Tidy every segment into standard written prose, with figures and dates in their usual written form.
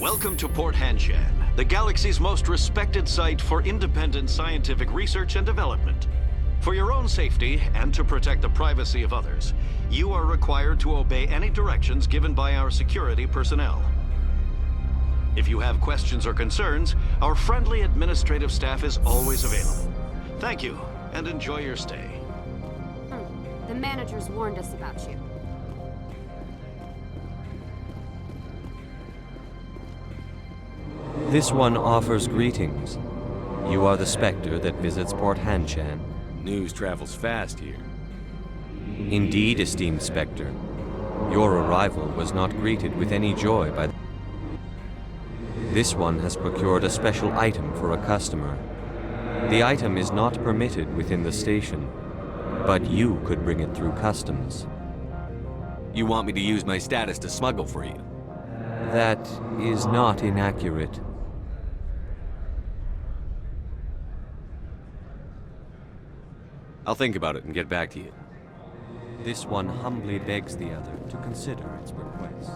Welcome to Port Hanshan, the galaxy's most respected site for independent scientific research and development. For your own safety and to protect the privacy of others, you are required to obey any directions given by our security personnel. If you have questions or concerns, our friendly administrative staff is always available. Thank you, and enjoy your stay. The managers warned us about you. This one offers greetings. You are the Spectre that visits Port Hanshan. News travels fast here. Indeed, esteemed Spectre. Your arrival was not greeted with any joy by the... This one has procured a special item for a customer. The item is not permitted within the station, but you could bring it through customs. You want me to use my status to smuggle for you? That is not inaccurate. I'll think about it and get back to you. This one humbly begs the other to consider its request.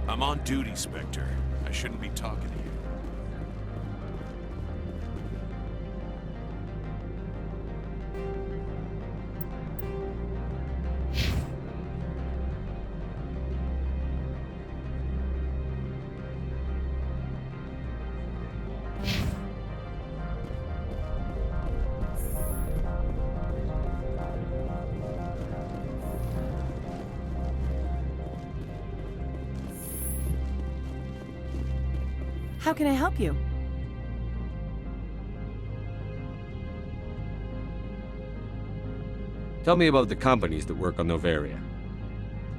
I'm on duty, Spectre. I shouldn't be talking to you. How can I help you? Tell me about the companies that work on Novaria.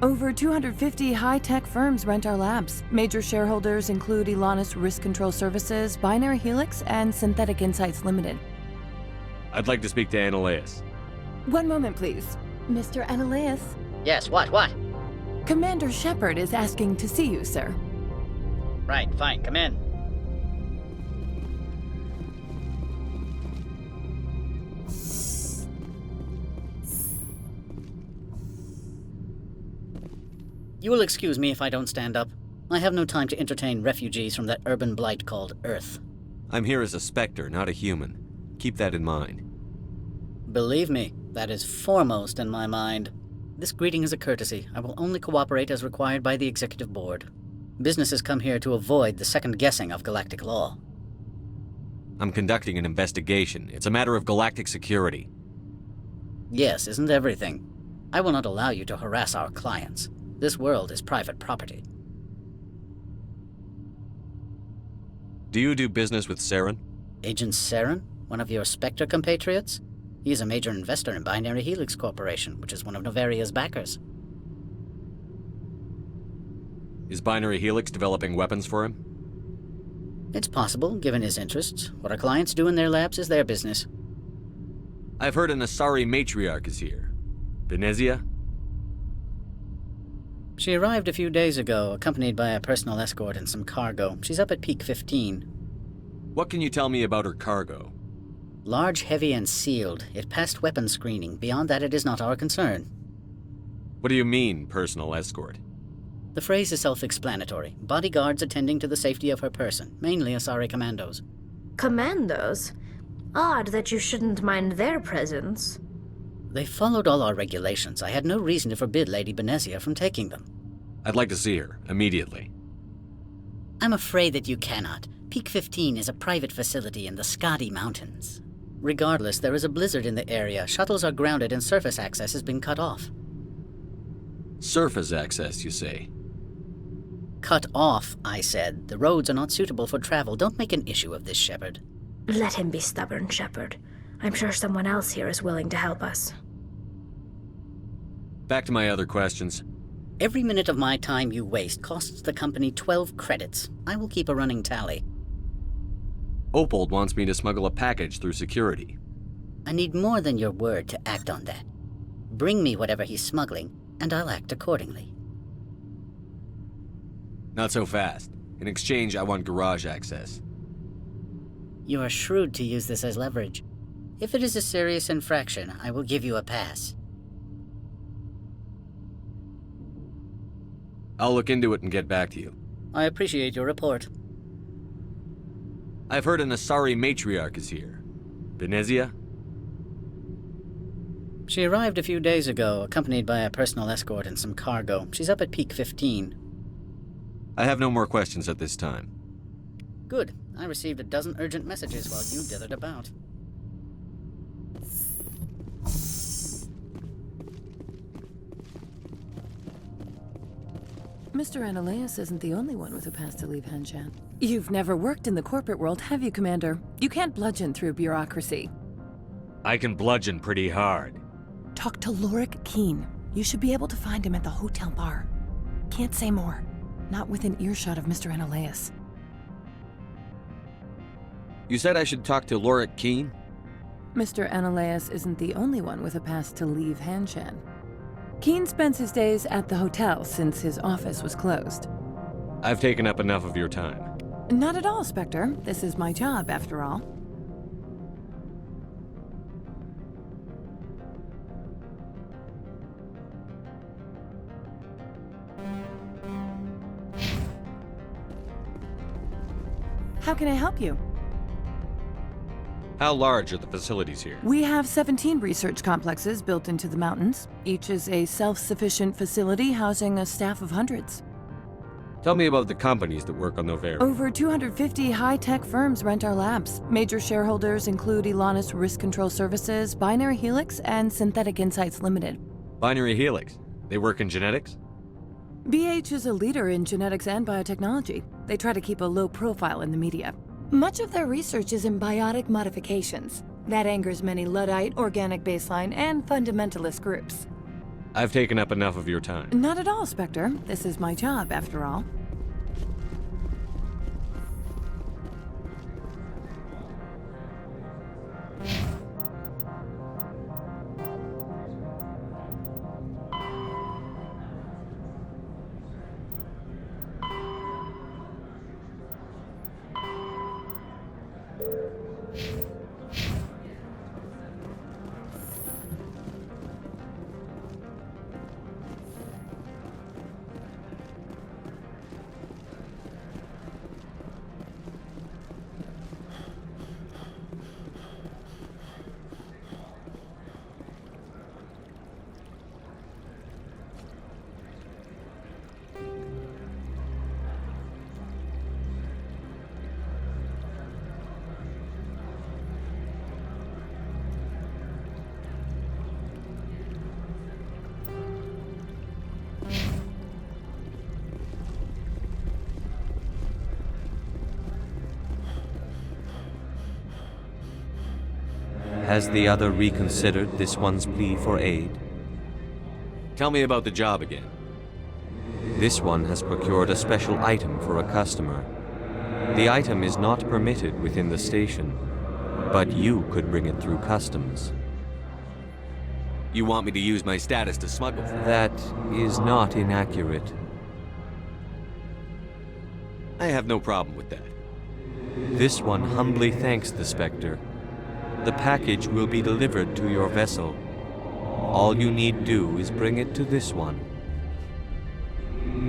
Over 250 high-tech firms rent our labs. Major shareholders include Elanus Risk Control Services, Binary Helix, and Synthetic Insights Limited. I'd like to speak to Annaleus. One moment, please. Mr. Annaleus? Yes, what? Commander Shepard is asking to see you, sir. Right, fine, come in. You will excuse me if I don't stand up. I have no time to entertain refugees from that urban blight called Earth. I'm here as a Spectre, not a human. Keep that in mind. Believe me, that is foremost in my mind. This greeting is a courtesy. I will only cooperate as required by the Executive Board. Businesses come here to avoid the second guessing of galactic law. I'm conducting an investigation. It's a matter of galactic security. Yes, isn't everything? I will not allow you to harass our clients. This world is private property. Do you do business with Saren? Agent Saren? One of your Spectre compatriots? He is a major investor in Binary Helix Corporation, which is one of Novaria's backers. Is Binary Helix developing weapons for him? It's possible, given his interests. What our clients do in their labs is their business. I've heard an Asari matriarch is here. Venezia? She arrived a few days ago, accompanied by a personal escort and some cargo. She's up at Peak 15. What can you tell me about her cargo? Large, heavy, and sealed. It passed weapons screening. Beyond that, it is not our concern. What do you mean, personal escort? The phrase is self-explanatory. Bodyguards attending to the safety of her person, mainly Asari commandos. Commandos? Odd that you shouldn't mind their presence. They followed all our regulations. I had no reason to forbid Lady Venezia from taking them. I'd like to see her, immediately. I'm afraid that you cannot. Peak 15 is a private facility in the Skadi Mountains. Regardless, there is a blizzard in the area. Shuttles are grounded and surface access has been cut off. Surface access, you say? Cut off, I said. The roads are not suitable for travel. Don't make an issue of this, Shepard. Let him be stubborn, Shepard. I'm sure someone else here is willing to help us. Back to my other questions. Every minute of my time you waste costs the company 12 credits. I will keep a running tally. Opold wants me to smuggle a package through security. I need more than your word to act on that. Bring me whatever he's smuggling, and I'll act accordingly. Not so fast. In exchange, I want garage access. You are shrewd to use this as leverage. If it is a serious infraction, I will give you a pass. I'll look into it and get back to you. I appreciate your report. I've heard an Asari matriarch is here. Venezia? She arrived a few days ago, accompanied by a personal escort and some cargo. She's up at Peak 15. I have no more questions at this time. Good. I received a dozen urgent messages while you dithered about. Mr. Ananias isn't the only one with a pass to leave Hanshan. You've never worked in the corporate world, have you, Commander? You can't bludgeon through bureaucracy. I can bludgeon pretty hard. Talk to Lorik Keen. You should be able to find him at the hotel bar. Can't say more. Not within earshot of Mr. Ananias. You said I should talk to Lorik Keen? Mr. Ananias isn't the only one with a pass to leave Hanshan. Keen spends his days at the hotel since his office was closed. I've taken up enough of your time. Not at all, Spectre. This is my job, after all. How can I help you? How large are the facilities here? We have 17 research complexes built into the mountains. Each is a self-sufficient facility housing a staff of hundreds. Tell me about the companies that work on Noveria. Over 250 high-tech firms rent our labs. Major shareholders include Elanus Risk Control Services, Binary Helix, and Synthetic Insights Limited. Binary Helix. They work in genetics? BH is a leader in genetics and biotechnology. They try to keep a low profile in the media. Much of their research is in biotic modifications. That angers many Luddite, organic baseline, and fundamentalist groups. I've taken up enough of your time. Not at all, Spectre. This is my job, after all. Has the other reconsidered this one's plea for aid? Tell me about the job again. This one has procured a special item for a customer. The item is not permitted within the station, but you could bring it through customs. You want me to use my status to smuggle? That is not inaccurate. I have no problem with that. This one humbly thanks the Spectre. The package will be delivered to your vessel. All you need do is bring it to this one.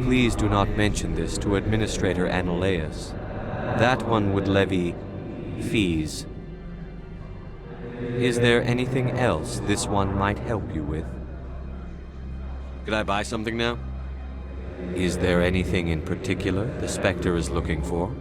Please do not mention this to Administrator Ananias. That one would levy fees. Is there anything else this one might help you with? Could I buy something now? Is there anything in particular the Spectre is looking for?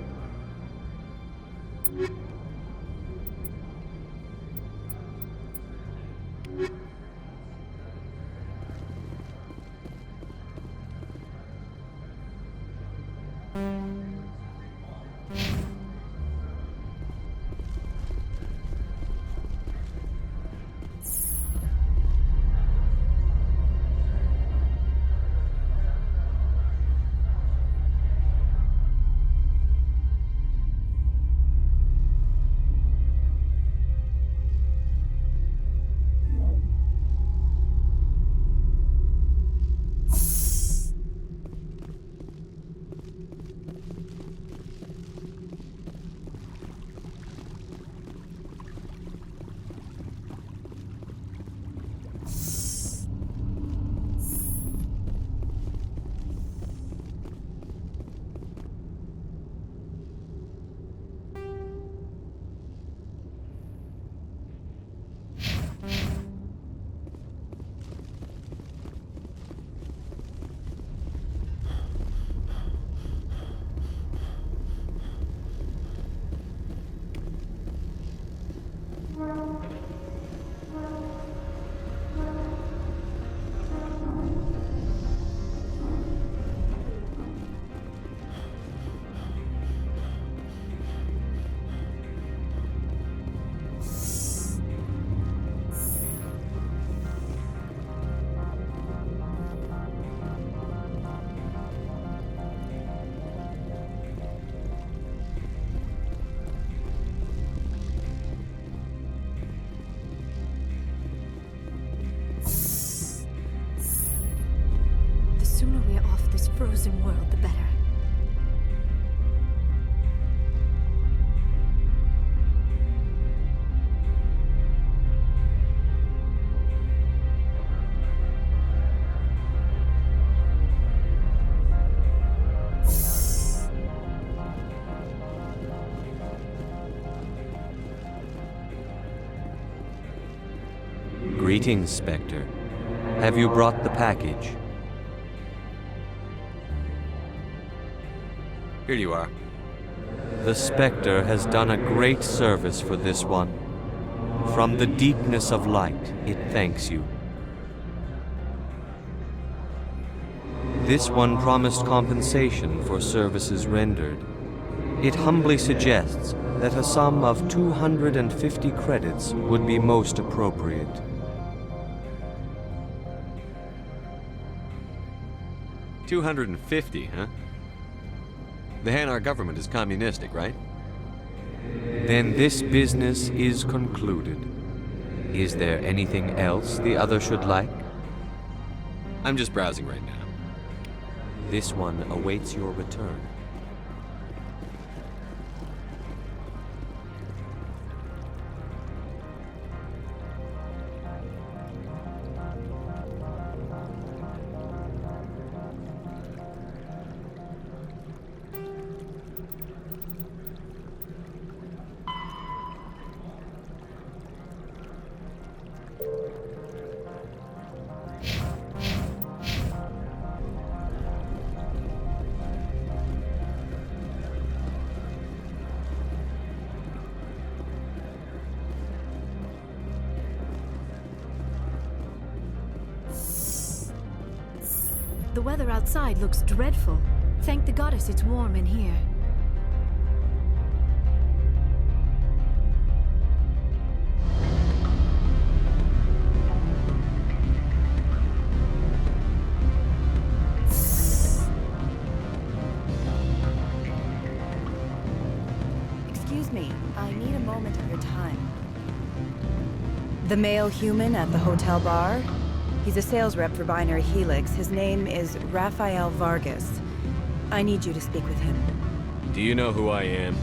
this frozen world, the better. Greetings, Spectre. Have you brought the package? Here you are. The Spectre has done a great service for this one. From the deepness of light, it thanks you. This one promised compensation for services rendered. It humbly suggests that a sum of 250 credits would be most appropriate. 250, huh? The Hanar government is communistic, right? Then this business is concluded. Is there anything else the other should like? I'm just browsing right now. This one awaits your return. The weather outside looks dreadful. Thank the goddess it's warm in here. Excuse me, I need a moment of your time. The male human at the hotel bar? He's a sales rep for Binary Helix. His name is Rafael Vargas. I need you to speak with him. Do you know who I am?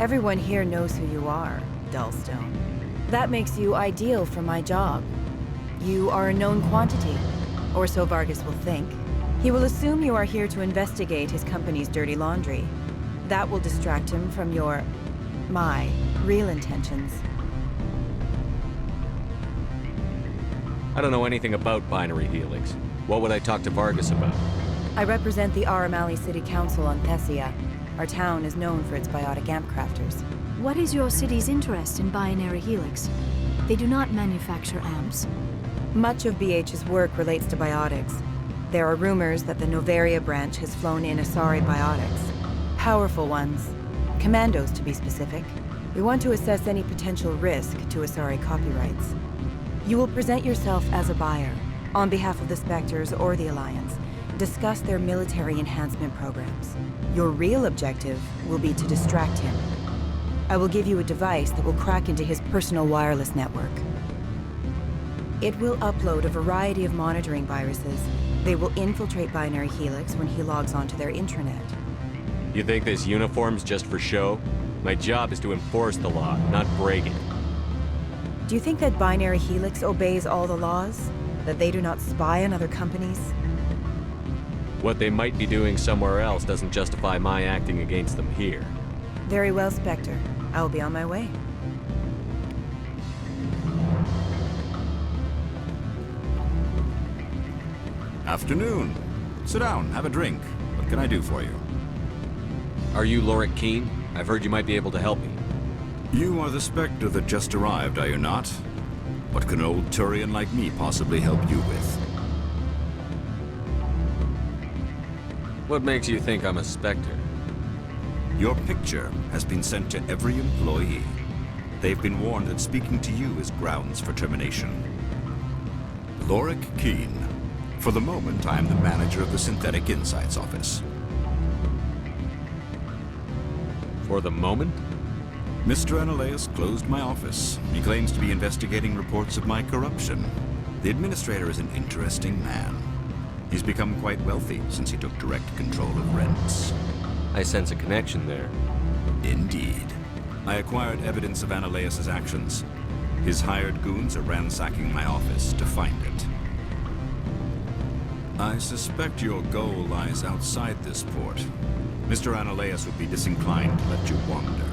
Everyone here knows who you are, Dullstone. That makes you ideal for my job. You are a known quantity, or so Vargas will think. He will assume you are here to investigate his company's dirty laundry. That will distract him from my real intentions. I don't know anything about Binary Helix. What would I talk to Vargas about? I represent the Aramali City Council on Thessia. Our town is known for its biotic amp crafters. What is your city's interest in Binary Helix? They do not manufacture amps. Much of BH's work relates to biotics. There are rumors that the Novaria branch has flown in Asari biotics. Powerful ones. Commandos, to be specific. We want to assess any potential risk to Asari copyrights. You will present yourself as a buyer, on behalf of the Spectres or the Alliance. Discuss their military enhancement programs. Your real objective will be to distract him. I will give you a device that will crack into his personal wireless network. It will upload a variety of monitoring viruses. They will infiltrate Binary Helix when he logs onto their intranet. You think this uniform's just for show? My job is to enforce the law, not break it. Do you think that Binary Helix obeys all the laws? That they do not spy on other companies? What they might be doing somewhere else doesn't justify my acting against them here. Very well, Spectre. I will be on my way. Afternoon. Sit down, have a drink. What can I do for you? Are you Lorik Keen? I've heard you might be able to help me. You are the Spectre that just arrived, are you not? What can an old Turian like me possibly help you with? What makes you think I'm a Spectre? Your picture has been sent to every employee. They've been warned that speaking to you is grounds for termination. Lorik Keen. For the moment, I am the manager of the Synthetic Insights Office. For the moment? Mr. Analeus closed my office. He claims to be investigating reports of my corruption. The administrator is an interesting man. He's become quite wealthy since he took direct control of rents. I sense a connection there. Indeed. I acquired evidence of Ananias's actions. His hired goons are ransacking my office to find it. I suspect your goal lies outside this port. Mr. Ananias would be disinclined to let you wander.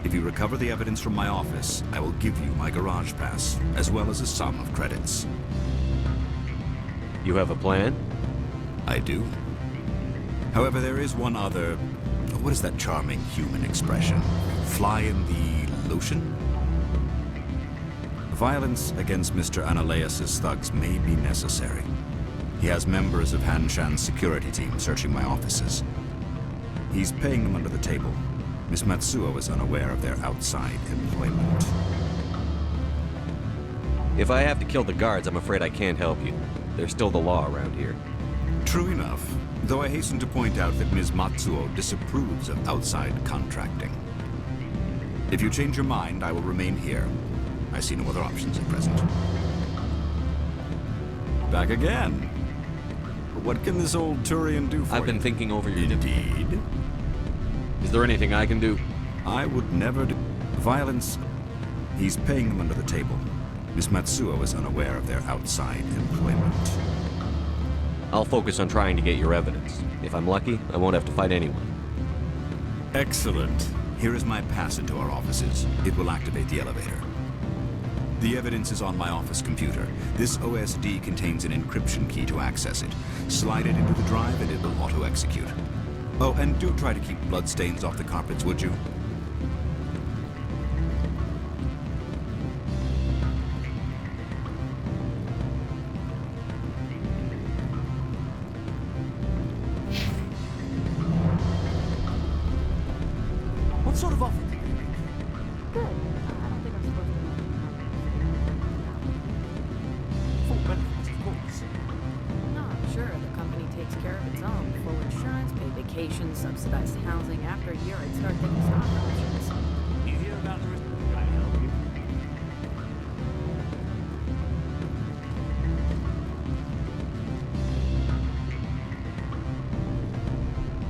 If you recover the evidence from my office, I will give you my garage pass, as well as a sum of credits. You have a plan? I do. However, there is one other... What is that charming human expression? Fly in the lotion? Violence against Mr. Ananias's thugs may be necessary. He has members of Han Shan's security team searching my offices. He's paying them under the table. Miss Matsuo is unaware of their outside employment. If I have to kill the guards, I'm afraid I can't help you. There's still the law around here. True enough, though I hasten to point out that Ms. Matsuo disapproves of outside contracting. If you change your mind, I will remain here. I see no other options at present. Back again. What can this old Turian do for you? I've been thinking over your... Indeed. Is there anything I can do? I would never do... Violence... He's paying them under the table. Miss Matsuo is unaware of their outside employment. I'll focus on trying to get your evidence. If I'm lucky, I won't have to fight anyone. Excellent. Here is my pass into our offices. It will activate the elevator. The evidence is on my office computer. This OSD contains an encryption key to access it. Slide it into the drive and it will auto-execute. Oh, and do try to keep bloodstains off the carpets, would you? What sort of offer? Good. I don't think I'm supposed to. Full benefits, of course. No, I'm sure the company takes care of its own. Full insurance, pay vacations, subsidized housing. After a year, I'd start taking stock options. You hear about the risk? Can I help you?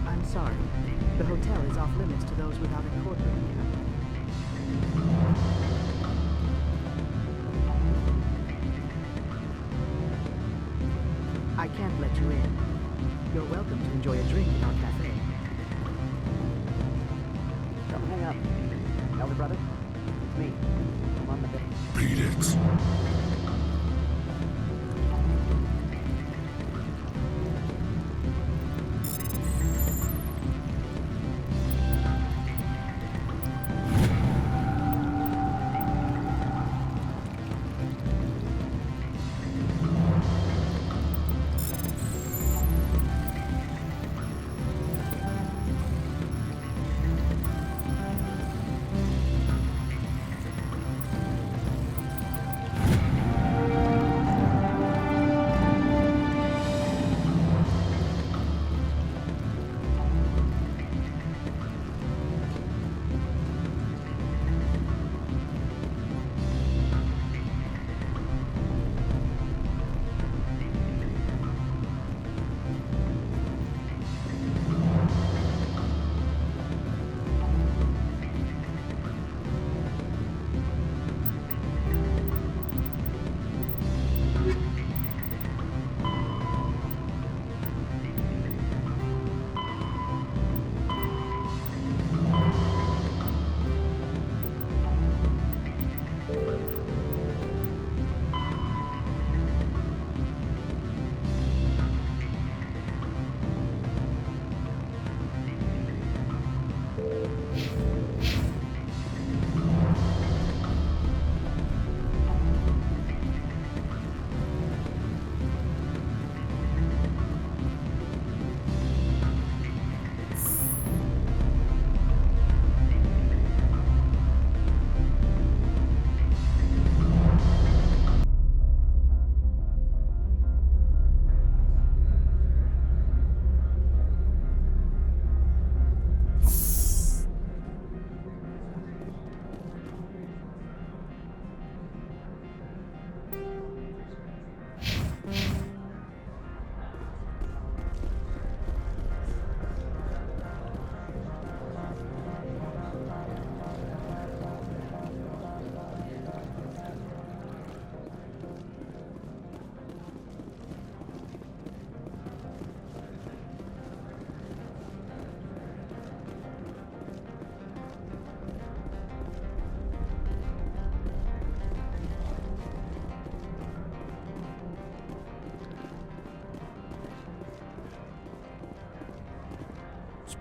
I'm sorry. The hotel is off limits to those without a corporate account. I can't let you in. You're welcome to enjoy a drink in our cafe. Don't hang up. Elder brother, it's me. I'm on the bed. Beat it.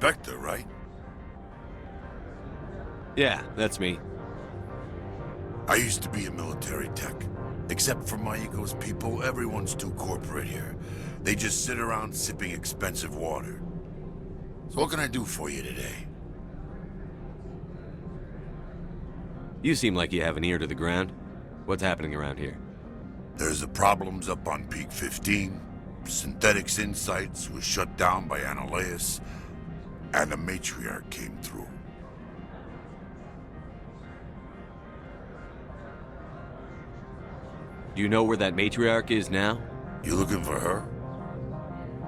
Spectre, right? Yeah, that's me. I used to be a military tech. Except for my ego's people, everyone's too corporate here. They just sit around sipping expensive water. So what can I do for you today? You seem like you have an ear to the ground. What's happening around here? There's the problems up on Peak 15. Synthetics Insights was shut down by Annihilus. And the matriarch came through. Do you know where that matriarch is now? You looking for her?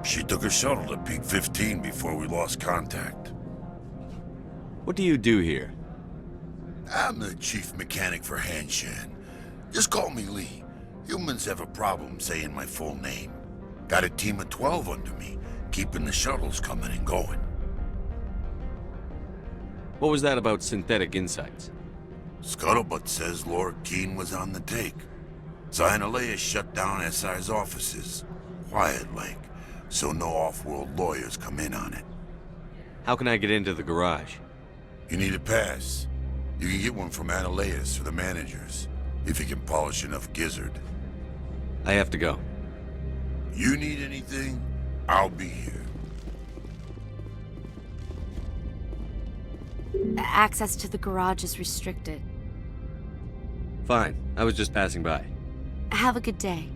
She took a shuttle to Peak 15 before we lost contact. What do you do here? I'm the chief mechanic for Hanshan. Just call me Lee. Humans have a problem saying my full name. Got a team of 12 under me, keeping the shuttles coming and going. What was that about Synthetic Insights? Scuttlebutt says Laura Keene was on the take. Annihilus shut down SI's offices. Quiet-like, so no off-world lawyers come in on it. How can I get into the garage? You need a pass. You can get one from Annihilus or the managers, if you can polish enough gizzard. I have to go. You need anything, I'll be here. Access to the garage is restricted. Fine, I was just passing by. Have a good day.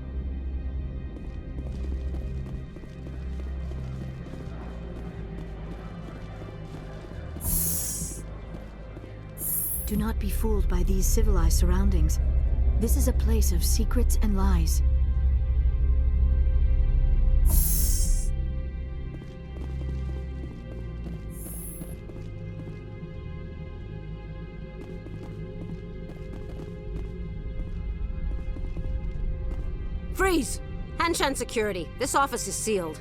Do not be fooled by these civilized surroundings. This is a place of secrets and lies. Freeze! Hanshan security. This office is sealed.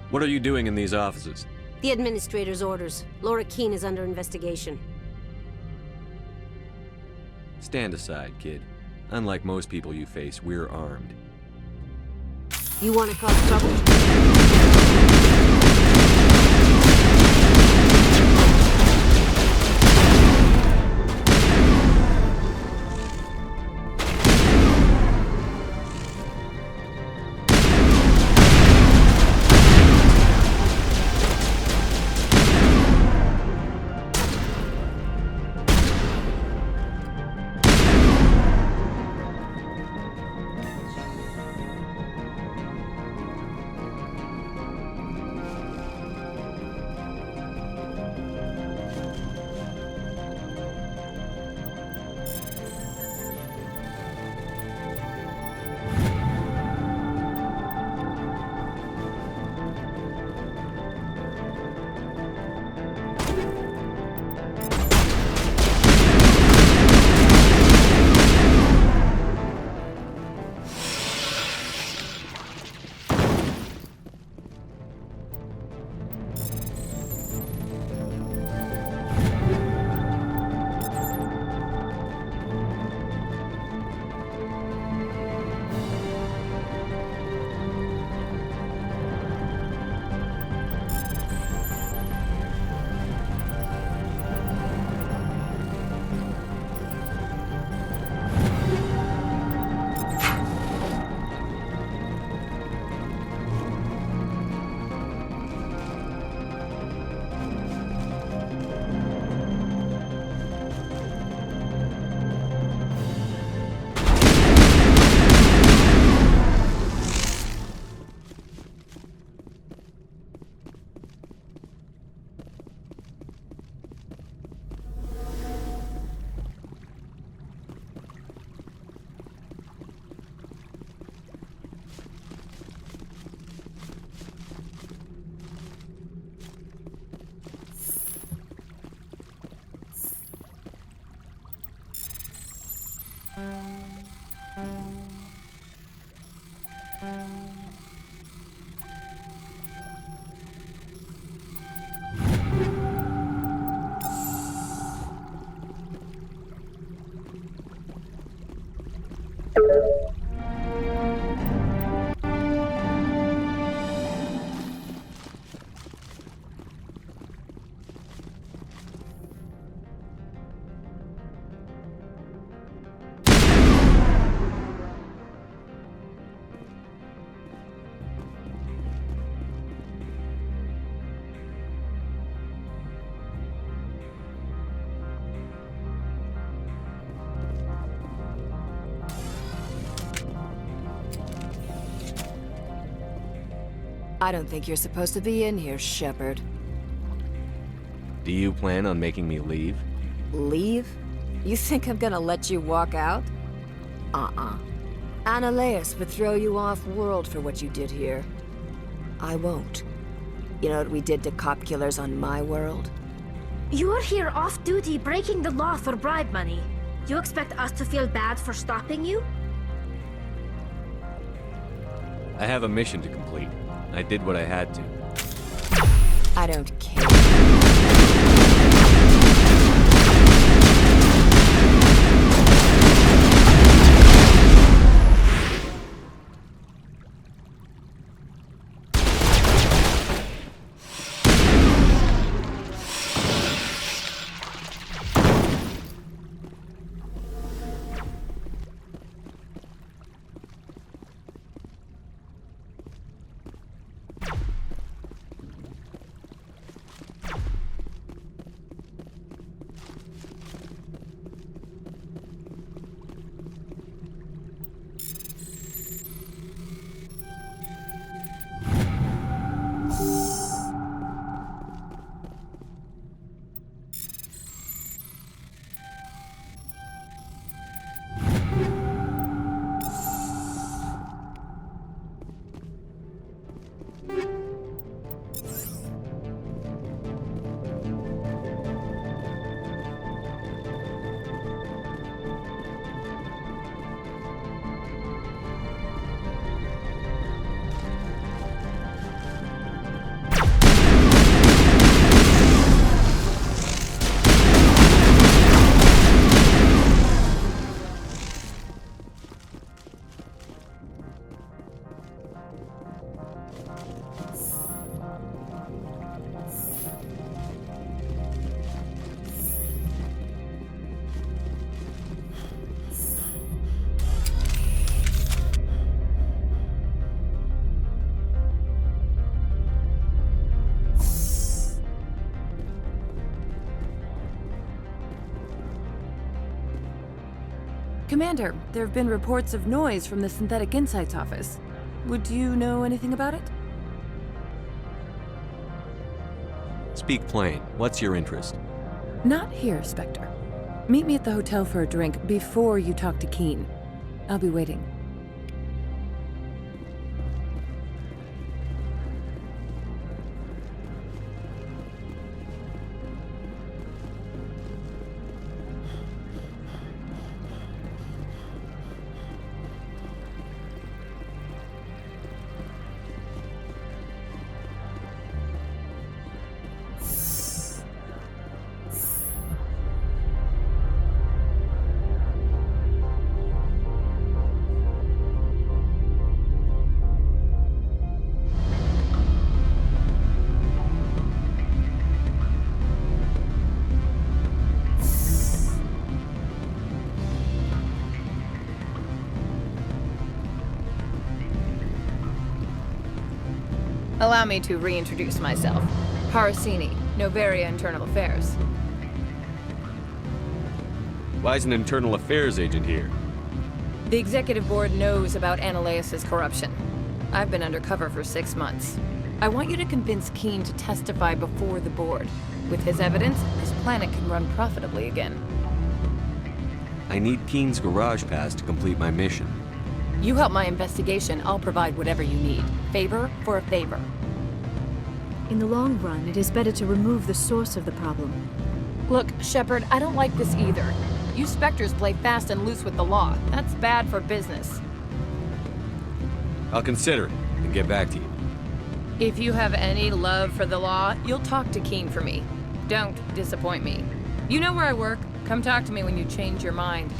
What are you doing in these offices? The administrator's orders. Laura Keene is under investigation. Stand aside, kid. Unlike most people you face, we're armed. You want to cause trouble? I don't think you're supposed to be in here, Shepard. Do you plan on making me leave? Leave? You think I'm gonna let you walk out? Annaleus would throw you off-world for what you did here. I won't. You know what we did to cop killers on my world? You're here off-duty breaking the law for bribe money. You expect us to feel bad for stopping you? I have a mission to complete. I did what I had to. I don't care. Commander, there have been reports of noise from the Synthetic Insights office. Would you know anything about it? Speak plain. What's your interest? Not here, Spectre. Meet me at the hotel for a drink before you talk to Keen. I'll be waiting. Allow me to reintroduce myself. Harasini, Novaria Internal Affairs. Why is an internal affairs agent here? The executive board knows about Annaleus' corruption. I've been undercover for 6 months. I want you to convince Keen to testify before the board. With his evidence, this planet can run profitably again. I need Keen's garage pass to complete my mission. You help my investigation, I'll provide whatever you need. Favor for a favor. In the long run, it is better to remove the source of the problem. Look, Shepard, I don't like this either. You Spectres play fast and loose with the law. That's bad for business. I'll consider it and get back to you. If you have any love for the law, you'll talk to Keen for me. Don't disappoint me. You know where I work. Come talk to me when you change your mind.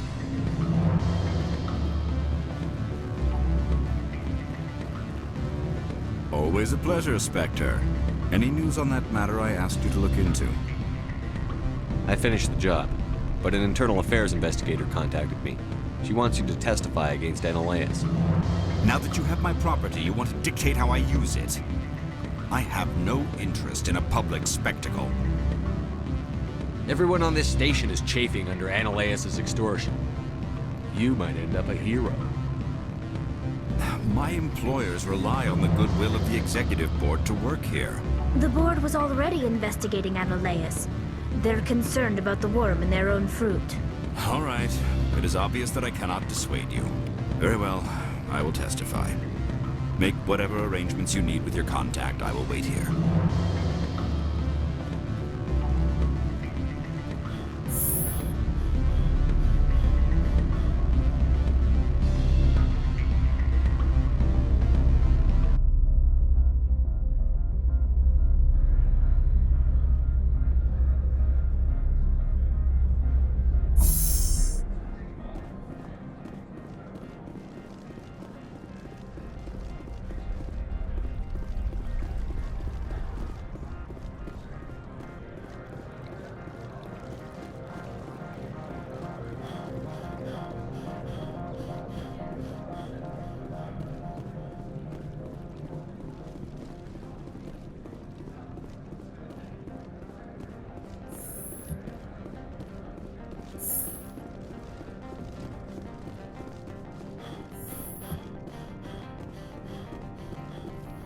Always a pleasure, Spectre. Any news on that matter I asked you to look into? I finished the job, but an internal affairs investigator contacted me. She wants you to testify against Annaleus. Now that you have my property, you want to dictate how I use it. I have no interest in a public spectacle. Everyone on this station is chafing under Annaleus' extortion. You might end up a hero. My employers rely on the goodwill of the executive board to work here. The board was already investigating Anoleus. They're concerned about the worm in their own fruit. All right. It is obvious that I cannot dissuade you. Very well. I will testify. Make whatever arrangements you need with your contact. I will wait here.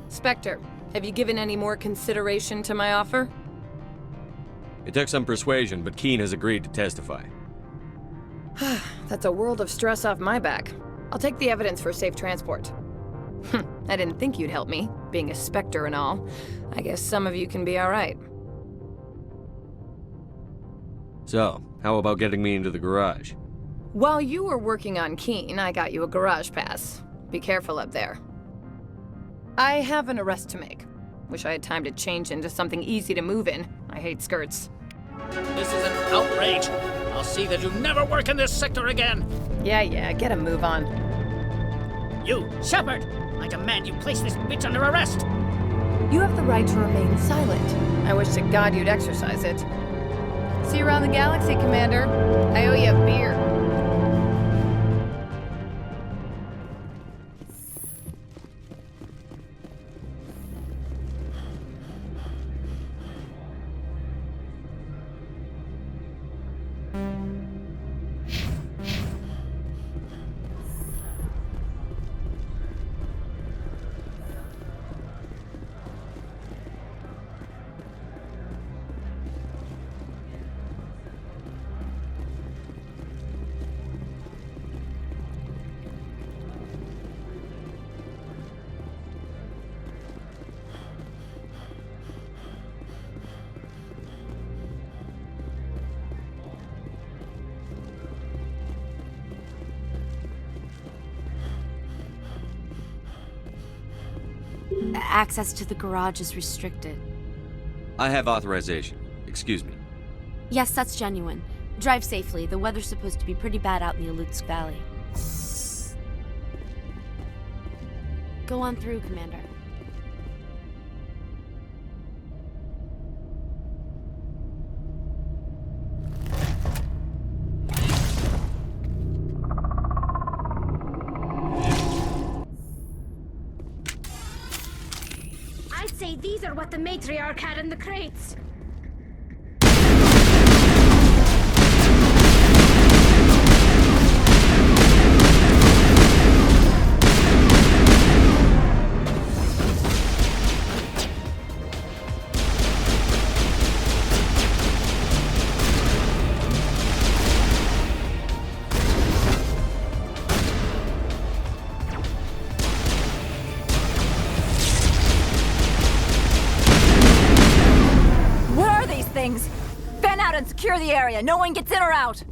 Spectre, have you given any more consideration to my offer? It took some persuasion, but Keen has agreed to testify. That's a world of stress off my back. I'll take the evidence for safe transport. I didn't think you'd help me, being a Spectre and all. I guess some of you can be alright. So, how about getting me into the garage? While you were working on Keen, I got you a garage pass. Be careful up there. I have an arrest to make. Wish I had time to change into something easy to move in. I hate skirts. This is an outrage. I'll see that you never work in this sector again. Yeah, get a move on. You, Shepard! I demand you place this bitch under arrest! You have the right to remain silent. I wish to God you'd exercise it. See you around the galaxy, Commander. I owe you a beer. Access to the garage is restricted. I have authorization. Excuse me. Yes, that's genuine. Drive safely. The weather's supposed to be pretty bad out in the Alutsk Valley. Go on through, Commander. I'd say these are what the matriarch had in the crates. Fan out and secure the area. No one gets in or out.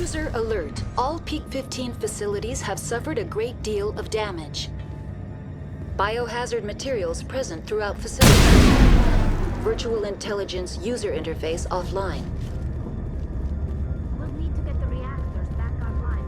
User alert. All Peak 15 facilities have suffered a great deal of damage. Biohazard materials present throughout facilities. Virtual intelligence user interface offline. We'll need to get the reactors back online.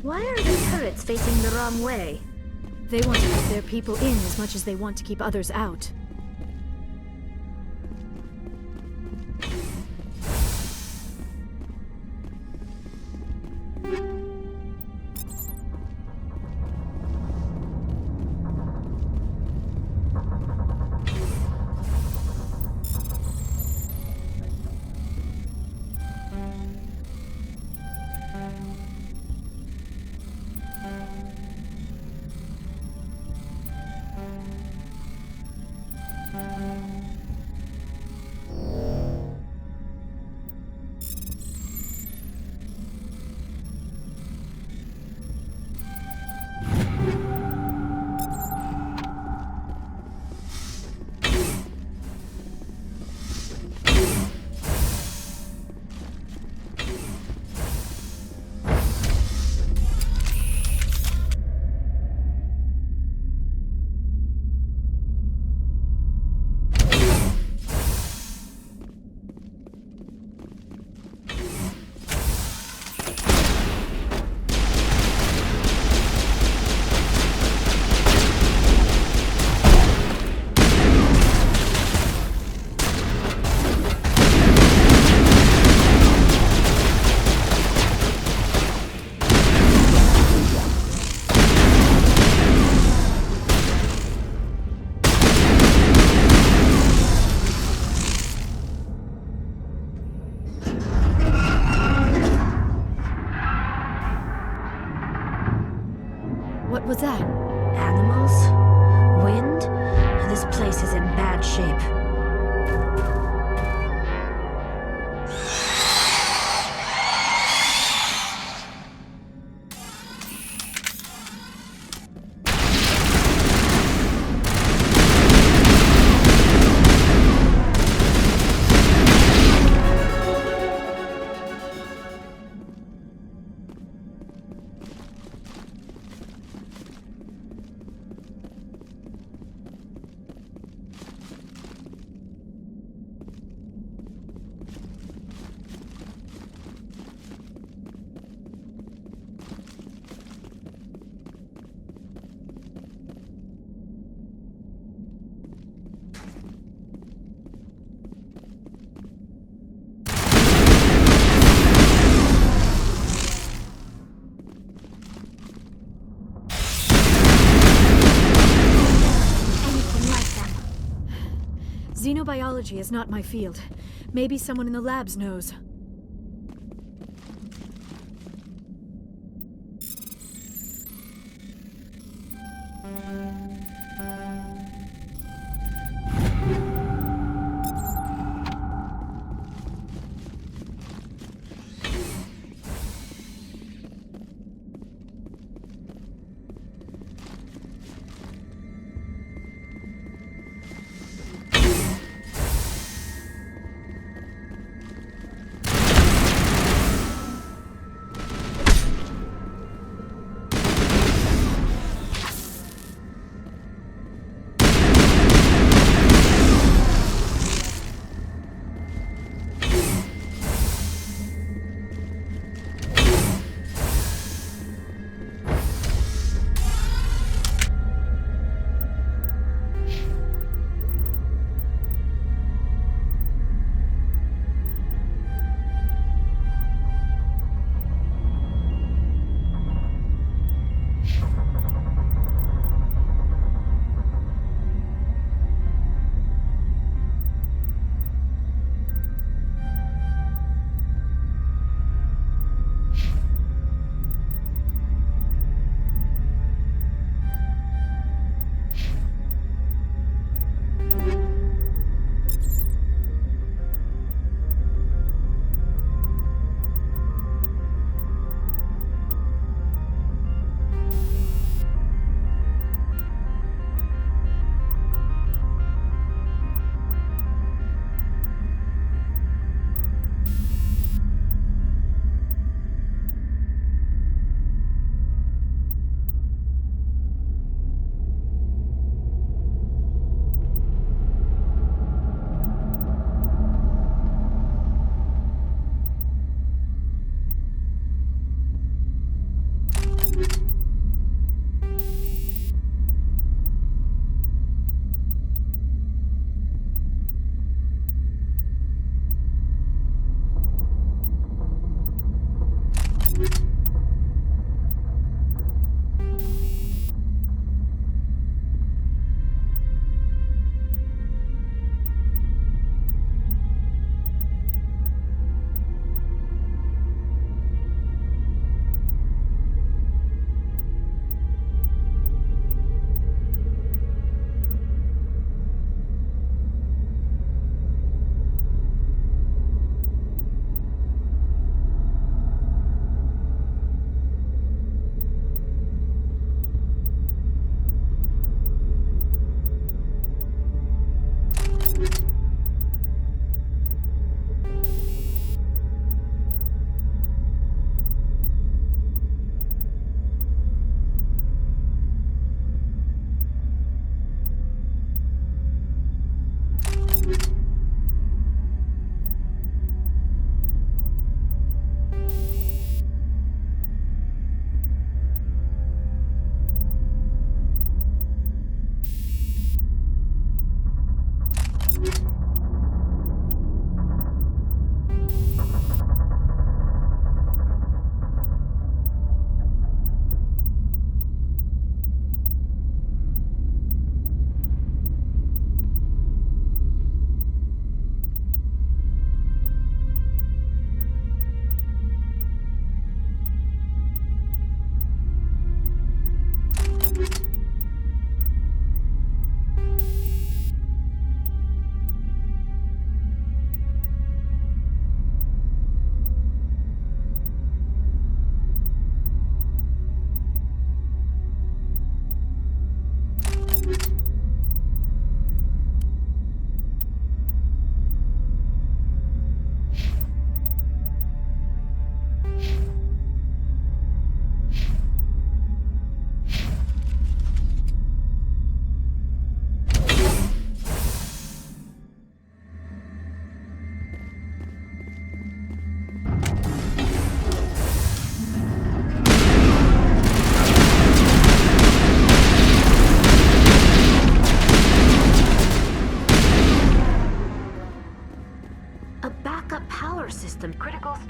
Why are the turrets facing the wrong way? They want to keep their people in as much as they want to keep others out. What was that? Animals? Wind? This place is in bad shape. Xenobiology is not my field. Maybe someone in the labs knows.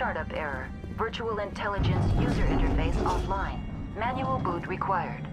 Startup error. Virtual intelligence user interface offline. Manual boot required.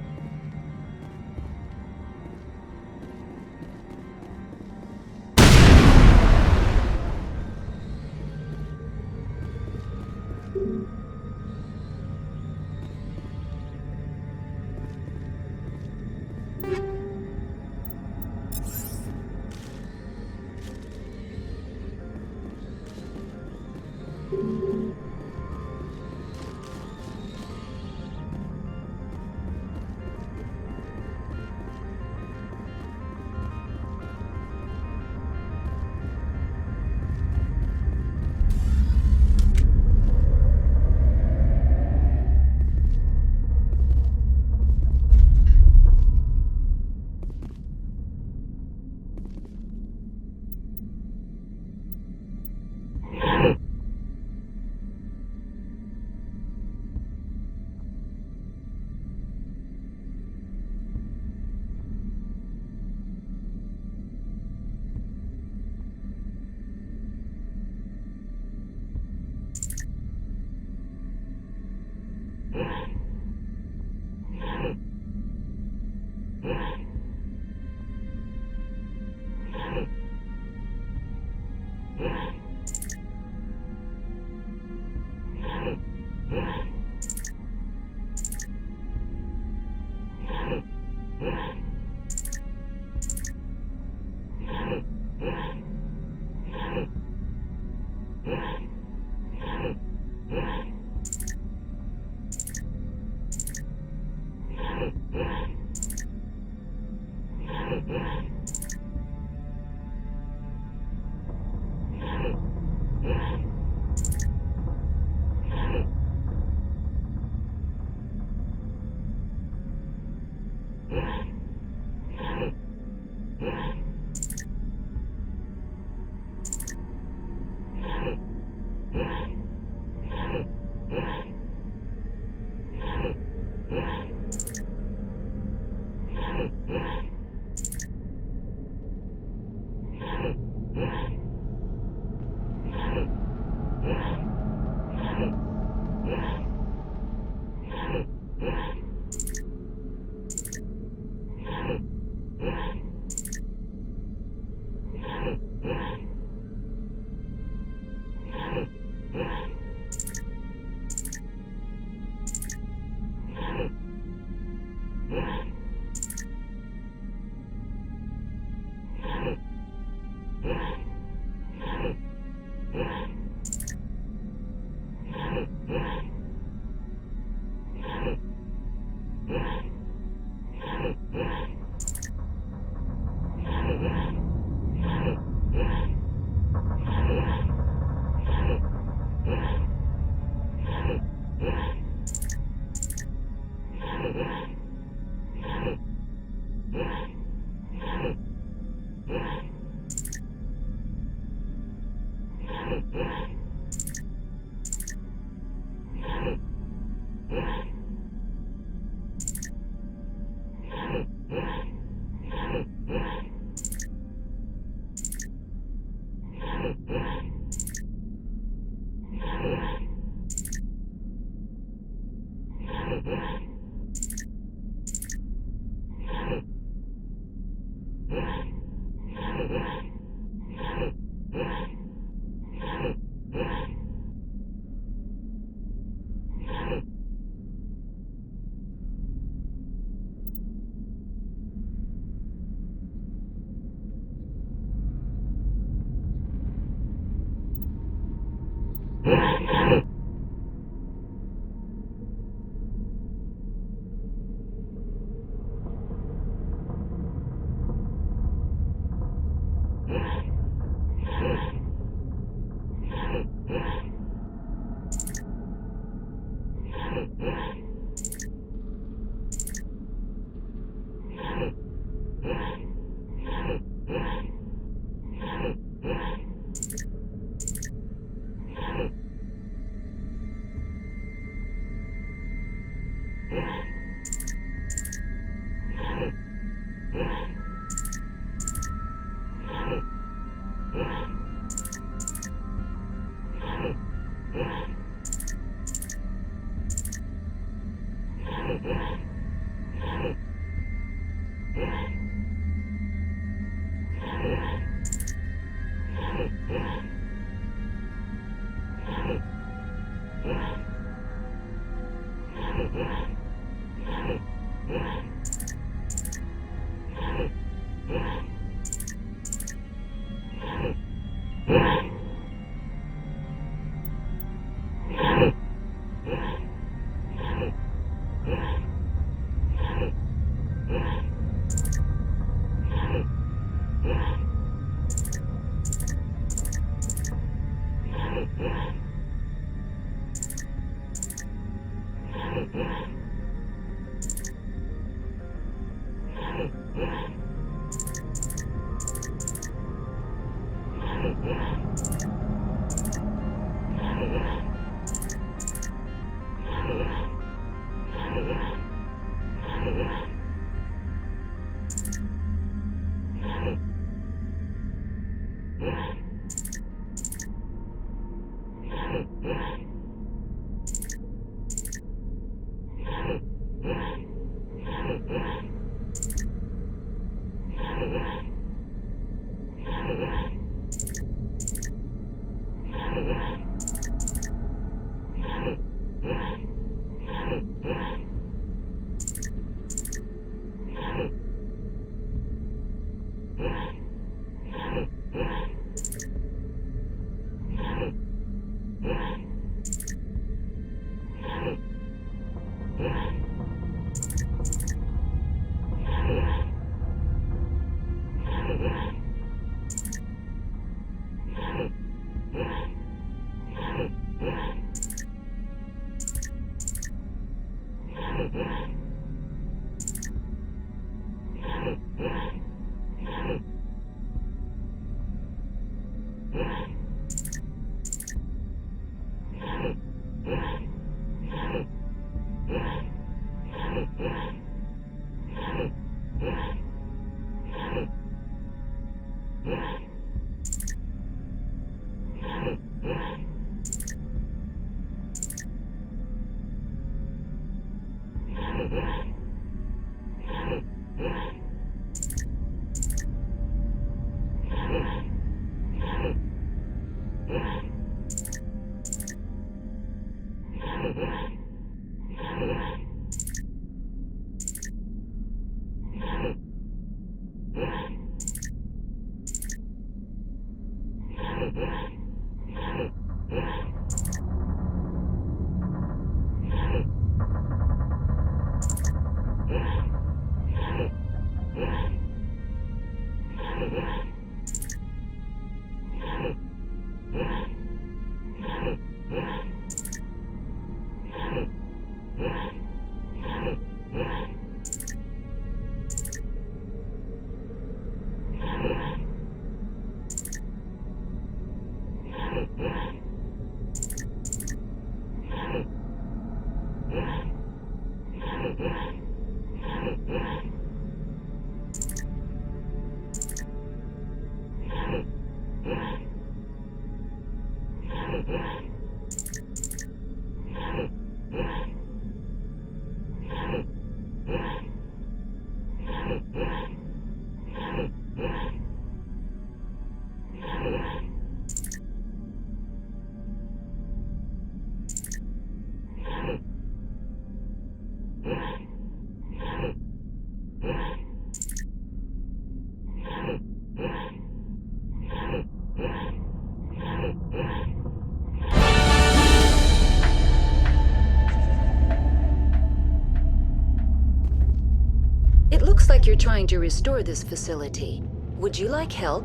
It looks like you're trying to restore this facility. Would you like help?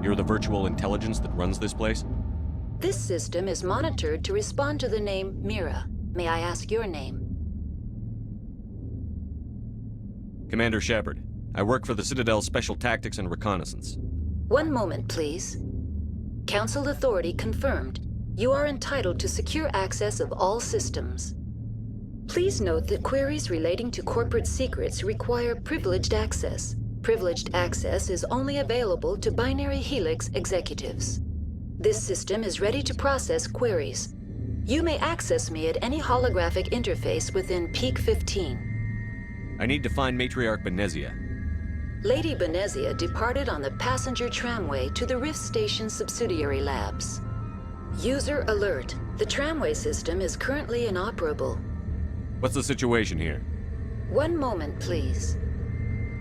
You're the virtual intelligence that runs this place? This system is monitored to respond to the name Mira. May I ask your name? Commander Shepard. I work for the Citadel's Special Tactics and Reconnaissance. One moment, please. Council authority confirmed. You are entitled to secure access of all systems. Please note that queries relating to corporate secrets require privileged access. Privileged access is only available to Binary Helix executives. This system is ready to process queries. You may access me at any holographic interface within Peak 15. I need to find Matriarch Benezia. Lady Benezia departed on the passenger tramway to the Rift Station subsidiary labs. User alert. The tramway system is currently inoperable. What's the situation here? One moment, please.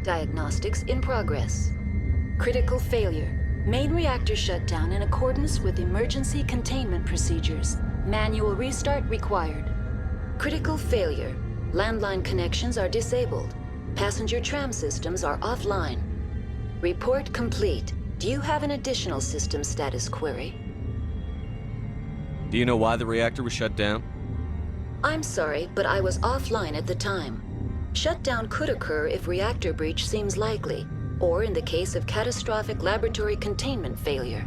Diagnostics in progress. Critical failure. Main reactor shut down in accordance with emergency containment procedures. Manual restart required. Critical failure. Landline connections are disabled. Passenger tram systems are offline. Report complete. Do you have an additional system status query? Do you know why the reactor was shut down? I'm sorry, but I was offline at the time. Shutdown could occur if reactor breach seems likely, or in the case of catastrophic laboratory containment failure.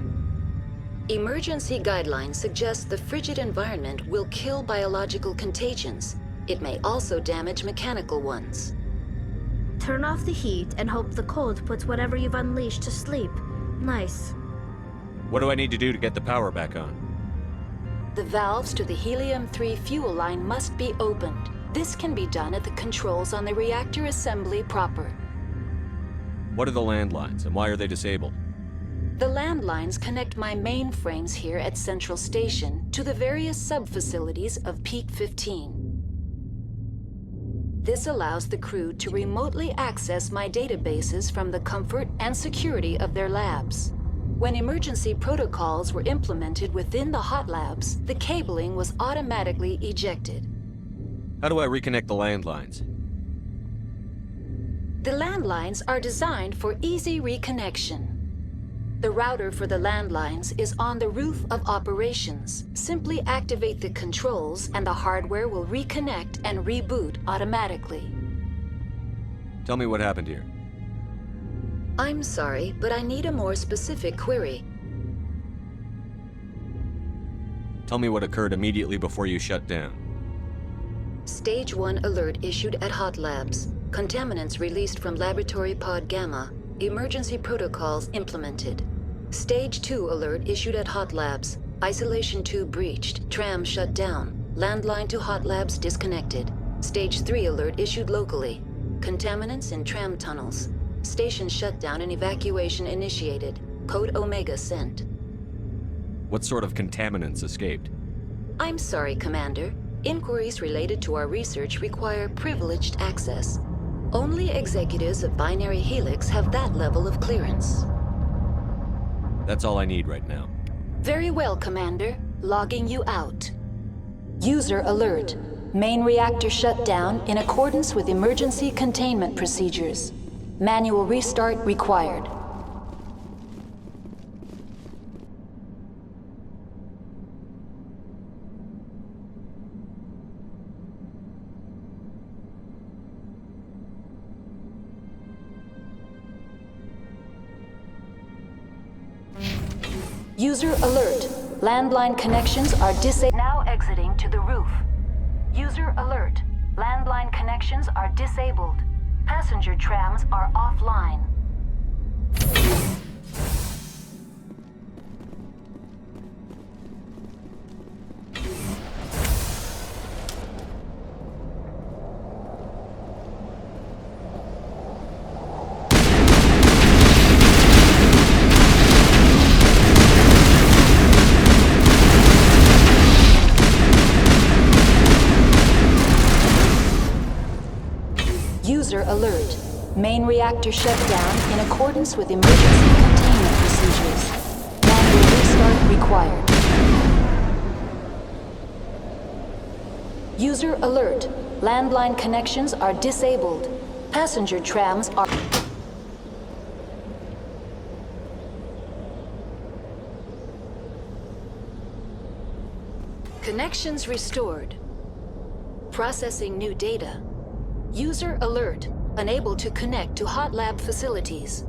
Emergency guidelines suggest the frigid environment will kill biological contagions. It may also damage mechanical ones. Turn off the heat and hope the cold puts whatever you've unleashed to sleep. Nice. What do I need to do to get the power back on? The valves to the helium-3 fuel line must be opened. This can be done at the controls on the reactor assembly proper. What are the landlines, and why are they disabled? The landlines connect my mainframes here at Central Station to the various sub-facilities of Peak 15. This allows the crew to remotely access my databases from the comfort and security of their labs. When emergency protocols were implemented within the hot labs, the cabling was automatically ejected. How do I reconnect the landlines? The landlines are designed for easy reconnection. The router for the landlines is on the roof of operations. Simply activate the controls and the hardware will reconnect and reboot automatically. Tell me what happened here. I'm sorry, but I need a more specific query. Tell me what occurred immediately before you shut down. Stage 1 alert issued at Hot Labs. Contaminants released from Laboratory Pod Gamma. Emergency protocols implemented. Stage 2 alert issued at Hot Labs. Isolation tube breached. Tram shut down. Landline to Hot Labs disconnected. Stage 3 alert issued locally. Contaminants in tram tunnels. Station shutdown and evacuation initiated. Code Omega sent. What sort of contaminants escaped? I'm sorry, Commander. Inquiries related to our research require privileged access. Only executives of Binary Helix have that level of clearance. That's all I need right now. Very well, Commander. Logging you out. User alert. Main reactor shut down in accordance with emergency containment procedures. Manual restart required. User alert. Landline connections are disabled. Now exiting to the roof. User alert. Landline connections are disabled. Passenger trams are offline. User alert. Main reactor shut down in accordance with emergency containment procedures. Manual restart required. User alert. Landline connections are disabled. Passenger trams are... Connections restored. Processing new data. User alert. Unable to connect to hot lab facilities.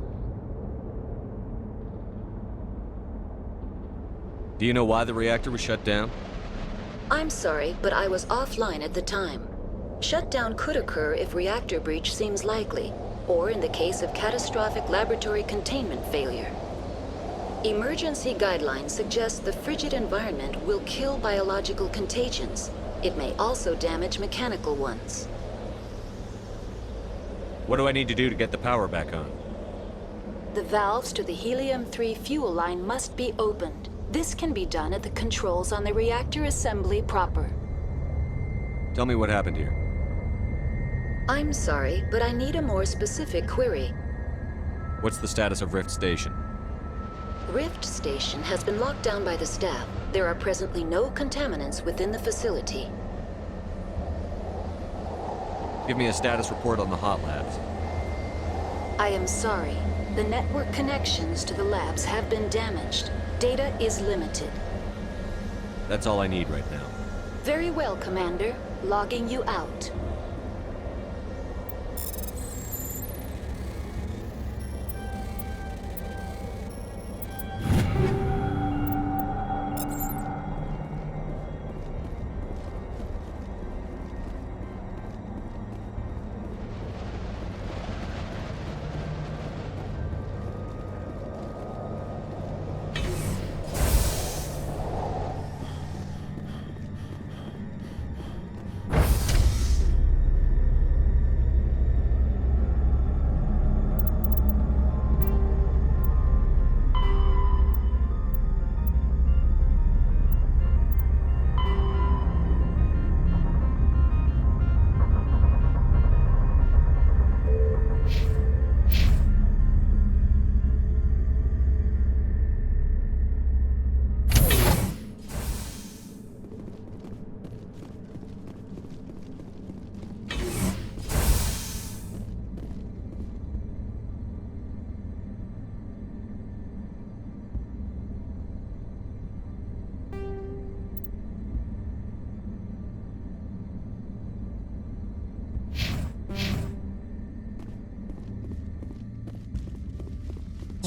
Do you know why the reactor was shut down? I'm sorry, but I was offline at the time. Shutdown could occur if reactor breach seems likely, or in the case of catastrophic laboratory containment failure. Emergency guidelines suggest the frigid environment will kill biological contagions. It may also damage mechanical ones. What do I need to do to get the power back on? The valves to the helium-3 fuel line must be opened. This can be done at the controls on the reactor assembly proper. Tell me what happened here. I'm sorry, but I need a more specific query. What's the status of Rift Station? Rift Station has been locked down by the staff. There are presently no contaminants within the facility. Give me a status report on the hot labs. I am sorry. The network connections to the labs have been damaged. Data is limited. That's all I need right now. Very well, Commander. Logging you out.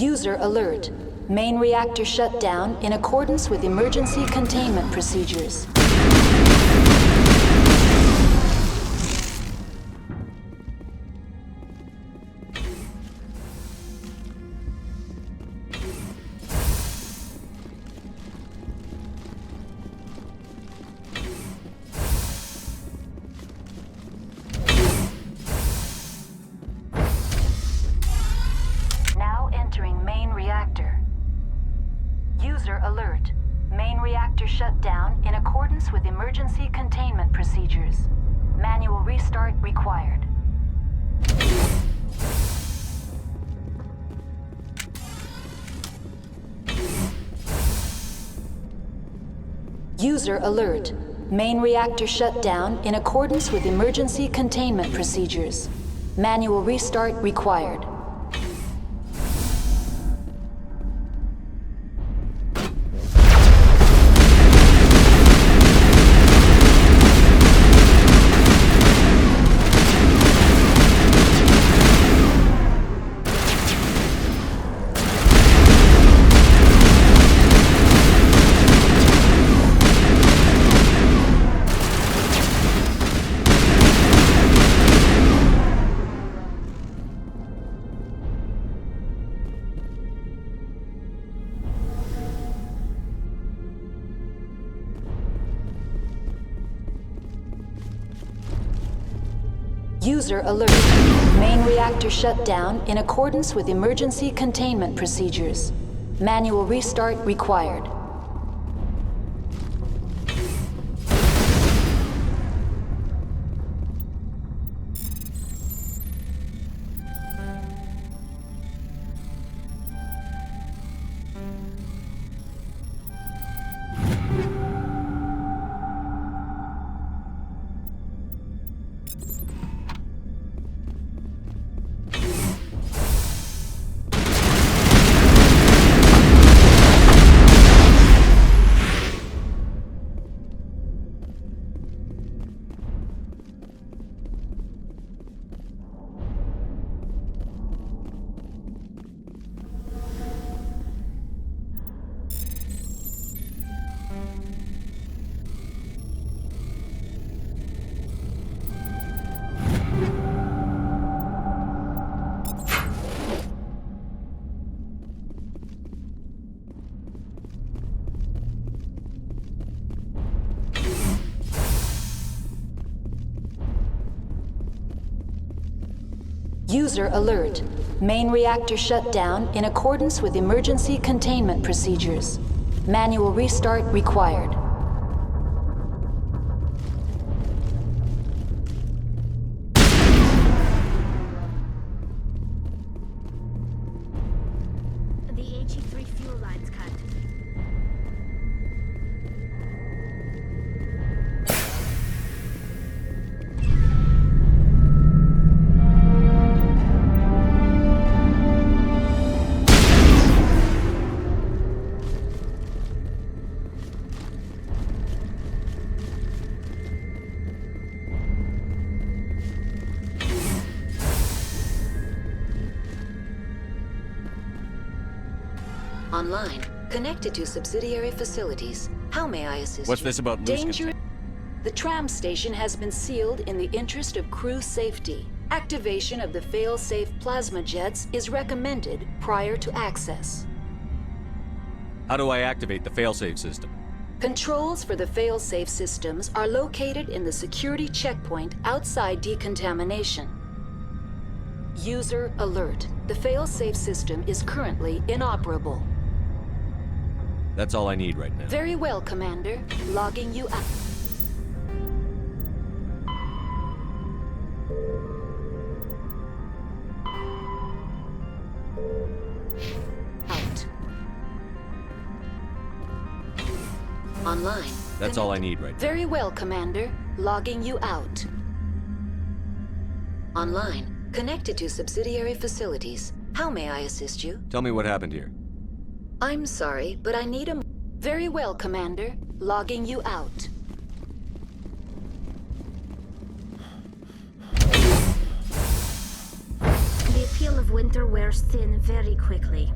User alert. Main reactor shut down in accordance with emergency containment procedures. Now entering main reactor. User alert. Main reactor shut down in accordance with emergency containment procedures. Manual restart required. User alert. Main reactor shut down in accordance with emergency containment procedures. Manual restart required. User alert. Main reactor shut down in accordance with emergency containment procedures. Manual restart required. User alert. Main reactor shut down in accordance with emergency containment procedures. Manual restart required. The HE3 fuel line's cut. Online. Connected to subsidiary facilities. How may I assist What's you? this about loose Danger. The tram station has been sealed in the interest of crew safety. Activation of the fail-safe plasma jets is recommended prior to access. How do I activate the failsafe system? Controls for the fail-safe systems are located in the security checkpoint outside decontamination. User alert. The fail-safe system is currently inoperable. That's all I need right now. Very well, Commander. Logging you out. Out. Online. That's all I need right now. Very well, Commander. Logging you out. Online. Connected to subsidiary facilities. How may I assist you? Tell me what happened here. I'm sorry, but I need a... Very well, Commander. Logging you out. The appeal of winter wears thin very quickly.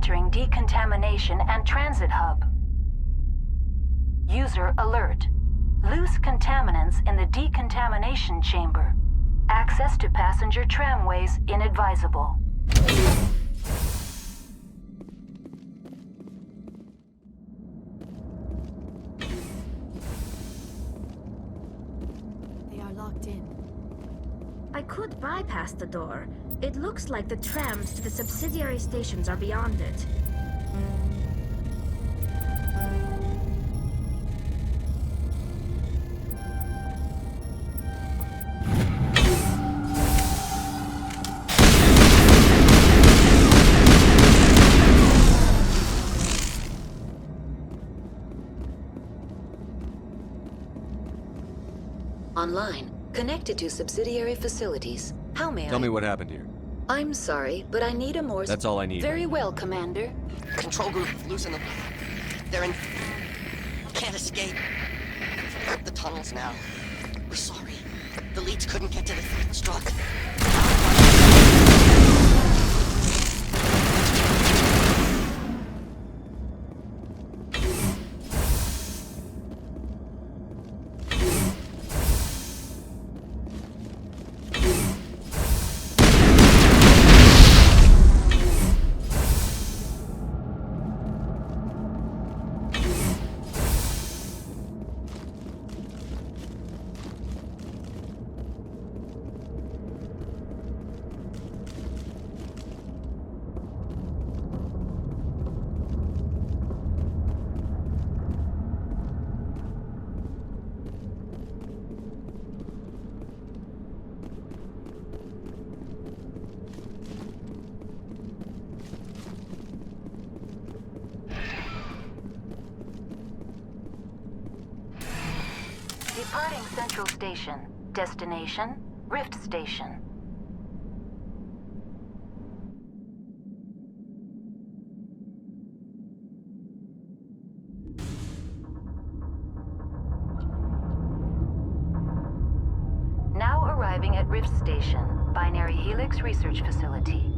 entering decontamination and transit hub. User alert. Loose contaminants in the decontamination chamber. Access to passenger tramways inadvisable. They are locked in. I could bypass the door. It looks like the trams to the subsidiary stations are beyond it. Online. Connected to subsidiary facilities. How may I? Tell me what happened here. I'm sorry, but I need a more... That's all I need. Very well, Commander. Control group, losing them. They're in... Can't escape. Up the tunnels now. We're sorry. The leads couldn't get to the struck. Departing Central Station. Destination, Rift Station. Now arriving at Rift Station, Binary Helix Research Facility.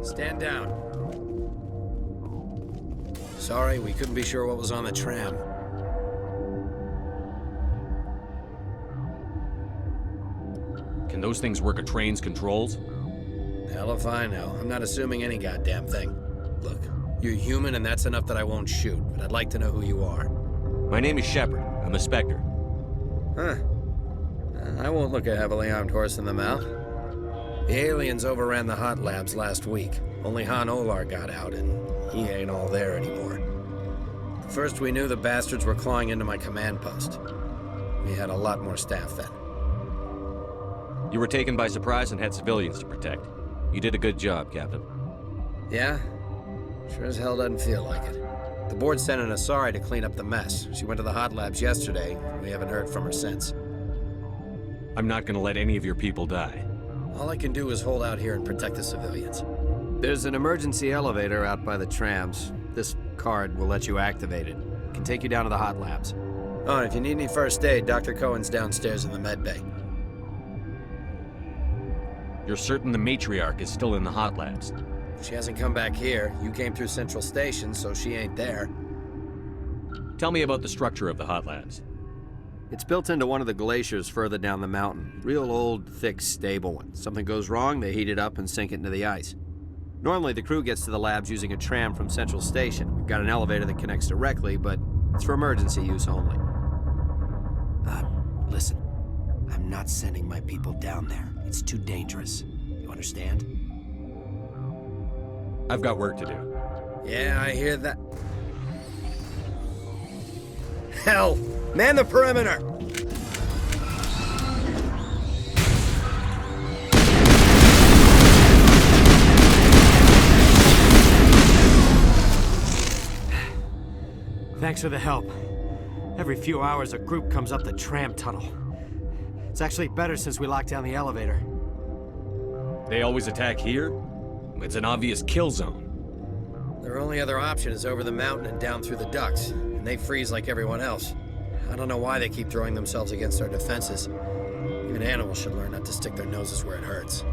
Stand down. Sorry, we couldn't be sure what was on the tram. Can those things work a train's controls? Hell if I know. I'm not assuming any goddamn thing. Look, you're human and that's enough that I won't shoot, but I'd like to know who you are. My name is Shepard. I'm a Spectre. Huh. I won't look a heavily armed horse in the mouth. The aliens overran the hot labs last week. Only Han Olar got out, and he ain't all there anymore. First we knew the bastards were clawing into my command post. We had a lot more staff then. You were taken by surprise and had civilians to protect. You did a good job, Captain. Yeah? Sure as hell doesn't feel like it. The board sent an Asari to clean up the mess. She went to the hot labs yesterday. We haven't heard from her since. I'm not gonna let any of your people die. All I can do is hold out here and protect the civilians. There's an emergency elevator out by the trams. This card will let you activate it. It can take you down to the hot labs. Oh, and if you need any first aid, Dr. Cohen's downstairs in the med bay. You're certain the matriarch is still in the hot labs? She hasn't come back here. You came through Central Station, so she ain't there. Tell me about the structure of the hot labs. It's built into one of the glaciers further down the mountain. Real old, thick, stable one. Something goes wrong, they heat it up and sink it into the ice. Normally, the crew gets to the labs using a tram from Central Station. We've got an elevator that connects directly, but it's for emergency use only. Listen. I'm not sending my people down there. It's too dangerous. You understand? I've got work to do. Yeah, I hear that. Hell! Man the perimeter! Thanks for the help. Every few hours, a group comes up the tram tunnel. It's actually better since we locked down the elevator. They always attack here? It's an obvious kill zone. Their only other option is over the mountain and down through the ducts, and they freeze like everyone else. I don't know why they keep throwing themselves against our defenses. Even animals should learn not to stick their noses where it hurts.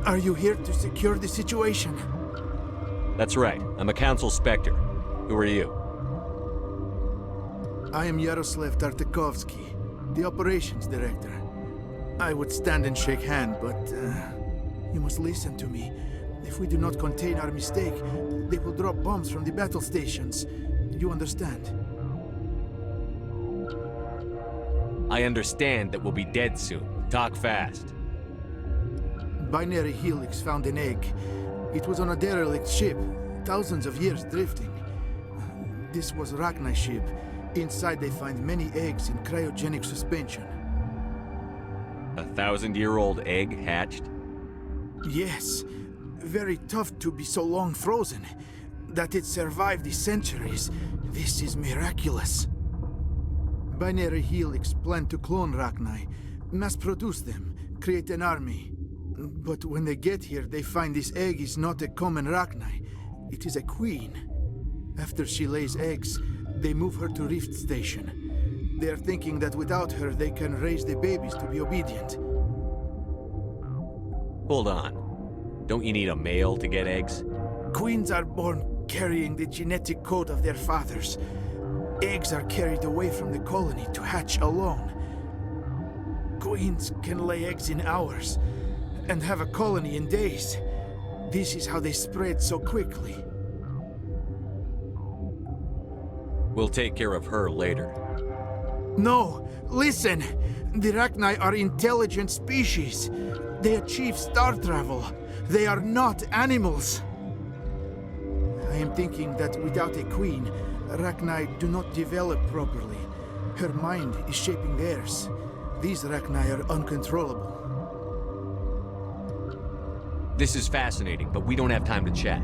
Are you here to secure the situation? That's right. I'm a Council Spectre. Who are you? I am Yaroslav Tartakovsky, the Operations Director. I would stand and shake hand, but you must listen to me. If we do not contain our mistake, they will drop bombs from the battle stations. You understand? I understand that we'll be dead soon. Talk fast. Binary Helix found an egg. It was on a derelict ship, thousands of years drifting. This was Rachni's ship. Inside they find many eggs in cryogenic suspension. 1,000-year-old egg hatched? Yes. Very tough to be so long frozen. That it survived the centuries. This is miraculous. Binary Helix planned to clone Rachni, mass produce them, create an army. But when they get here, they find this egg is not a common Rachni. It is a queen. After she lays eggs, they move her to Rift Station. They're thinking that without her, they can raise the babies to be obedient. Hold on. Don't you need a male to get eggs? Queens are born carrying the genetic code of their fathers. Eggs are carried away from the colony to hatch alone. Queens can lay eggs in hours and have a colony in days. This is how they spread so quickly. We'll take care of her later. No, listen! The Rachni are intelligent species. They achieve star travel. They are not animals. I am thinking that without a queen, Rachni do not develop properly. Her mind is shaping theirs. These Rachni are uncontrollable. This is fascinating, but we don't have time to chat.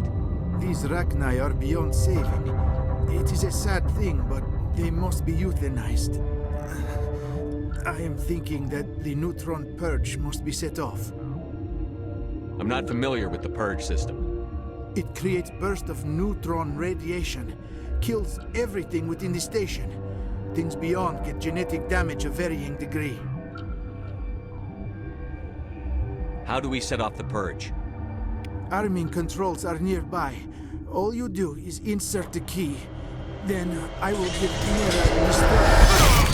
These Rachni are beyond saving. It is a sad thing, but they must be euthanized. I am thinking that the neutron purge must be set off. I'm not familiar with the purge system. It creates bursts of neutron radiation, kills everything within the station. Things beyond get genetic damage of varying degree. How do we set off the purge? Arming controls are nearby. All you do is insert the key. Then I will give Chimera the start.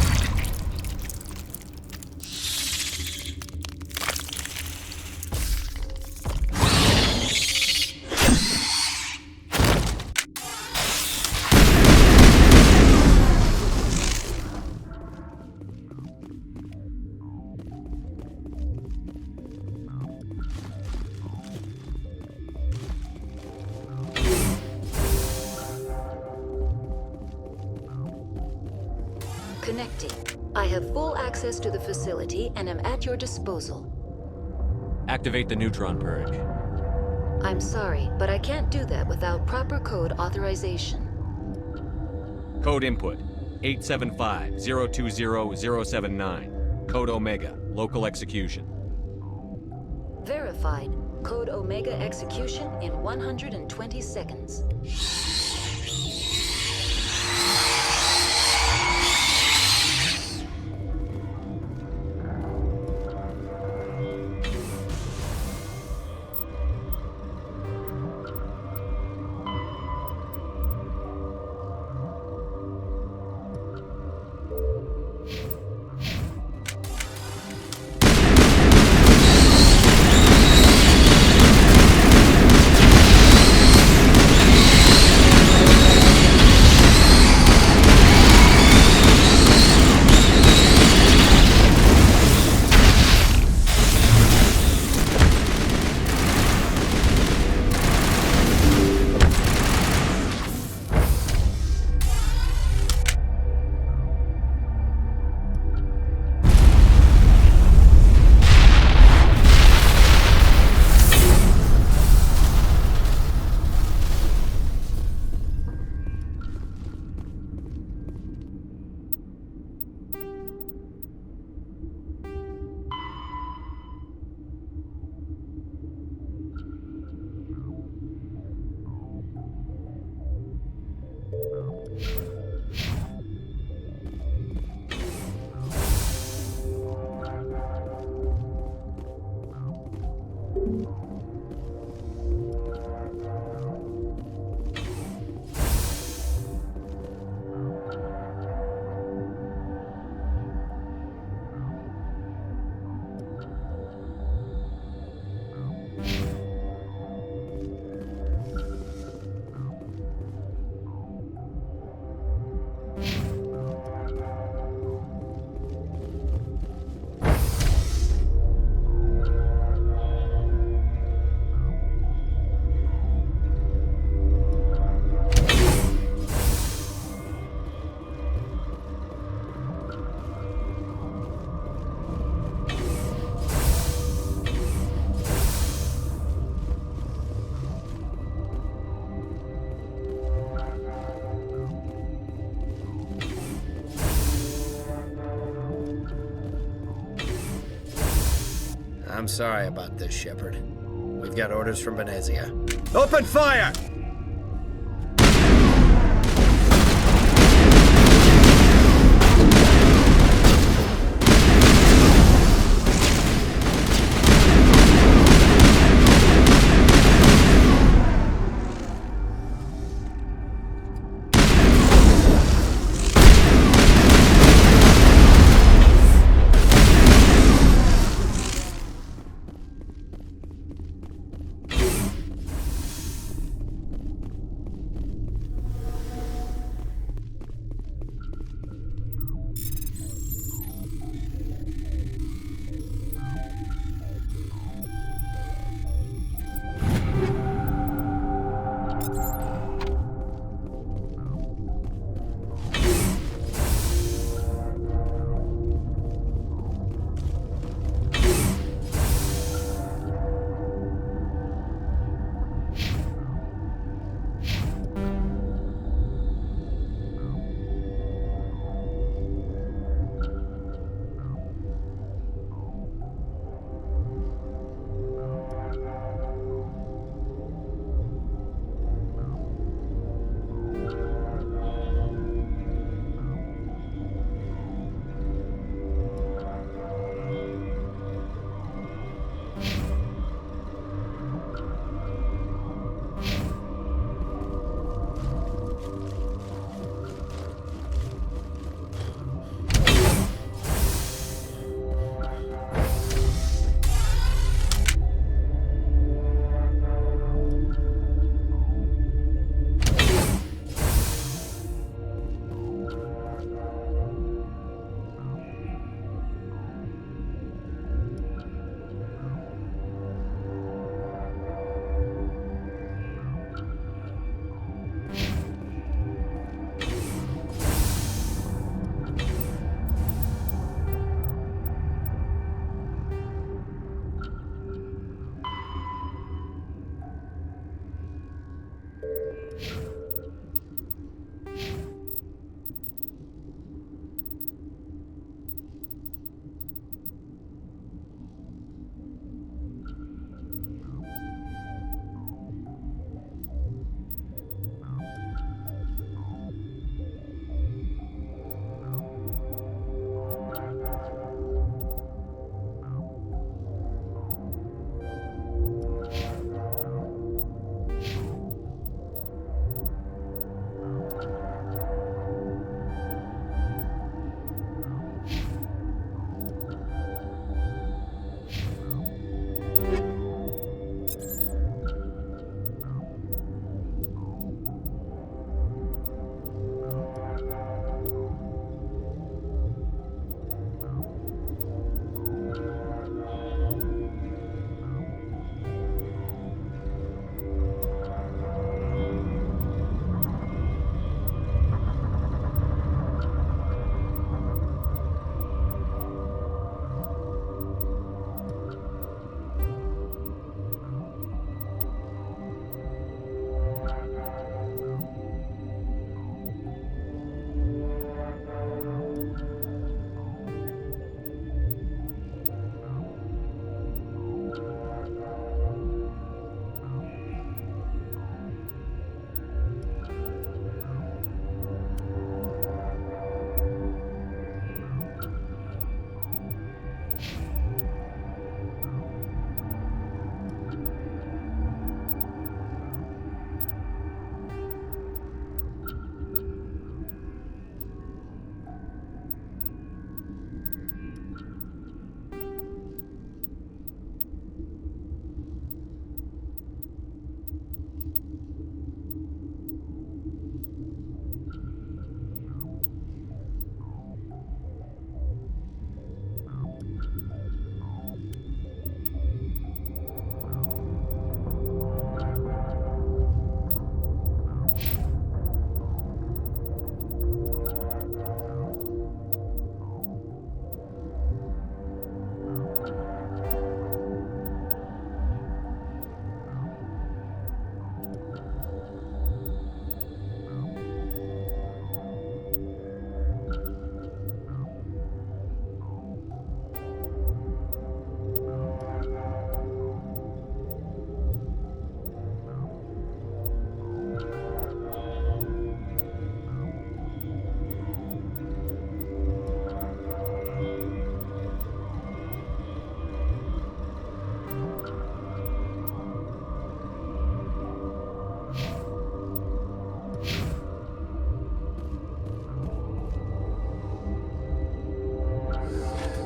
Connecting. I have full access to the facility and am at your disposal. Activate the neutron purge. I'm sorry, but I can't do that without proper code authorization. Code input 875-020-079. Code Omega. Local execution. Verified. Code Omega execution in 120 seconds. I'm sorry about this, Shepard. We've got orders from Venezia. Open fire!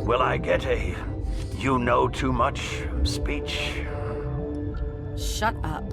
Will I get a you know too much speech? Shut up.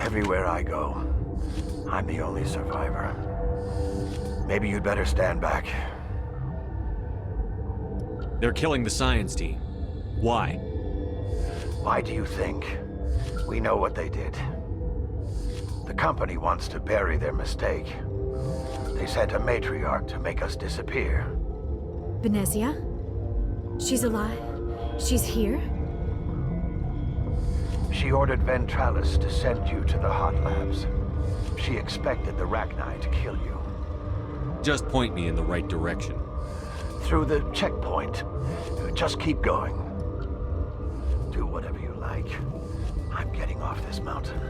Everywhere I go, I'm the only survivor. Maybe you'd better stand back. They're killing the science team. Why? Why do you think? We know what they did. The company wants to bury their mistake. They sent a matriarch to make us disappear. Venezia? She's alive? She's here? She ordered Ventralis to send you to the hot labs. She expected the Rachni to kill you. Just point me in the right direction. Through the checkpoint. Just keep going. Do whatever you like. I'm getting off this mountain.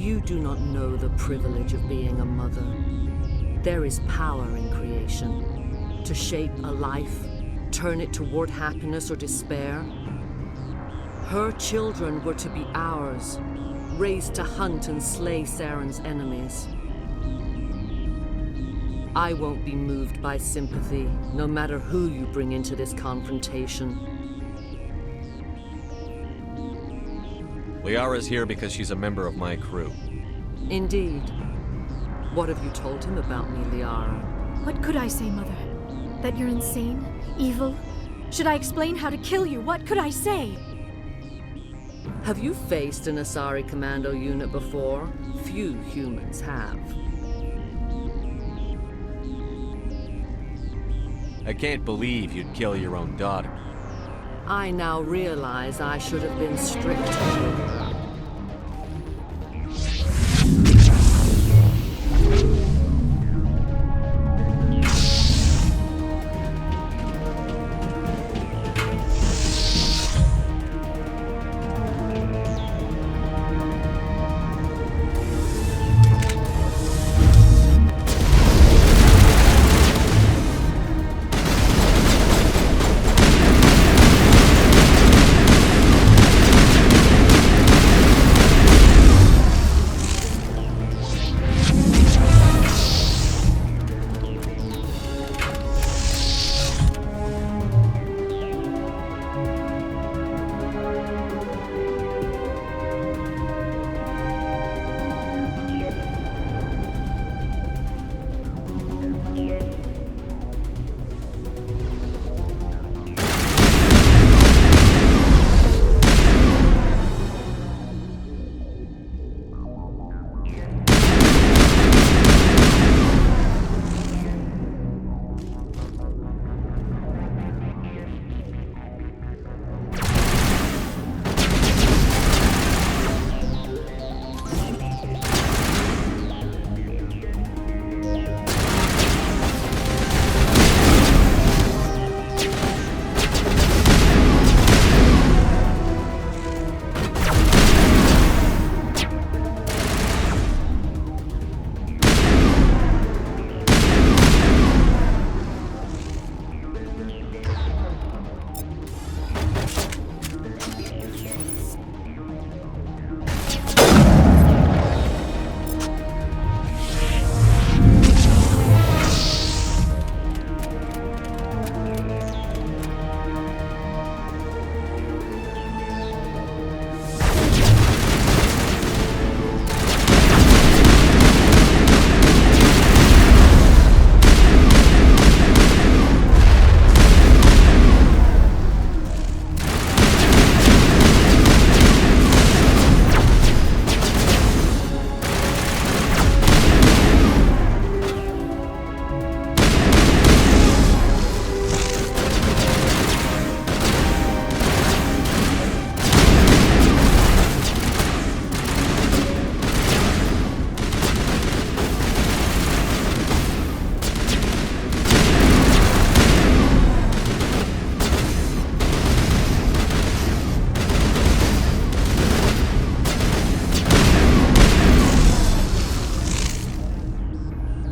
You do not know the privilege of being a mother. There is power in creation. To shape a life, turn it toward happiness or despair. Her children were to be ours, raised to hunt and slay Saren's enemies. I won't be moved by sympathy, no matter who you bring into this confrontation. Liara's here because she's a member of my crew. Indeed. What have you told him about me, Liara? What could I say, Mother? That you're insane? Evil? Should I explain how to kill you? What could I say? Have you faced an Asari commando unit before? Few humans have. I can't believe you'd kill your own daughter. I now realize I should have been stricter with her.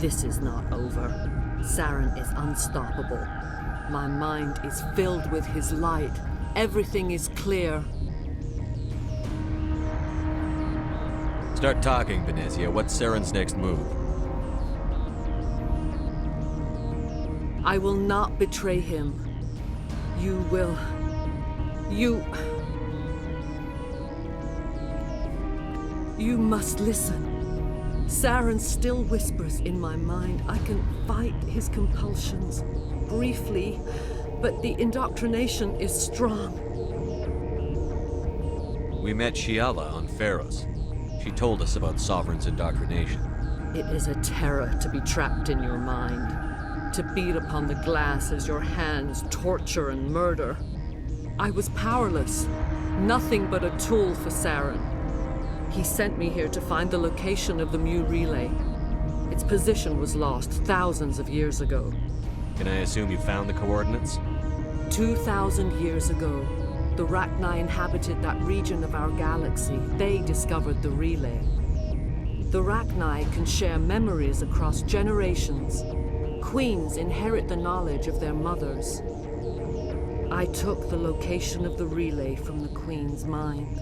This is not over. Saren is unstoppable. My mind is filled with his light. Everything is clear. Start talking, Venezia. What's Saren's next move? I will not betray him. You will... You must listen. Saren still whispers in my mind. I can fight his compulsions, briefly, but the indoctrination is strong. We met Shiala on Pharos. She told us about Sovereign's indoctrination. It is a terror to be trapped in your mind, to beat upon the glass as your hands torture and murder. I was powerless, nothing but a tool for Saren. He sent me here to find the location of the Mu relay. Its position was lost thousands of years ago. Can I assume you found the coordinates? 2,000 years ago, the Rachni inhabited that region of our galaxy. They discovered the relay. The Rachni can share memories across generations. Queens inherit the knowledge of their mothers. I took the location of the relay from the Queen's mind.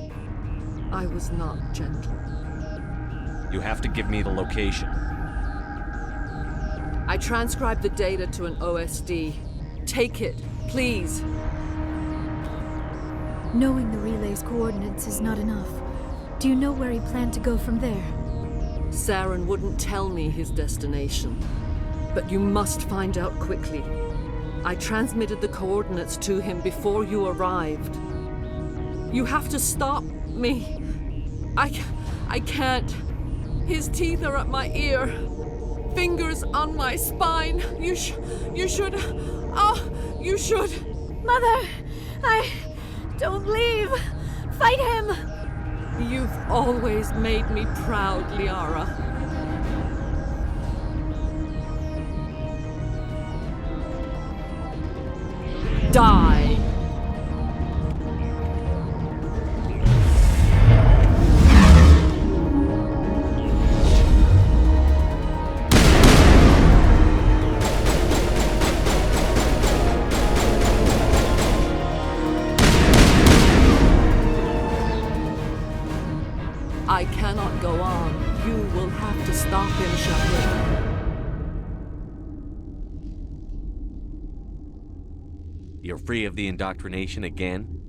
I was not gentle. You have to give me the location. I transcribed the data to an OSD. Take it, please. Knowing the relay's coordinates is not enough. Do you know where he planned to go from there? Saren wouldn't tell me his destination. But you must find out quickly. I transmitted the coordinates to him before you arrived. You have to stop me. I can't. His teeth are at my ear. Fingers on my spine. You should. You should. Mother! Don't leave! Fight him! You've always made me proud, Liara. Die! I cannot go on. You will have to stop him, Shahid. You're free of the indoctrination again?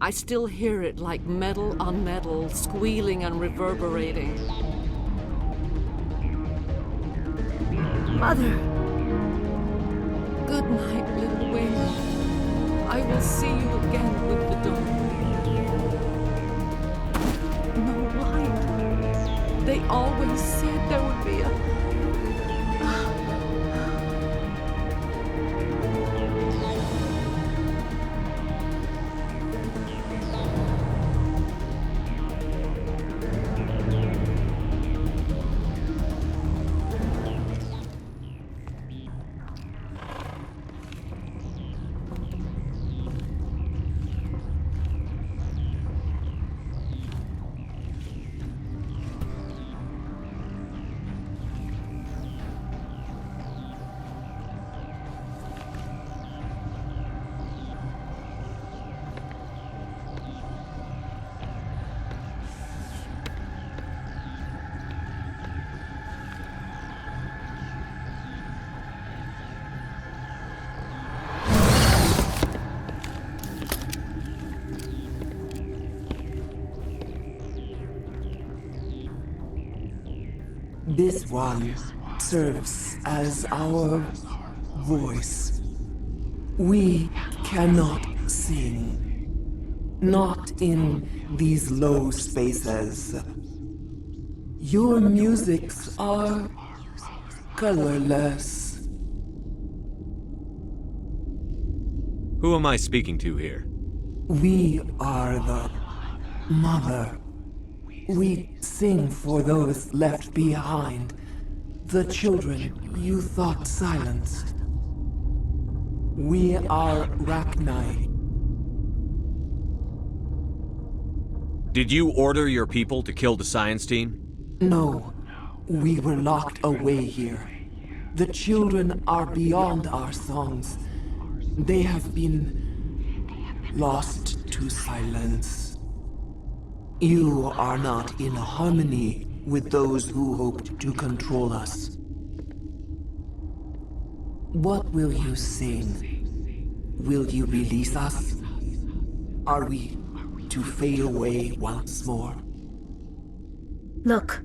I still hear it like metal on metal, squealing and reverberating. Mother! Good night, little wing. I will see you again with the dawn. No light. They always said there would be a... This one serves as our voice. We cannot sing. Not in these low spaces. Your musics are colorless. Who am I speaking to here? We are the mother. We sing for those left behind, the children you thought silenced. We are Rachni. Did you order your people to kill the science team? No. We were locked away here. The children are beyond our songs. They have been lost to silence. You are not in harmony with those who hoped to control us. What will you sing? Will you release us? Are we to fade away once more? Look,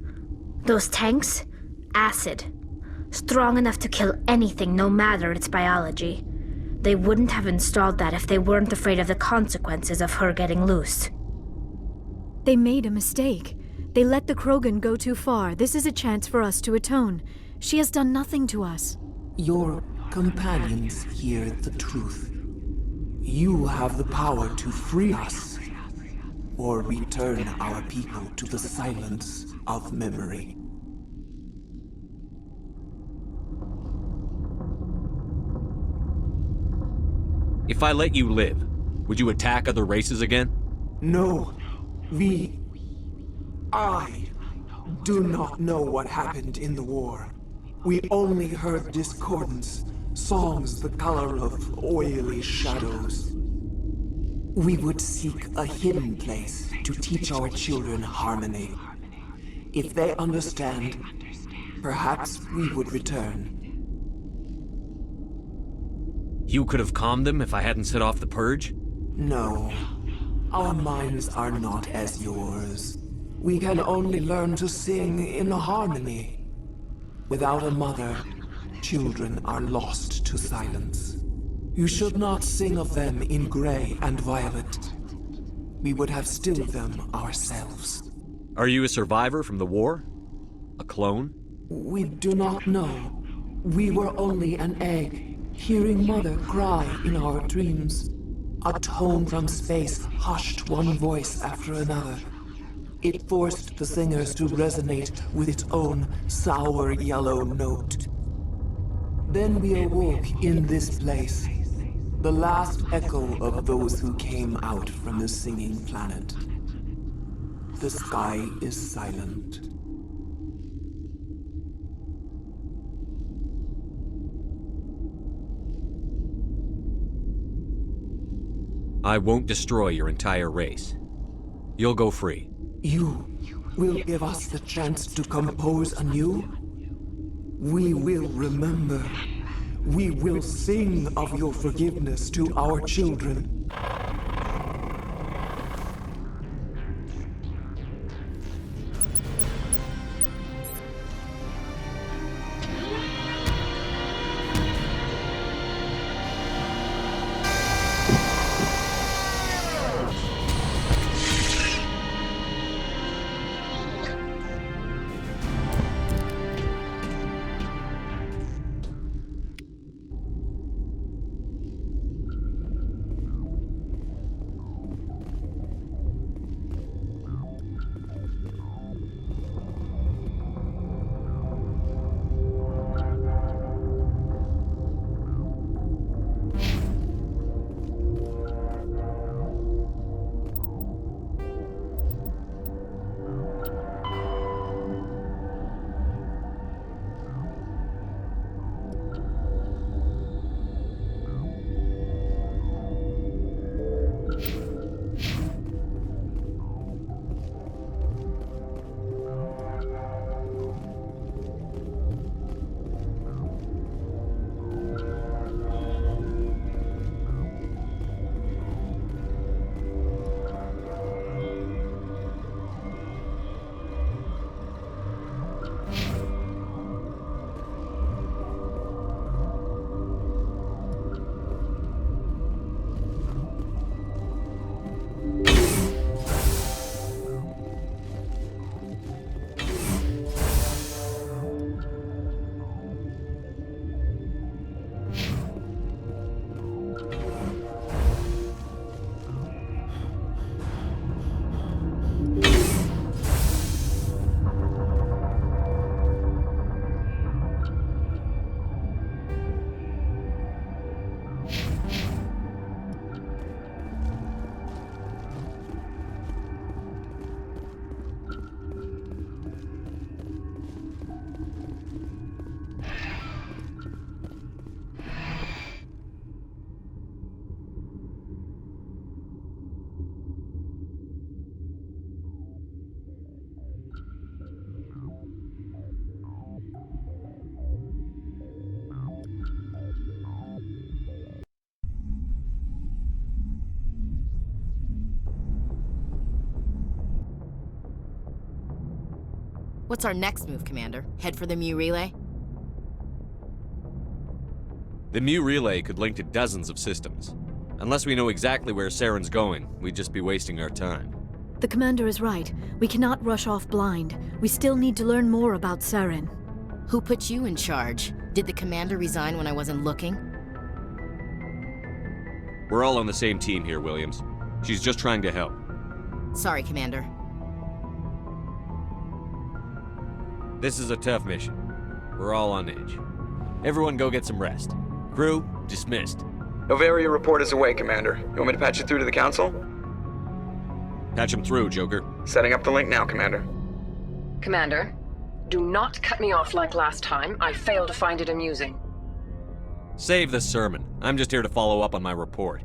those tanks? Acid. Strong enough to kill anything, no matter its biology. They wouldn't have installed that if they weren't afraid of the consequences of her getting loose. They made a mistake. They let the Krogan go too far. This is a chance for us to atone. She has done nothing to us. Your companions hear the truth. You have the power to free us, or return our people to the silence of memory. If I let you live, would you attack other races again? No, I do not know what happened in the war. We only heard discordance, songs the color of oily shadows. We would seek a hidden place to teach our children harmony. If they understand, perhaps we would return. You could have calmed them if I hadn't set off the purge? No. Our minds are not as yours. We can only learn to sing in harmony. Without a mother, children are lost to silence. You should not sing of them in gray and violet. We would have stilled them ourselves. Are you a survivor from the war? A clone? We do not know. We were only an egg, hearing Mother cry in our dreams. A tone from space hushed one voice after another. It forced the singers to resonate with its own sour yellow note. Then we awoke in this place, the last echo of those who came out from the singing planet. The sky is silent. I won't destroy your entire race. You'll go free. You will give us the chance to compose anew? We will remember. We will sing of your forgiveness to our children. What's our next move, Commander? Head for the Mu relay? The Mu relay could link to dozens of systems. Unless we know exactly where Saren's going, we'd just be wasting our time. The commander is right. We cannot rush off blind. We still need to learn more about Saren. Who put you in charge? Did the commander resign when I wasn't looking? We're all on the same team here, Williams. She's just trying to help. Sorry, Commander. This is a tough mission. We're all on edge. Everyone go get some rest. Crew, dismissed. Novaria report is away, Commander. You want me to patch it through to the Council? Patch him through, Joker. Setting up the link now, Commander. Commander, do not cut me off like last time. I failed to find it amusing. Save the sermon. I'm just here to follow up on my report.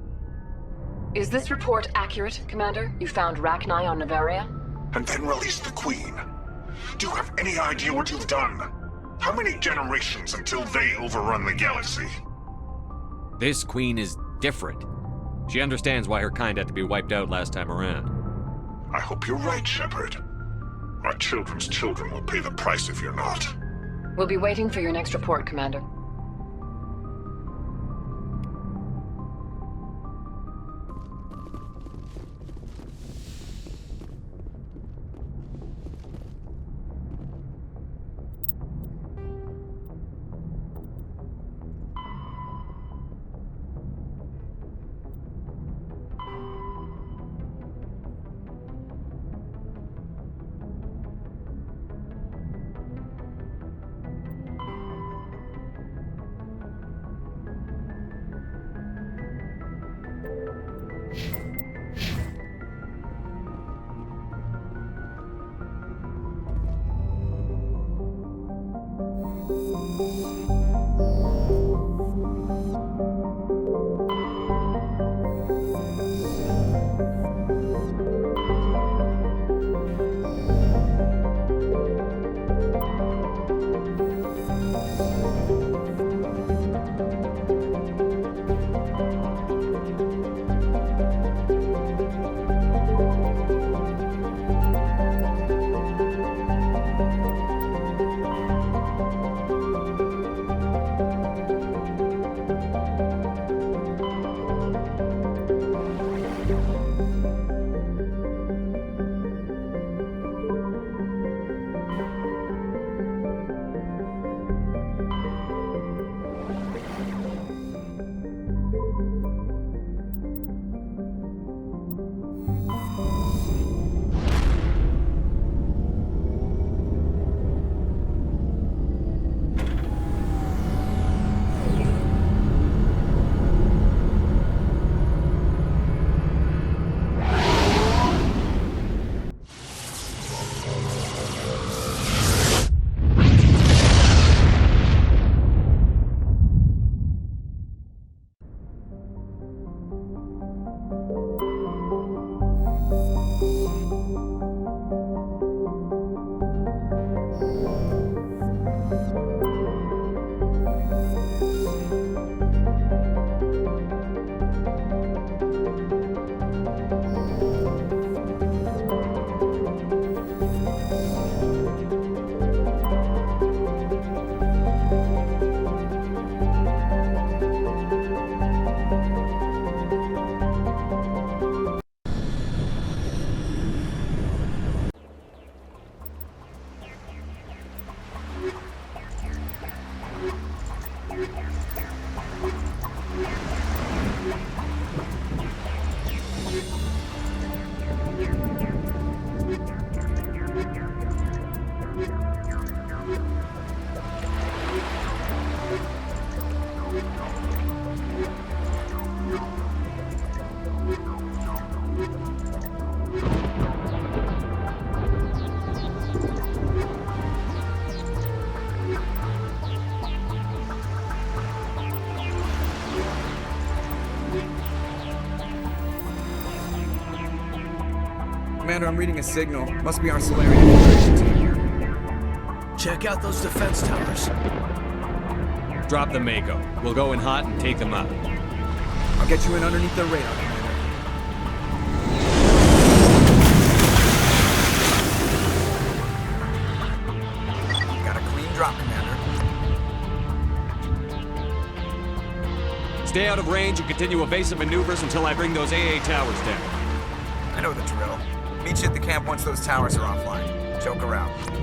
Is this report accurate, Commander? You found Rachni on Novaria? And then released the Queen. Do you have any idea what you've done? How many generations until they overrun the galaxy? This Queen is different. She understands why her kind had to be wiped out last time around. I hope you're right, Shepard. Our children's children will pay the price if you're not. We'll be waiting for your next report, Commander. Commander, I'm reading a signal. Must be our Solarian infiltration team. Check out those defense towers. Drop the Mako. We'll go in hot and take them out. I'll get you in underneath their radar, Commander. drop, Commander. Stay out of range and continue evasive maneuvers until I bring those AA towers down. I know the drill. Meet you at the camp once those towers are offline. Joker out.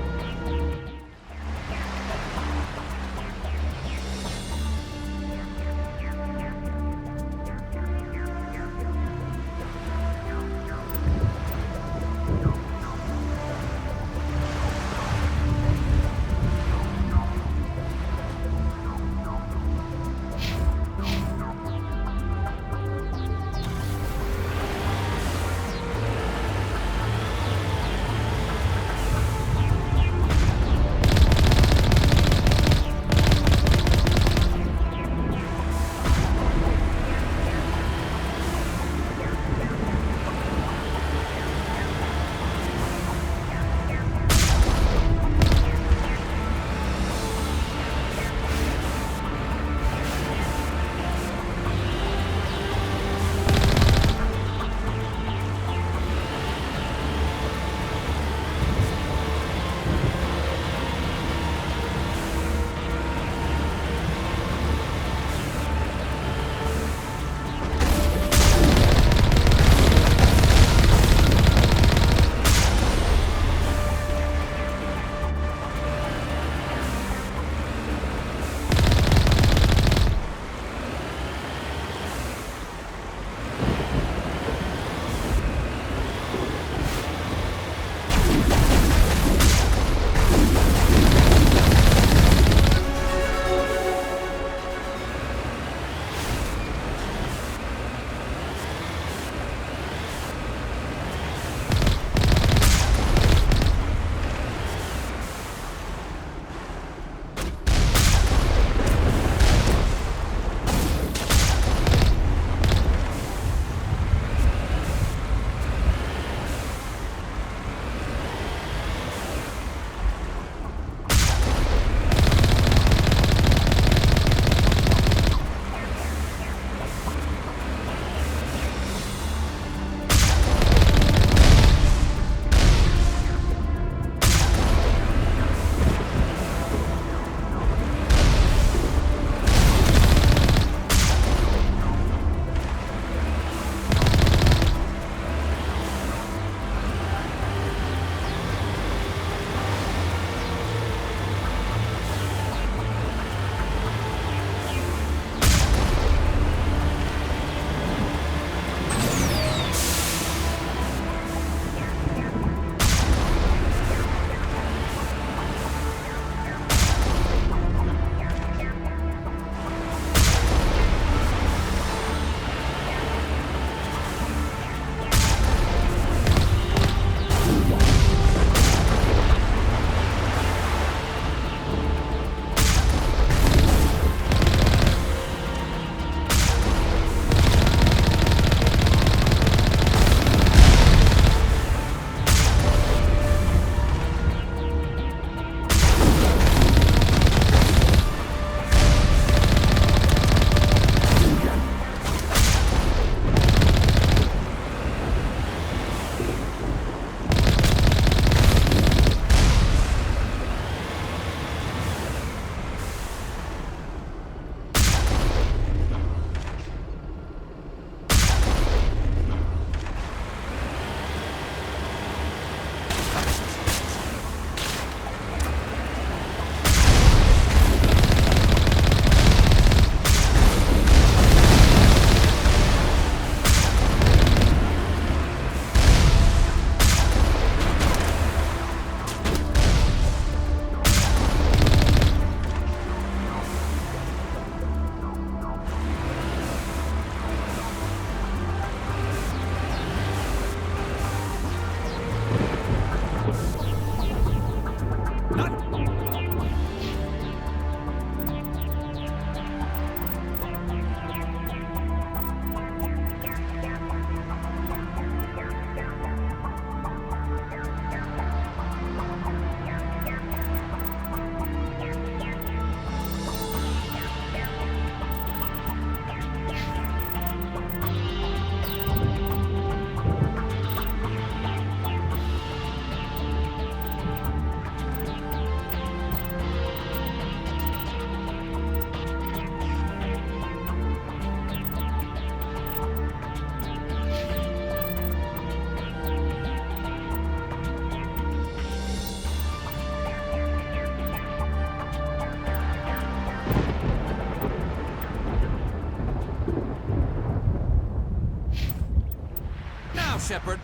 Shepard.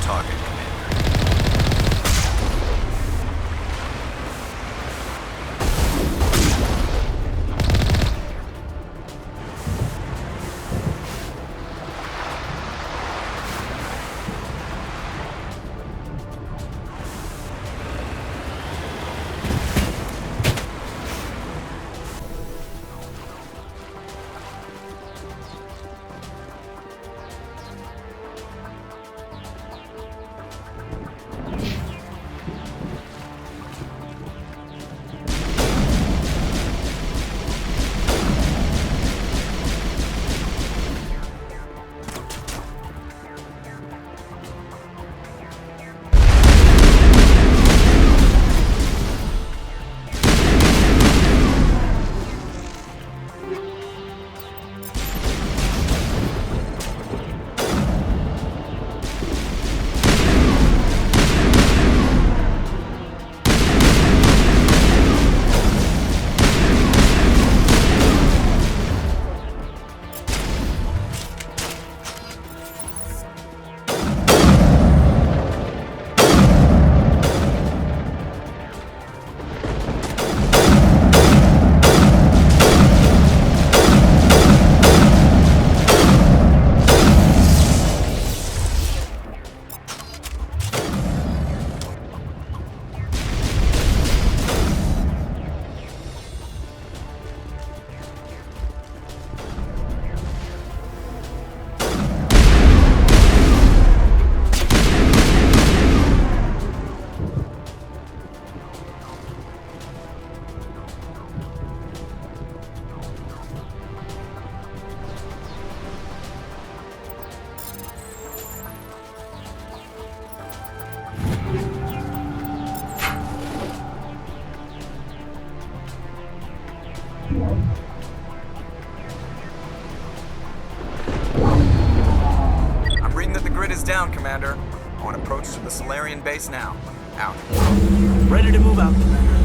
target, Commander. I'm reading that the grid is down, Commander. On approach to the Solarian base now. Out. Ready to move out, Commander.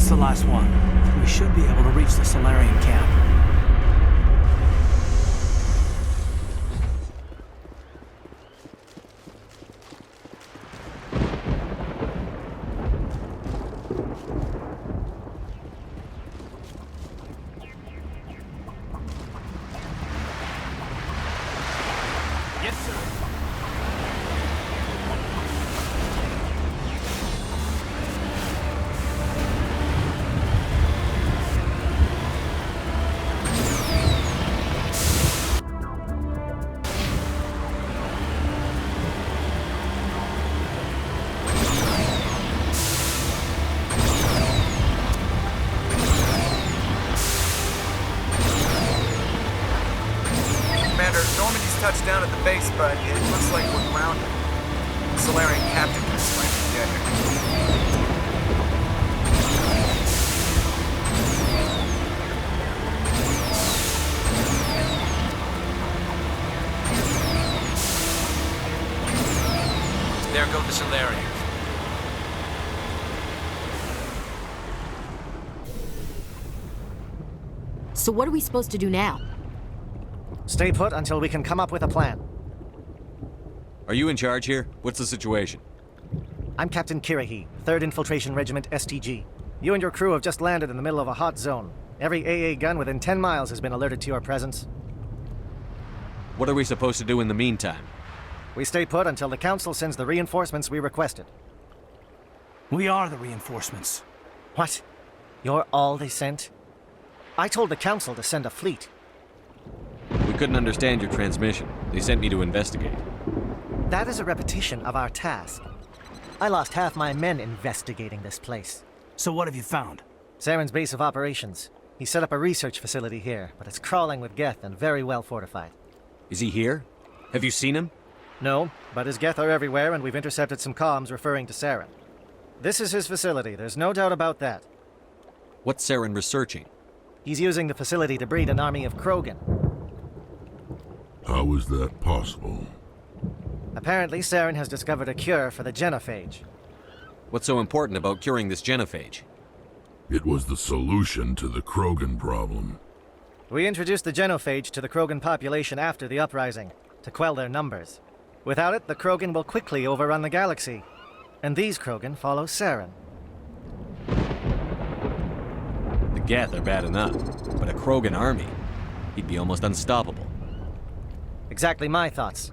That's the last one. We should be able to reach the Solarian camp. Yes, sir. Commander, Normandy's touched down at the base, but it looks like we're grounded. The Solarian captain can explain it to get here. There go the Solarians. So what are we supposed to do now? Stay put until we can come up with a plan. Are you in charge here? What's the situation? I'm Captain Kirahi, 3rd Infiltration Regiment STG. You and your crew have just landed in the middle of a hot zone. Every AA gun within 10 miles has been alerted to your presence. What are we supposed to do in the meantime? We stay put until the Council sends the reinforcements we requested. We are the reinforcements. What? You're all they sent? I told the Council to send a fleet. We couldn't understand your transmission. They sent me to investigate. That is a repetition of our task. I lost half my men investigating this place. So what have you found? Saren's base of operations. He set up a research facility here, but it's crawling with Geth and very well fortified. Is he here? Have you seen him? No, but his Geth are everywhere, and we've intercepted some comms referring to Saren. This is his facility, there's no doubt about that. What's Saren researching? He's using the facility to breed an army of Krogan. How is that possible? Apparently, Saren has discovered a cure for the genophage. What's so important about curing this genophage? It was the solution to the Krogan problem. We introduced the genophage to the Krogan population after the uprising, to quell their numbers. Without it, the Krogan will quickly overrun the galaxy. And these Krogan follow Saren. The Geth are bad enough, but a Krogan army? He'd be almost unstoppable. Exactly my thoughts.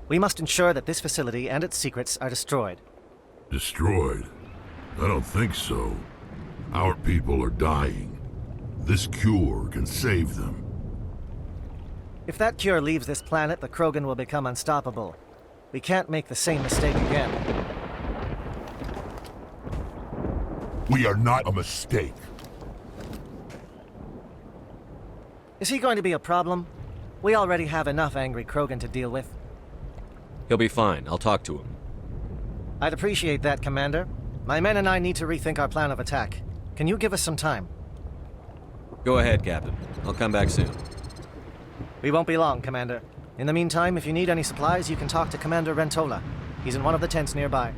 We must ensure that this facility and its secrets are destroyed. Destroyed? I don't think so. Our people are dying. This cure can save them. If that cure leaves this planet, the Krogan will become unstoppable. We can't make the same mistake again. We are not a mistake. Is he going to be a problem? We already have enough angry Krogan to deal with. He'll be fine. I'll talk to him. I'd appreciate that, Commander. My men and I need to rethink our plan of attack. Can you give us some time? Go ahead, Captain. I'll come back soon. We won't be long, Commander. In the meantime, if you need any supplies, you can talk to Commander Rentola. He's in one of the tents nearby.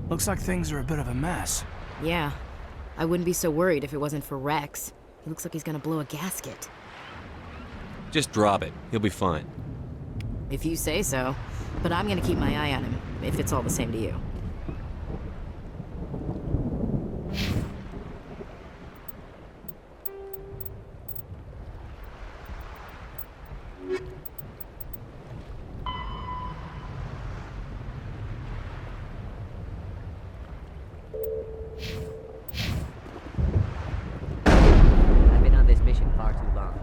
Looks like things are a bit of a mess. Yeah. I wouldn't be so worried if it wasn't for Rex. He looks like he's gonna blow a gasket. Just drop it. He'll be fine. If you say so. But I'm gonna keep my eye on him, if it's all the same to you. I've been on this mission far too long.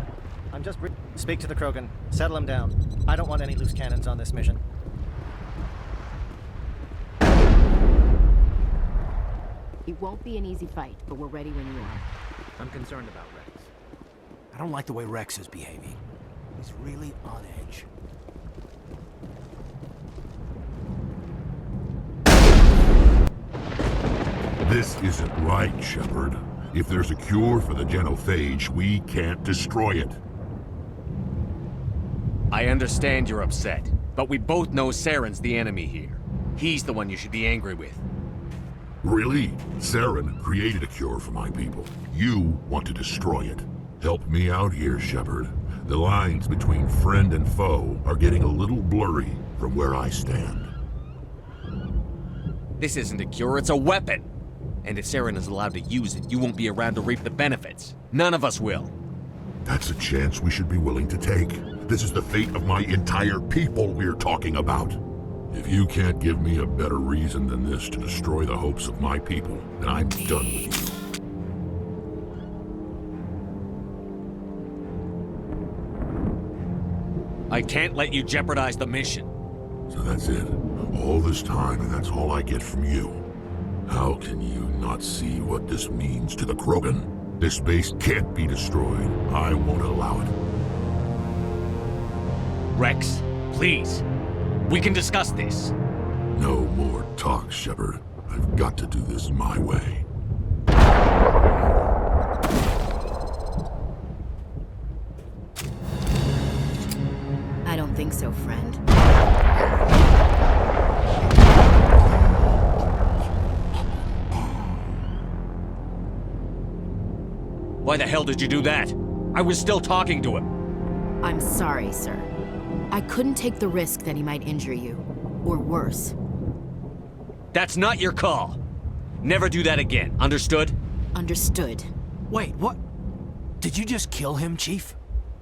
I'm just... Speak to the Krogan. Settle him down. I don't want any loose cannons on this mission. It won't be an easy fight, but we're ready when you are. I'm concerned about Rex. I don't like the way Rex is behaving. He's really on edge. This isn't right, Shepard. If there's a cure for the genophage, we can't destroy it. I understand you're upset, but we both know Saren's the enemy here. He's the one you should be angry with. Really? Saren created a cure for my people. You want to destroy it. Help me out here, Shepard. The lines between friend and foe are getting a little blurry from where I stand. This isn't a cure, it's a weapon! And if Saren is allowed to use it, you won't be around to reap the benefits. None of us will. That's a chance we should be willing to take. This is the fate of my entire people we're talking about. If you can't give me a better reason than this to destroy the hopes of my people, then I'm done with you. I can't let you jeopardize the mission. So that's it. All this time, and that's all I get from you. How can you not see what this means to the Krogan? This base can't be destroyed. I won't allow it. Rex, please. We can discuss this. No more talk, Shepard. I've got to do this my way. I don't think so, friend. Why the hell did you do that? I was still talking to him. I'm sorry, sir. I couldn't take the risk that he might injure you. Or worse. That's not your call. Never do that again, understood? Understood. Wait, what? Did you just kill him, Chief?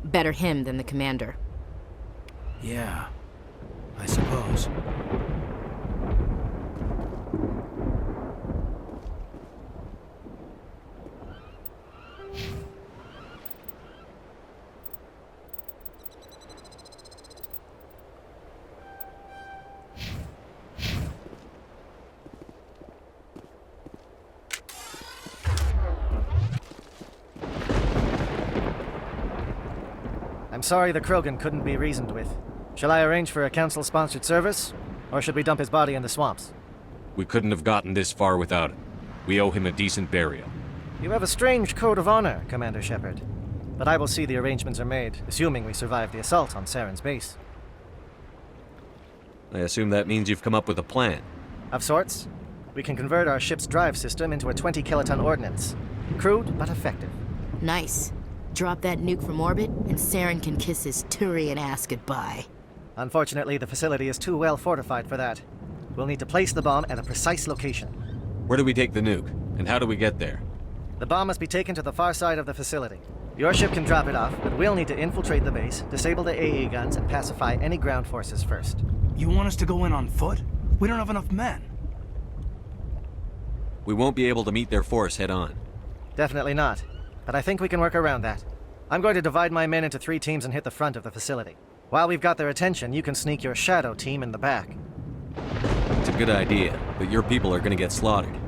Better him than the commander. Yeah, I suppose. I'm sorry the Krogan couldn't be reasoned with. Shall I arrange for a council-sponsored service? Or should we dump his body in the swamps? We couldn't have gotten this far without him. We owe him a decent burial. You have a strange code of honor, Commander Shepard. But I will see the arrangements are made, assuming we survive the assault on Saren's base. I assume that means you've come up with a plan. Of sorts. We can convert our ship's drive system into a 20-kiloton ordnance. Crude, but effective. Nice. Drop that nuke from orbit, and Saren can kiss his Turian ass goodbye. Unfortunately, the facility is too well fortified for that. We'll need to place the bomb at a precise location. Where do we take the nuke? And how do we get there? The bomb must be taken to the far side of the facility. Your ship can drop it off, but we'll need to infiltrate the base, disable the AA guns, and pacify any ground forces first. You want us to go in on foot? We don't have enough men. We won't be able to meet their force head-on. Definitely not. But I think we can work around that. I'm going to divide my men into 3 teams and hit the front of the facility. While we've got their attention, you can sneak your shadow team in the back. It's a good idea, but your people are gonna get slaughtered.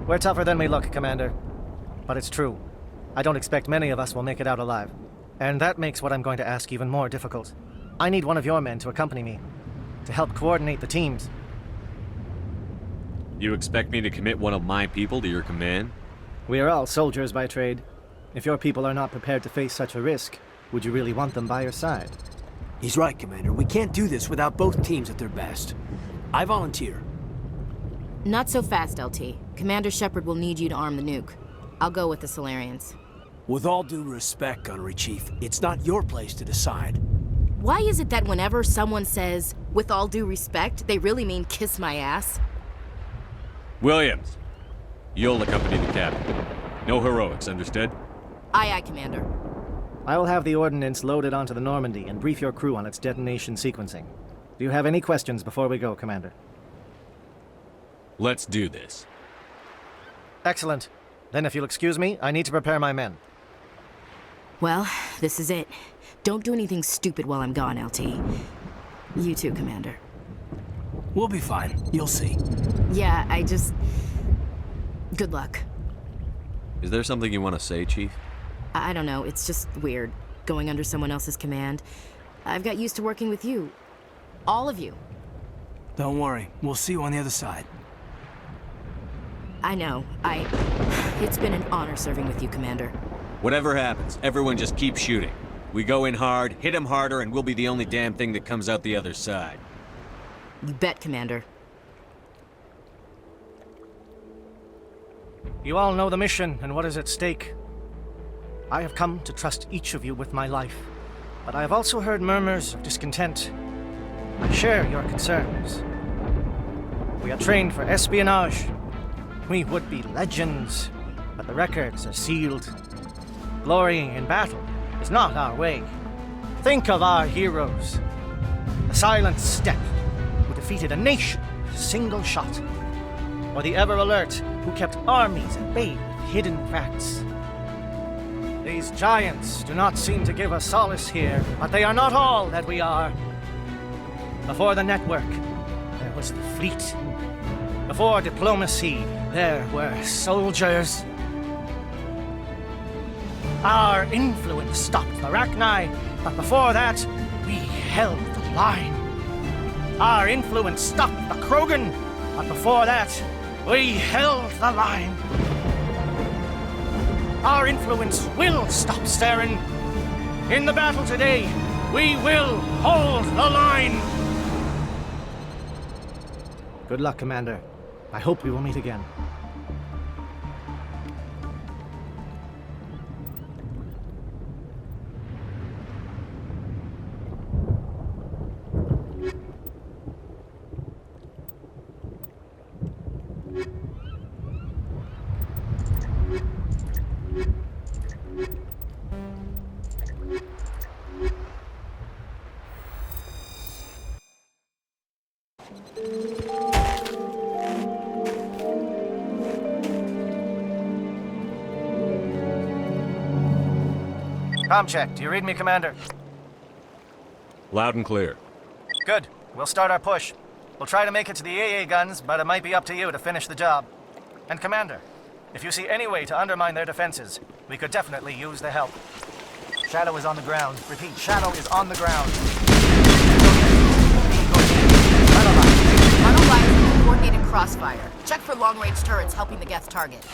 We're tougher than we look, Commander. But it's true. I don't expect many of us will make it out alive. And that makes what I'm going to ask even more difficult. I need one of your men to accompany me, to help coordinate the teams. You expect me to commit one of my people to your command? We are all soldiers by trade. If your people are not prepared to face such a risk, would you really want them by your side? He's right, Commander. We can't do this without both teams at their best. I volunteer. Not so fast, LT. Commander Shepard will need you to arm the nuke. I'll go with the Solarians. With all due respect, Gunnery Chief, it's not your place to decide. Why is it that whenever someone says, with all due respect, they really mean kiss my ass? Williams, you'll accompany the captain. No heroics, understood? Aye, aye, Commander. I will have the ordnance loaded onto the Normandy and brief your crew on its detonation sequencing. Do you have any questions before we go, Commander? Let's do this. Excellent. Then if you'll excuse me, I need to prepare my men. Well, this is it. Don't do anything stupid while I'm gone, LT. You too, Commander. We'll be fine. You'll see. Yeah, good luck. Is there something you want to say, Chief? I don't know, it's just weird, going under someone else's command. I've got used to working with you. All of you. Don't worry, we'll see you on the other side. I know, it's been an honor serving with you, Commander. Whatever happens, everyone just keep shooting. We go in hard, hit them harder, and we'll be the only damn thing that comes out the other side. You bet, Commander. You all know the mission and what is at stake. I have come to trust each of you with my life, but I have also heard murmurs of discontent. I share your concerns. We are trained for espionage. We would be legends, but the records are sealed. Glory in battle is not our way. Think of our heroes. The silent step who defeated a nation with a single shot. Or the ever-alert who kept armies at bay with hidden facts. These giants do not seem to give us solace here, but they are not all that we are. Before the network, there was the fleet. Before diplomacy, there were soldiers. Our influence stopped the Rachni, but before that, we held the line. Our influence stopped the Krogan, but before that, we held the line. Our influence will stop Saren. In the battle today, we will hold the line. Good luck, Commander. I hope we will meet again. Comm check. Do you read me, Commander? Loud and clear. Good. We'll start our push. We'll try to make it to the AA guns, but it might be up to you to finish the job. And Commander, if you see any way to undermine their defenses, we could definitely use the help. Shadow is on the ground. Repeat, Shadow is on the ground. Tunnel line is a coordinated crossfire. Check for long-range turrets helping the Geth target.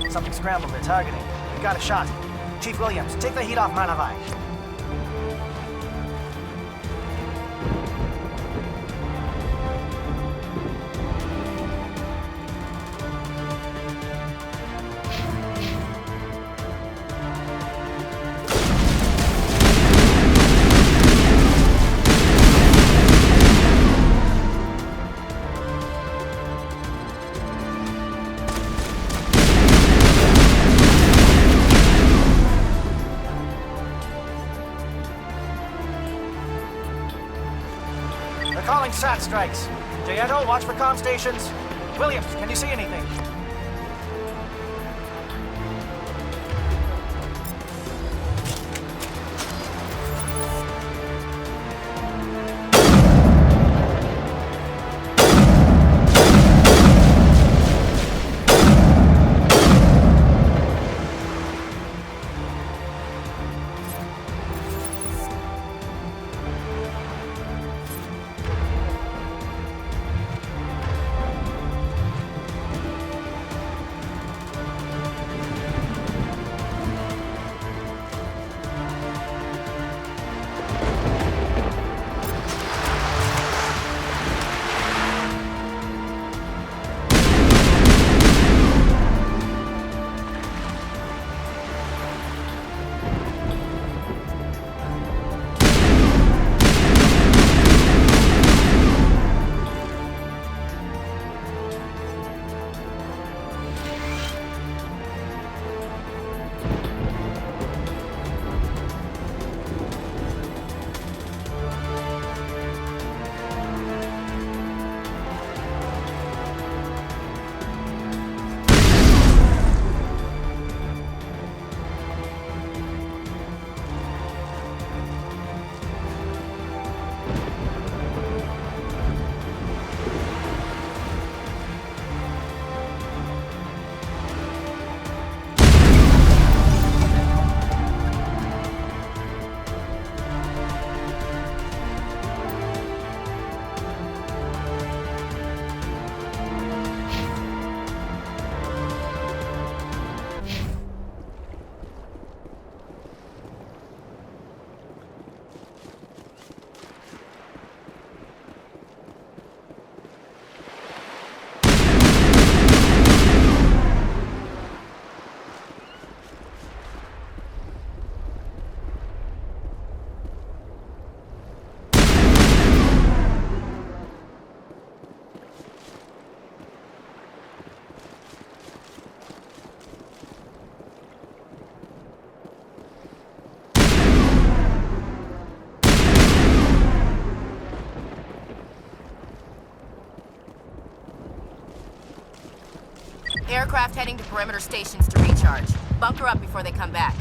Something scrambled their targeting. We got a shot. Chief Williams, take the heat off Manavai. They're calling SAT strikes. Gietto, watch for comm stations. Williams, can you see anything? Aircraft heading to perimeter stations to recharge. Bunker up before they come back.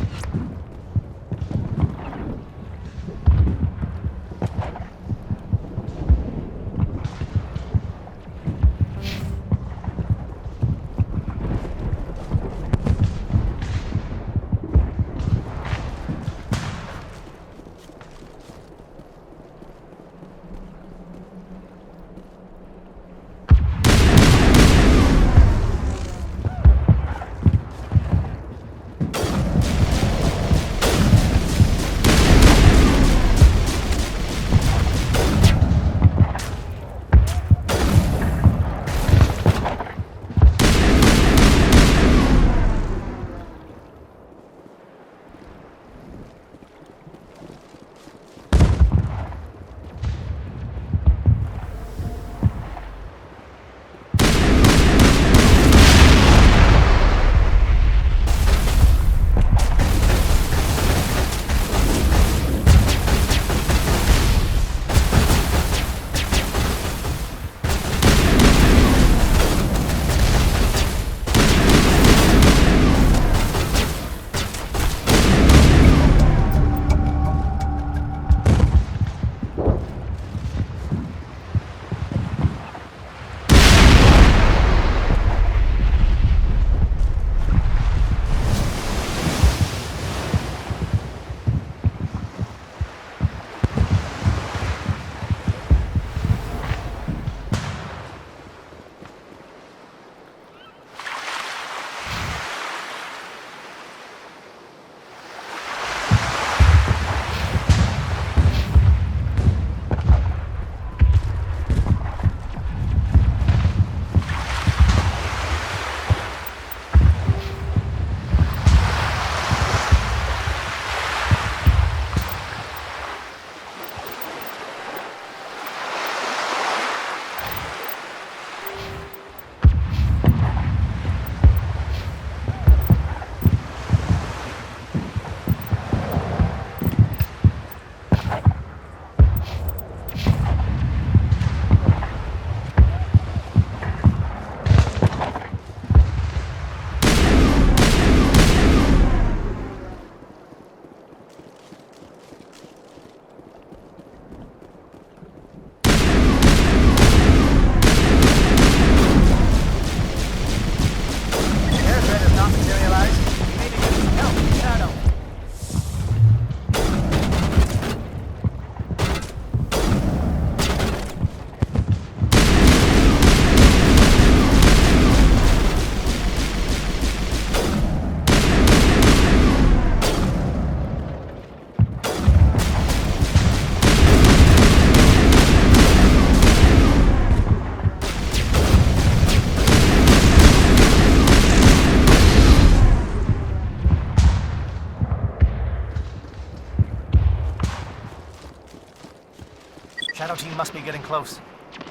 must be getting close.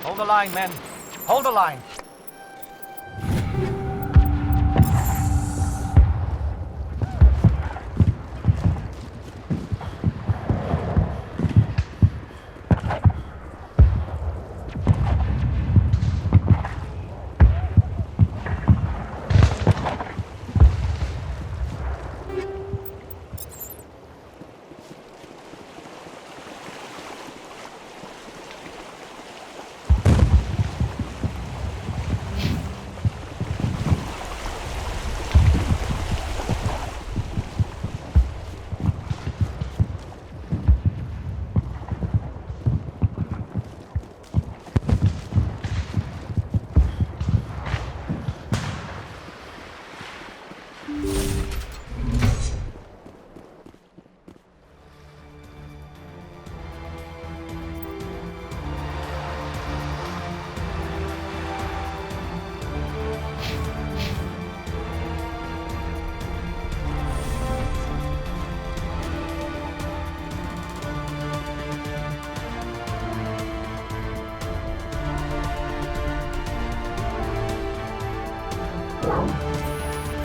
Hold the line, men. Hold the line.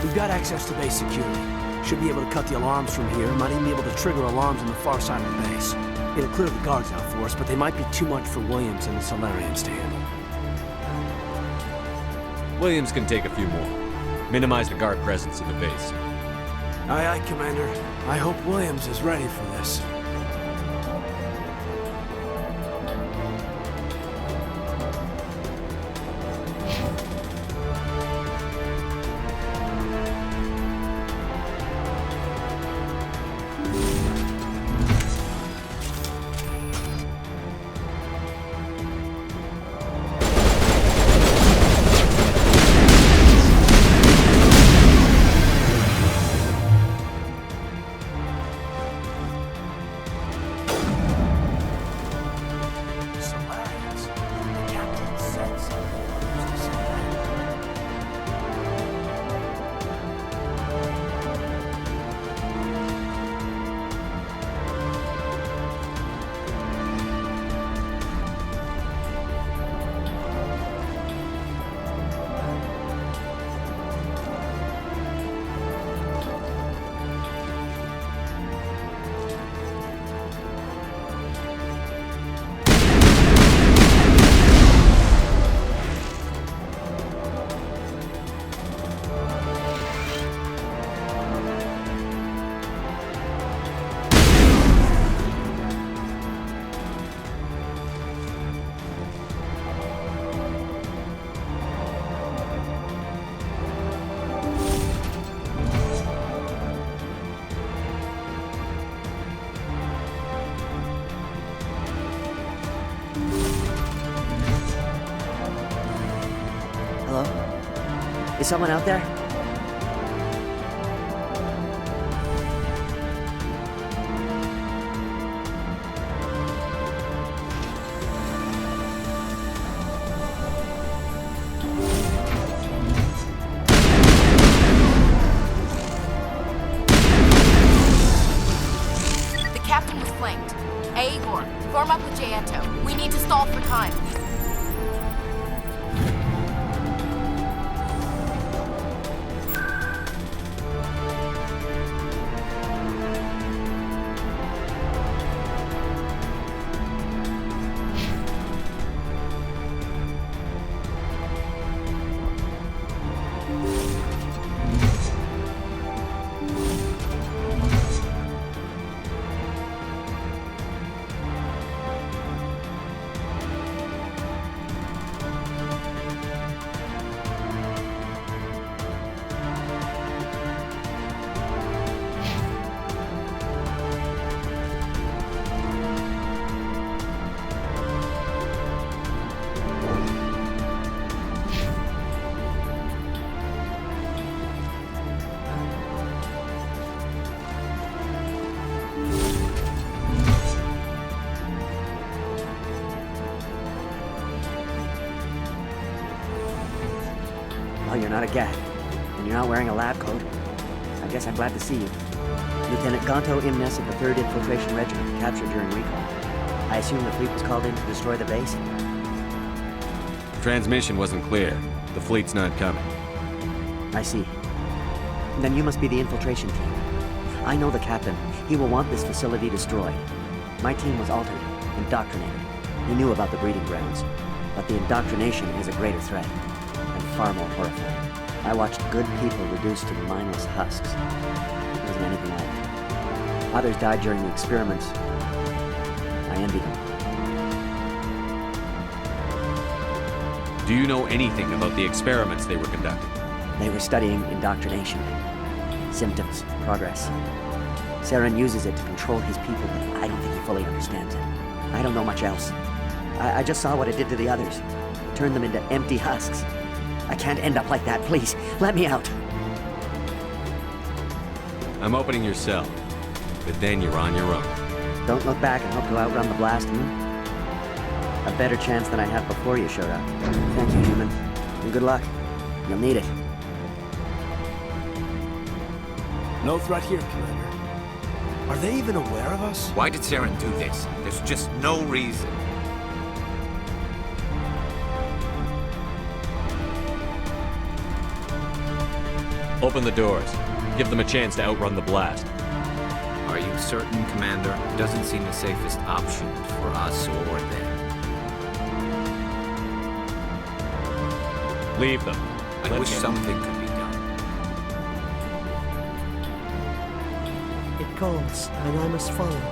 We've got access to base security. Should be able to cut the alarms from here. Might even be able to trigger alarms on the far side of the base. It'll clear the guards out for us, but they might be too much for Williams and the Solarians to handle. Williams can take a few more. Minimize the guard presence in the base. Aye, aye, Commander. I hope Williams is ready for this. Is someone out there? The captain was flanked. Igor, form up with Jaeto. We need to stall for time. Well, you're not a GAT, and you're not wearing a lab coat. I guess I'm glad to see you. Lieutenant Gonto Imnes of the 3rd Infiltration Regiment, captured during recon. I I assume the fleet was called in to destroy the base? The transmission wasn't clear. The fleet's not coming. I see. Then you must be the infiltration team. I know the captain. He will want this facility destroyed. My team was altered, indoctrinated. He knew about the breeding grounds. But the indoctrination is a greater threat, and far more horrifying. I watched good people reduced to mindless husks. It wasn't anything like it. Others died during the experiments. I envy them. Do you know anything about the experiments they were conducting? They were studying indoctrination. Symptoms, progress. Saren uses it to control his people, but I don't think he fully understands it. I don't know much else. I just saw what it did to the others. It turned them into empty husks. I can't end up like that. Please, let me out. I'm opening your cell, but then you're on your own. Don't look back and hope to outrun the blast, A better chance than I had before you showed up. Thank you, human. And good luck. You'll need it. No threat here, Commander. Are they even aware of us? Why did Saren do this? There's just no reason. Open the doors. Give them a chance to outrun the blast. Are you certain, Commander? Doesn't seem the safest option for us or them. Leave them. I wish something could be done. It calls, and I must follow.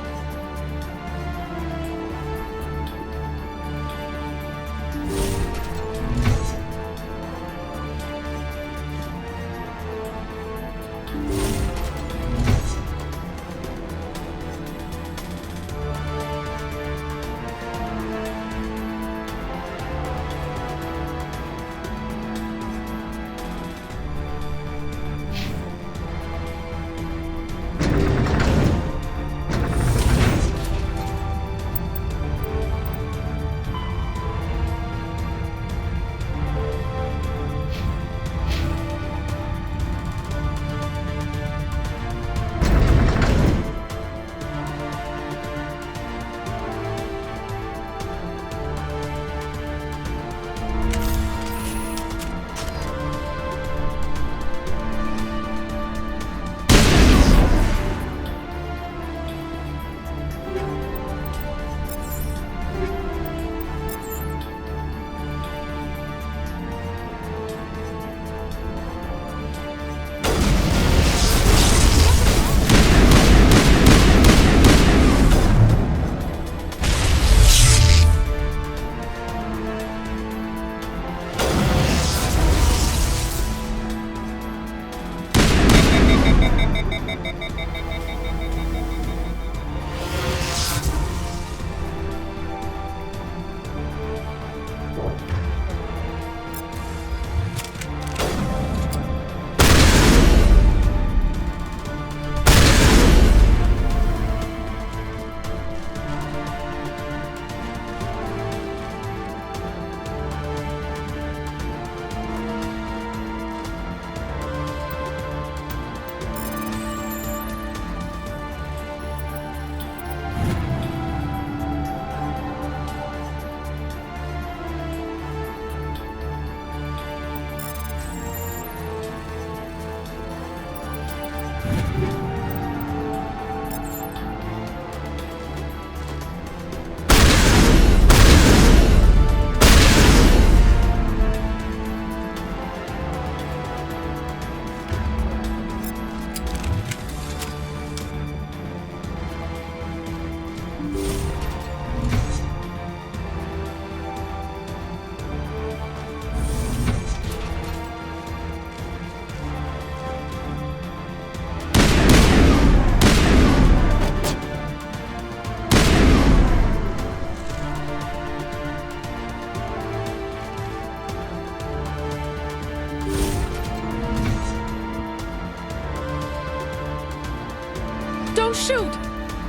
Don't shoot!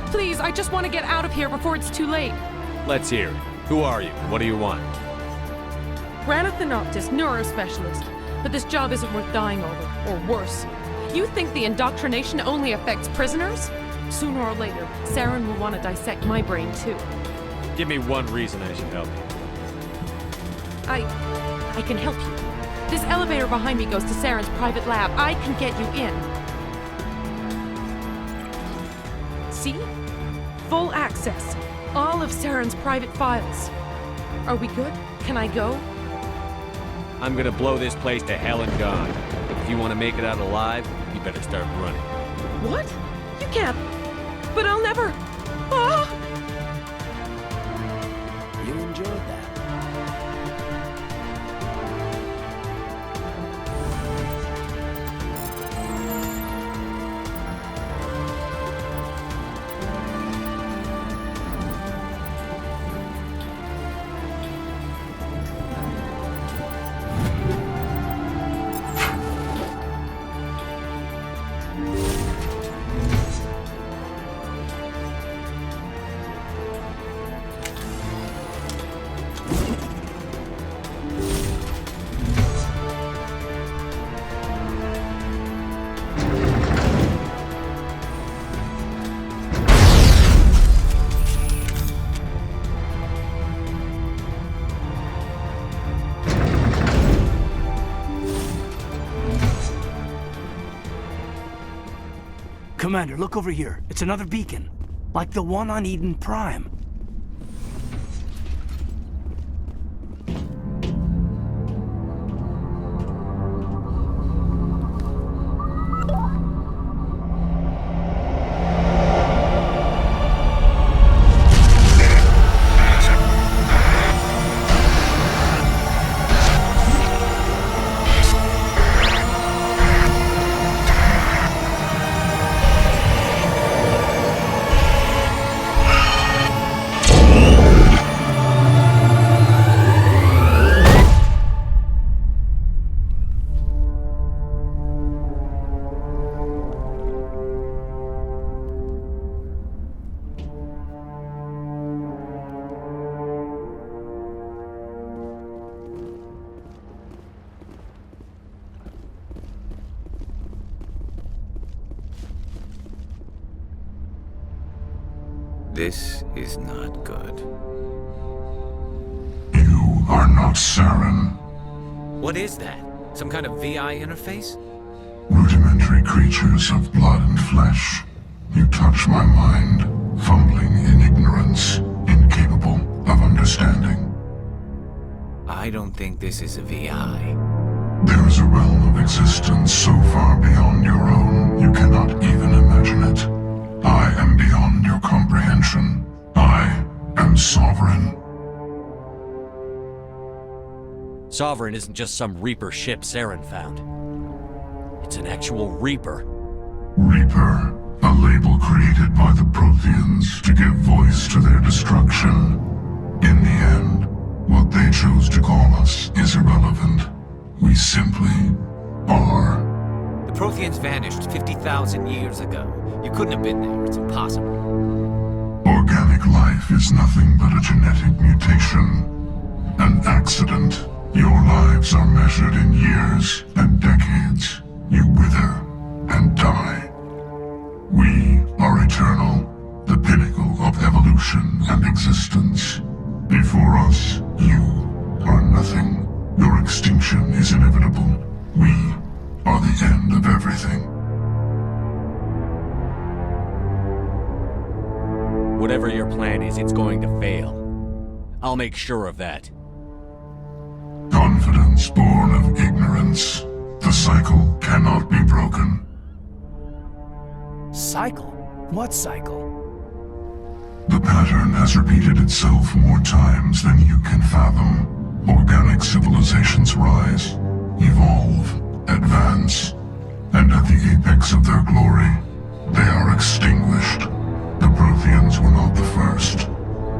Please, I just want to get out of here before it's too late. Let's hear it. Who are you? What do you want? Ranathanoptis, neurospecialist. But this job isn't worth dying over, or worse. You think the indoctrination only affects prisoners? Sooner or later, Saren will want to dissect my brain too. Give me one reason I should help you. I can help you. This elevator behind me goes to Saren's private lab. I can get you in. See? Full access. All of Saren's private files. Are we good? Can I go? I'm gonna blow this place to hell and gone. If you want to make it out alive, you better start running. What? You can't. But I'll never. Ah! You enjoyed that. Commander, look over here. It's another beacon. Like the one on Eden Prime. This is not good. You are not Saren. What is that? Some kind of VI interface? Rudimentary creatures of blood and flesh. You touch my mind, fumbling in ignorance, incapable of understanding. I don't think this is a VI. There is a realm of existence so far beyond your own, you cannot even imagine it. I am beyond your comprehension. I am sovereign. Sovereign isn't just some Reaper ship Saren found. It's an actual Reaper. Reaper, a label created by the Protheans to give voice to their destruction. In the end, what they chose to call us is irrelevant. We simply are. The Protheans vanished 50,000 years ago. You couldn't have been there. It's impossible. Organic life is nothing but a genetic mutation. An accident. Your lives are measured in years and decades. You wither and die. We are eternal, the pinnacle of evolution and existence. Before us, you are nothing. Your extinction is inevitable. We are the end of everything. Whatever your plan is, it's going to fail. I'll make sure of that. Confidence born of ignorance. The cycle cannot be broken. Cycle? What cycle? The pattern has repeated itself more times than you can fathom. Organic civilizations rise, evolve, advance, and at the apex of their glory, they are extinguished. The Protheans were not the first.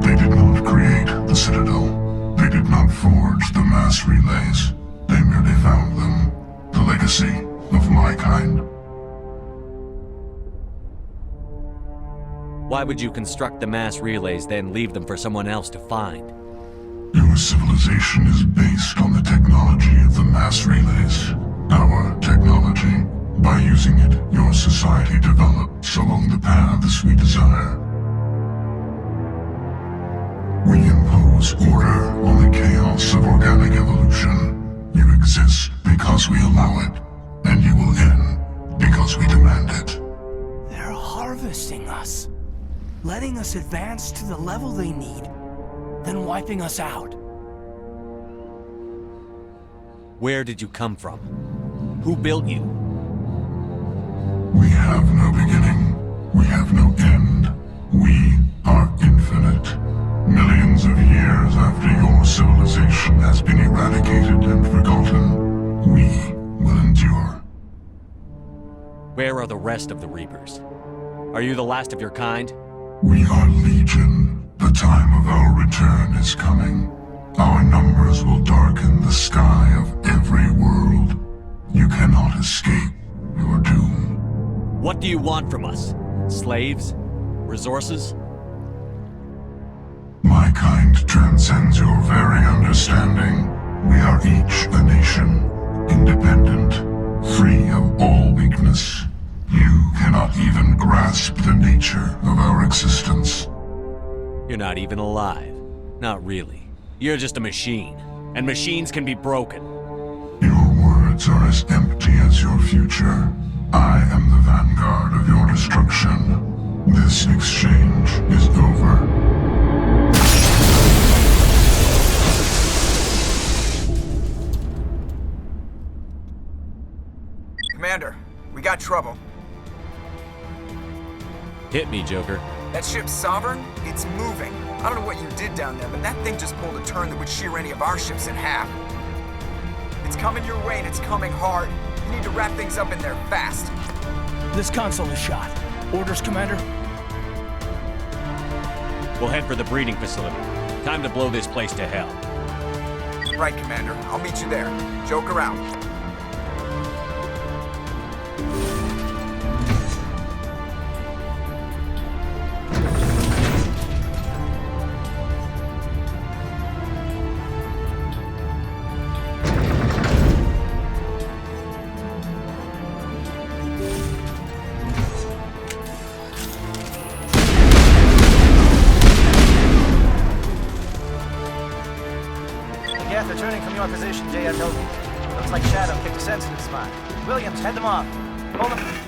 They did not create the Citadel. They did not forge the mass relays. They merely found them. The legacy of my kind. Why would you construct the mass relays, then leave them for someone else to find? Your civilization is based on the technology of the mass relays. Our technology. By using it, your society develops along the paths we desire. We impose order on the chaos of organic evolution. You exist because we allow it, and you will end because we demand it. They're harvesting us. Letting us advance to the level they need, then wiping us out. Where did you come from? Who built you? We have no beginning. We have no end. We are infinite. Millions of years after your civilization has been eradicated and forgotten, we will endure. Where are the rest of the Reapers? Are you the last of your kind? We are Legion. The time of our return is coming. Our numbers will darken the sky of every world. You cannot escape your doom. What do you want from us? Slaves? Resources? My kind transcends your very understanding. We are each a nation, independent, free of all weakness. You cannot even grasp the nature of our existence. You're not even alive. Not really. You're just a machine. And machines can be broken. Your words are as empty as your future. I am the vanguard of your destruction. This exchange is over. Commander, we got trouble. Hit me, Joker. That ship Sovereign, it's moving. I don't know what you did down there, but that thing just pulled a turn that would shear any of our ships in half. It's coming your way and it's coming hard. You need to wrap things up in there fast. This console is shot. Orders, Commander? We'll head for the breeding facility. Time to blow this place to hell. Right, Commander. I'll meet you there. Joke around. Geth, returning from your position, Jay Adobe. Looks like Shadow kicked a sensitive spot. Williams, head them off. Hold them.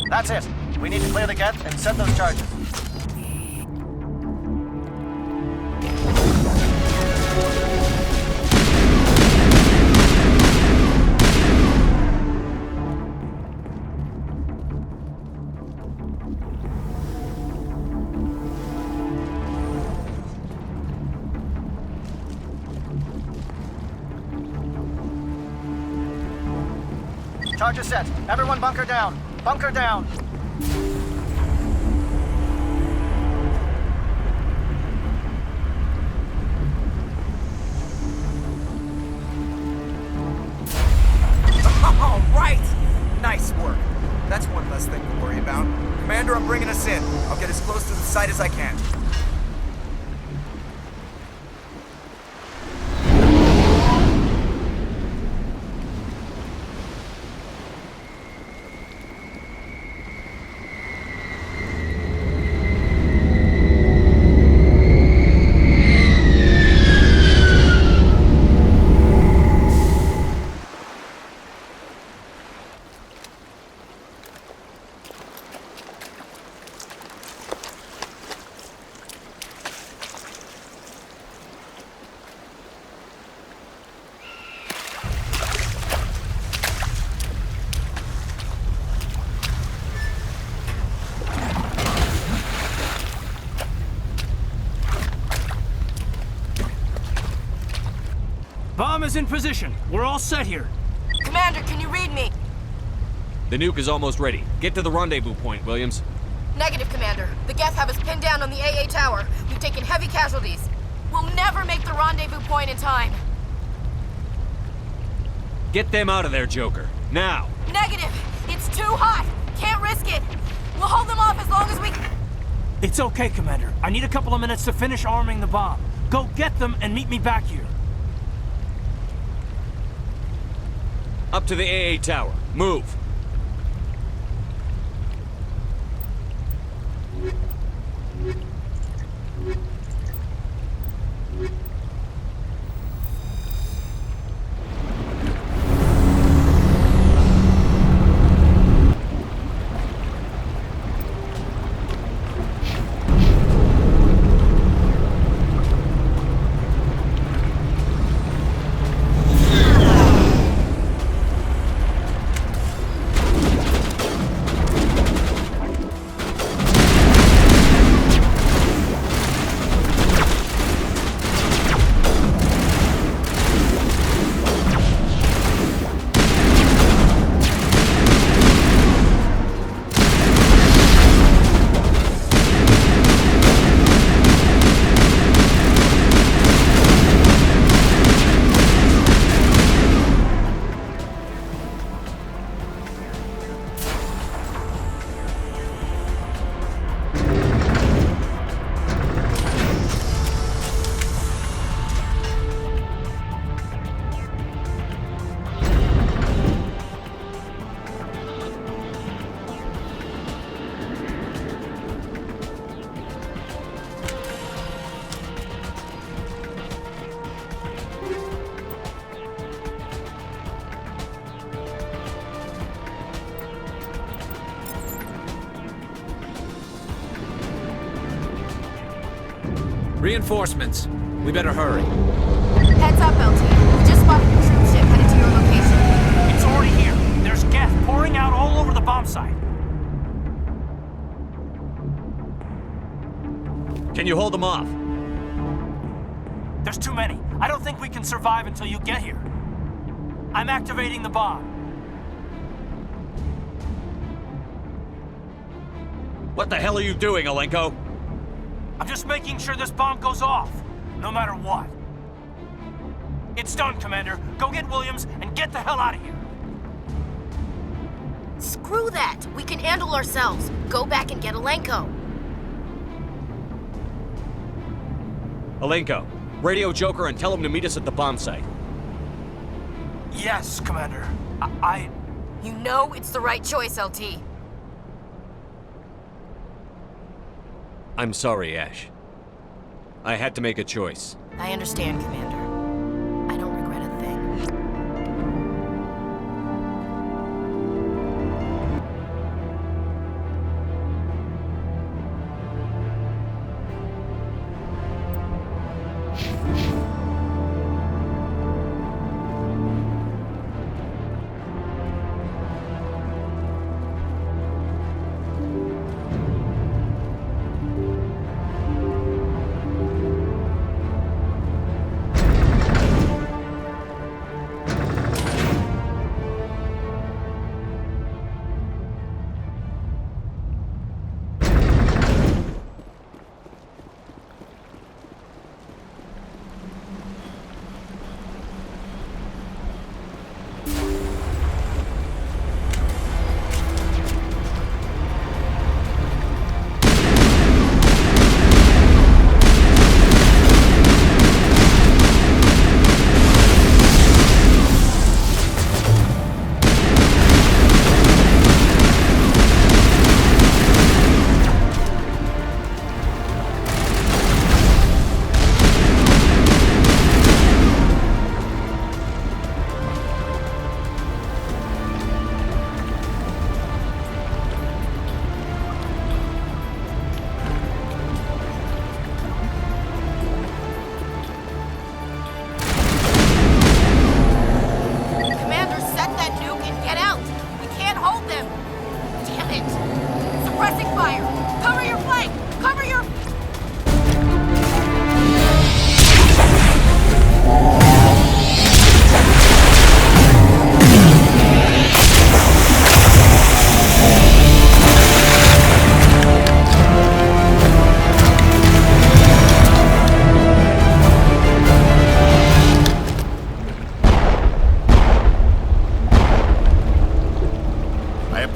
That's it. We need to clear the gate and set those charges. Charges set. Everyone bunker down. Bunker down. All right! Nice work. That's one less thing to worry about. Commander, I'm bringing us in. I'll get as close to the site as I can. Bomb is in position. We're all set here. Commander, can you read me? The nuke is almost ready. Get to the rendezvous point, Williams. Negative, Commander. The Geth have us pinned down on the AA tower. We've taken heavy casualties. We'll never make the rendezvous point in time. Get them out of there, Joker. Now! Negative! It's too hot! Can't risk it! We'll hold them off as long as we... It's okay, Commander. I need a couple of minutes to finish arming the bomb. Go get them and meet me back here. Up to the AA tower. Move! Reinforcements. We better hurry. Heads up, LT. We just spotted a troop ship headed to your location. It's already here. There's Geth pouring out all over the bomb site. Can you hold them off? There's too many. I don't think we can survive until you get here. I'm activating the bomb. What the hell are you doing, Alenko? I'm just making sure this bomb goes off, no matter what. It's done, Commander. Go get Williams and get the hell out of here. Screw that! We can handle ourselves. Go back and get Alenko. Alenko, radio Joker and tell him to meet us at the bomb site. Yes, Commander. You know it's the right choice, LT. I'm sorry, Ash. I had to make a choice. I understand, Commander. I don't regret a thing.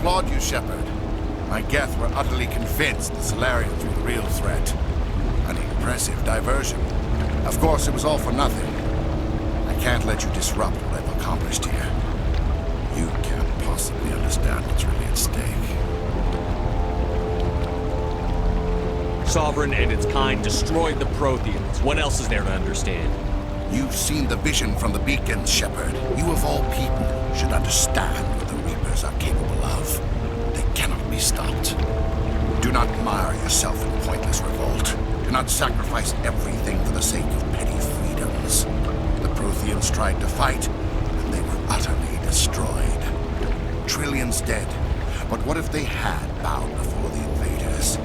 applaud you, Shepard. My Geth were utterly convinced the Solarians were the real threat. An impressive diversion. Of course, it was all for nothing. I can't let you disrupt what I've accomplished here. You can't possibly understand what's really at stake. Sovereign and its kind destroyed the Protheans. What else is there to understand? You've seen the vision from the beacons, Shepard. You of all people should understand what the Reapers are capable of. They cannot be stopped. Do not mire yourself in pointless revolt. Do not sacrifice everything for the sake of petty freedoms. The Protheans tried to fight, and they were utterly destroyed. Trillions dead. But what if they had bowed before the invaders?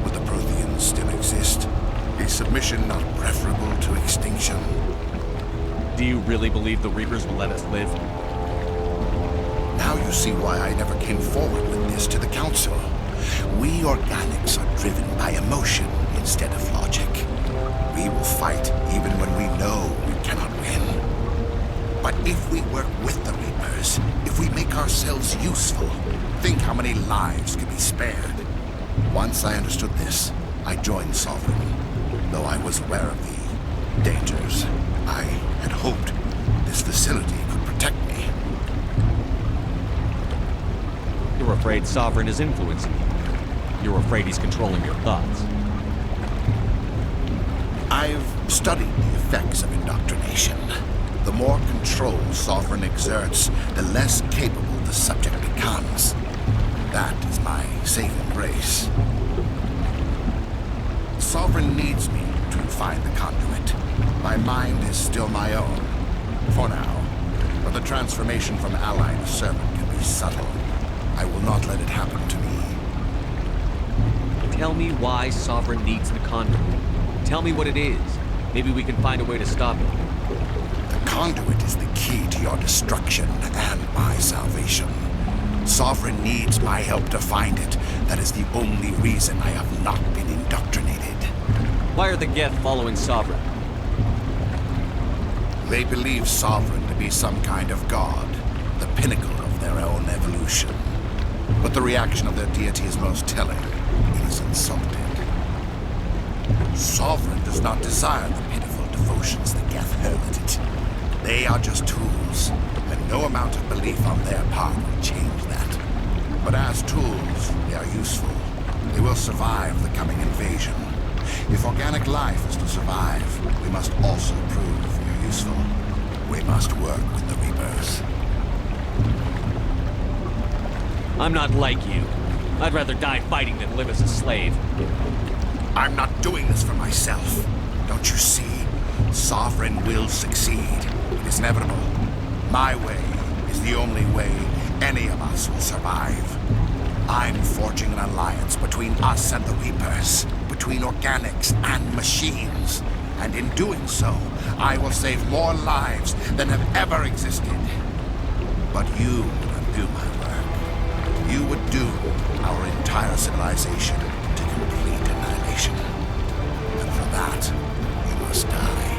Would the Protheans still exist? Is submission not preferable to extinction? Do you really believe the Reapers will let us live? Now you see why I never came forward with this to the Council. We organics are driven by emotion instead of logic. We will fight even when we know we cannot win. But if we work with the Reapers, if we make ourselves useful, think how many lives could be spared. Once I understood this, I joined Sovereign. Though I was aware of the dangers, I had hoped this facility could protect me. You're afraid Sovereign is influencing you. You're afraid he's controlling your thoughts. I've studied the effects of indoctrination. The more control Sovereign exerts, the less capable the subject becomes. That is my saving grace. Sovereign needs me to find the conduit. My mind is still my own, for now. But the transformation from ally to servant can be subtle. I will not let it happen to me. Tell me why Sovereign needs the conduit. Tell me what it is. Maybe we can find a way to stop it. The conduit is the key to your destruction and my salvation. Sovereign needs my help to find it. That is the only reason I have not been indoctrinated. Why are the Geth following Sovereign? They believe Sovereign to be some kind of god, the pinnacle of their own evolution. But the reaction of their deity is most telling. It is insulted. Sovereign does not desire the pitiful devotions the Geth hurl at it. They are just tools, and no amount of belief on their part will change that. But as tools, they are useful. They will survive the coming invasion. If organic life is to survive, we must also prove we are useful. We must work with the Reapers. I'm not like you. I'd rather die fighting than live as a slave. I'm not doing this for myself. Don't you see? Sovereign will succeed. It is inevitable. My way is the only way any of us will survive. I'm forging an alliance between us and the Reapers, between organics and machines. And in doing so, I will save more lives than have ever existed. But you would undo my work. You would doom our entire civilization to complete annihilation. And for that, you must die.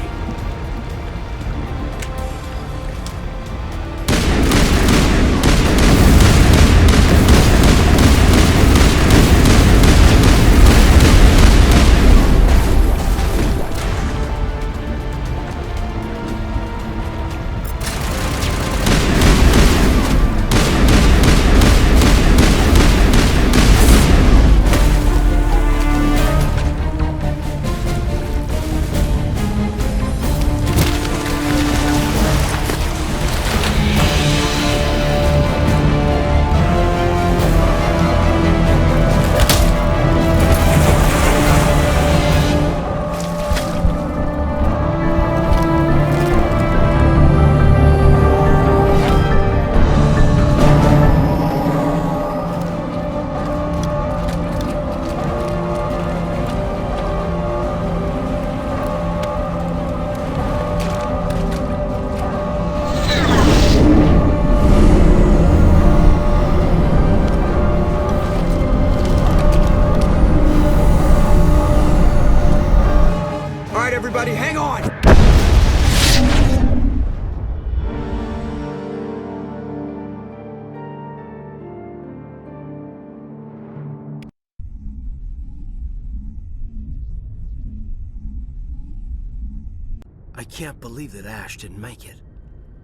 I can't believe that Ash didn't make it.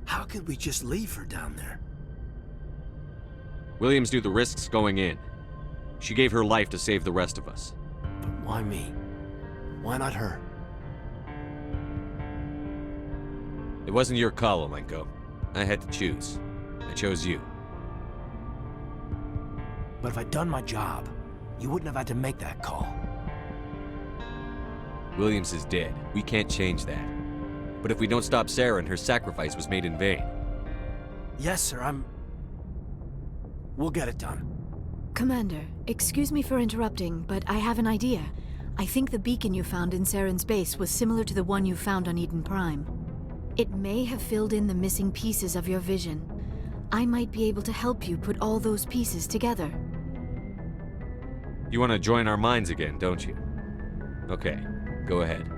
How could we just leave her down there? Williams knew the risks going in. She gave her life to save the rest of us. But why me? Why not her? It wasn't your call, Alenko. I had to choose. I chose you. But if I'd done my job, you wouldn't have had to make that call. Williams is dead. We can't change that. But if we don't stop Saren, her sacrifice was made in vain. Yes, sir, We'll get it done. Commander, excuse me for interrupting, but I have an idea. I think the beacon you found in Saren's base was similar to the one you found on Eden Prime. It may have filled in the missing pieces of your vision. I might be able to help you put all those pieces together. You want to join our minds again, don't you? Okay, go ahead.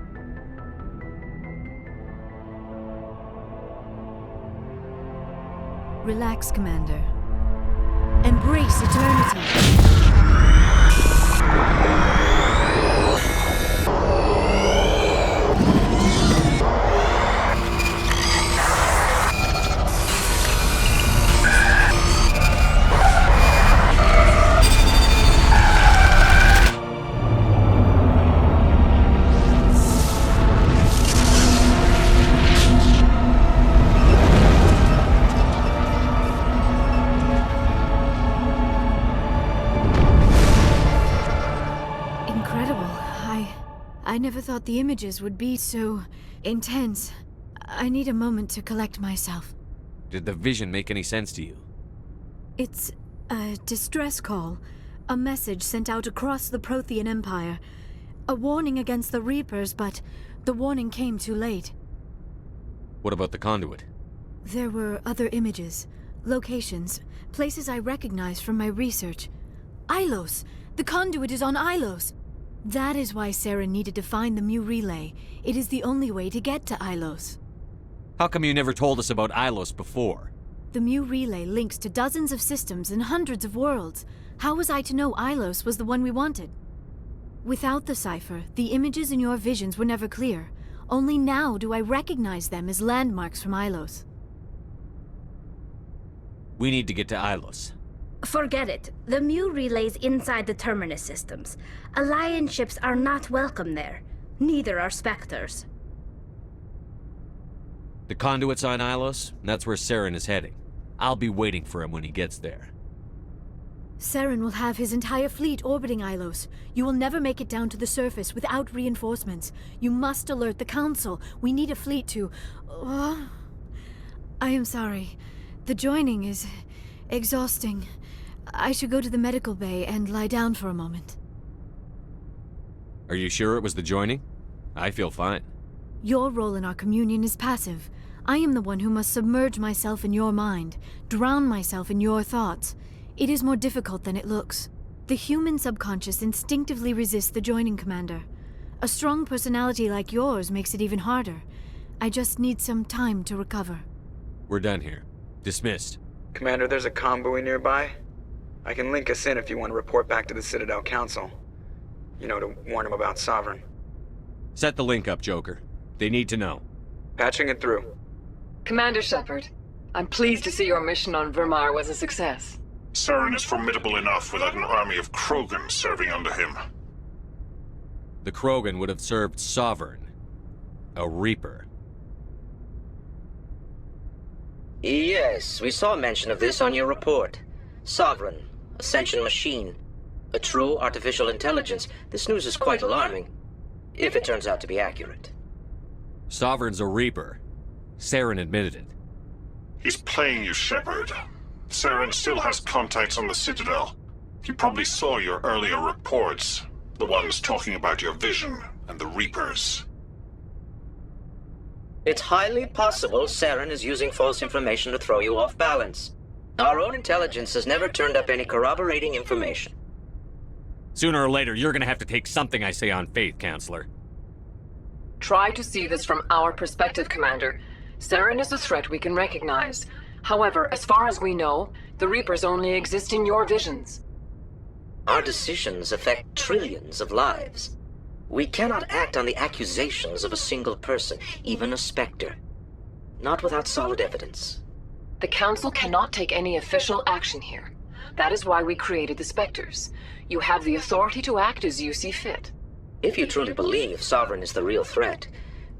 Relax, Commander. Embrace eternity. I never thought the images would be so intense. I need a moment to collect myself. Did the vision make any sense to you? It's a distress call. A message sent out across the Prothean Empire. A warning against the Reapers, but the warning came too late. What about the conduit? There were other images, locations, places I recognized from my research. Ilos! The conduit is on Ilos! That is why Saren needed to find the Mu Relay. It is the only way to get to Ilos. How come you never told us about Ilos before? The Mu Relay links to dozens of systems and hundreds of worlds. How was I to know Ilos was the one we wanted? Without the cipher, the images in your visions were never clear. Only now do I recognize them as landmarks from Ilos. We need to get to Ilos. Forget it. The Mu Relay's inside the Terminus systems. Alliance ships are not welcome there. Neither are Spectres. The conduit's on Ilos, and that's where Saren is heading. I'll be waiting for him when he gets there. Saren will have his entire fleet orbiting Ilos. You will never make it down to the surface without reinforcements. You must alert the Council. We need a fleet to... I am sorry. The joining is exhausting. I should go to the medical bay and lie down for a moment. Are you sure it was the joining? I feel fine. Your role in our communion is passive. I am the one who must submerge myself in your mind, drown myself in your thoughts. It is more difficult than it looks. The human subconscious instinctively resists the joining, Commander. A strong personality like yours makes it even harder. I just need some time to recover. We're done here. Dismissed. Commander, there's a comm buoy nearby. I can link us in if you want to report back to the Citadel Council. You know, to warn them about Sovereign. Set the link up, Joker. They need to know. Patching it through. Commander Shepard, I'm pleased to see your mission on Vermar was a success. Saren is formidable enough without an army of Krogan serving under him. The Krogan would have served Sovereign. A Reaper. Yes, we saw mention of this on your report. Sovereign, a sentient machine, a true artificial intelligence. This news is quite alarming, if it turns out to be accurate. Sovereign's a Reaper. Saren admitted it. He's playing you, Shepard. Saren still has contacts on the Citadel. He probably saw your earlier reports, the ones talking about your vision and the Reapers. It's highly possible Saren is using false information to throw you off balance. Our own intelligence has never turned up any corroborating information. Sooner or later, you're gonna have to take something I say on faith, Counselor. Try to see this from our perspective, Commander. Saren is a threat we can recognize. However, as far as we know, the Reapers only exist in your visions. Our decisions affect trillions of lives. We cannot act on the accusations of a single person, even a Spectre. Not without solid evidence. The Council cannot take any official action here. That is why we created the Spectres. You have the authority to act as you see fit. If you truly believe Sovereign is the real threat,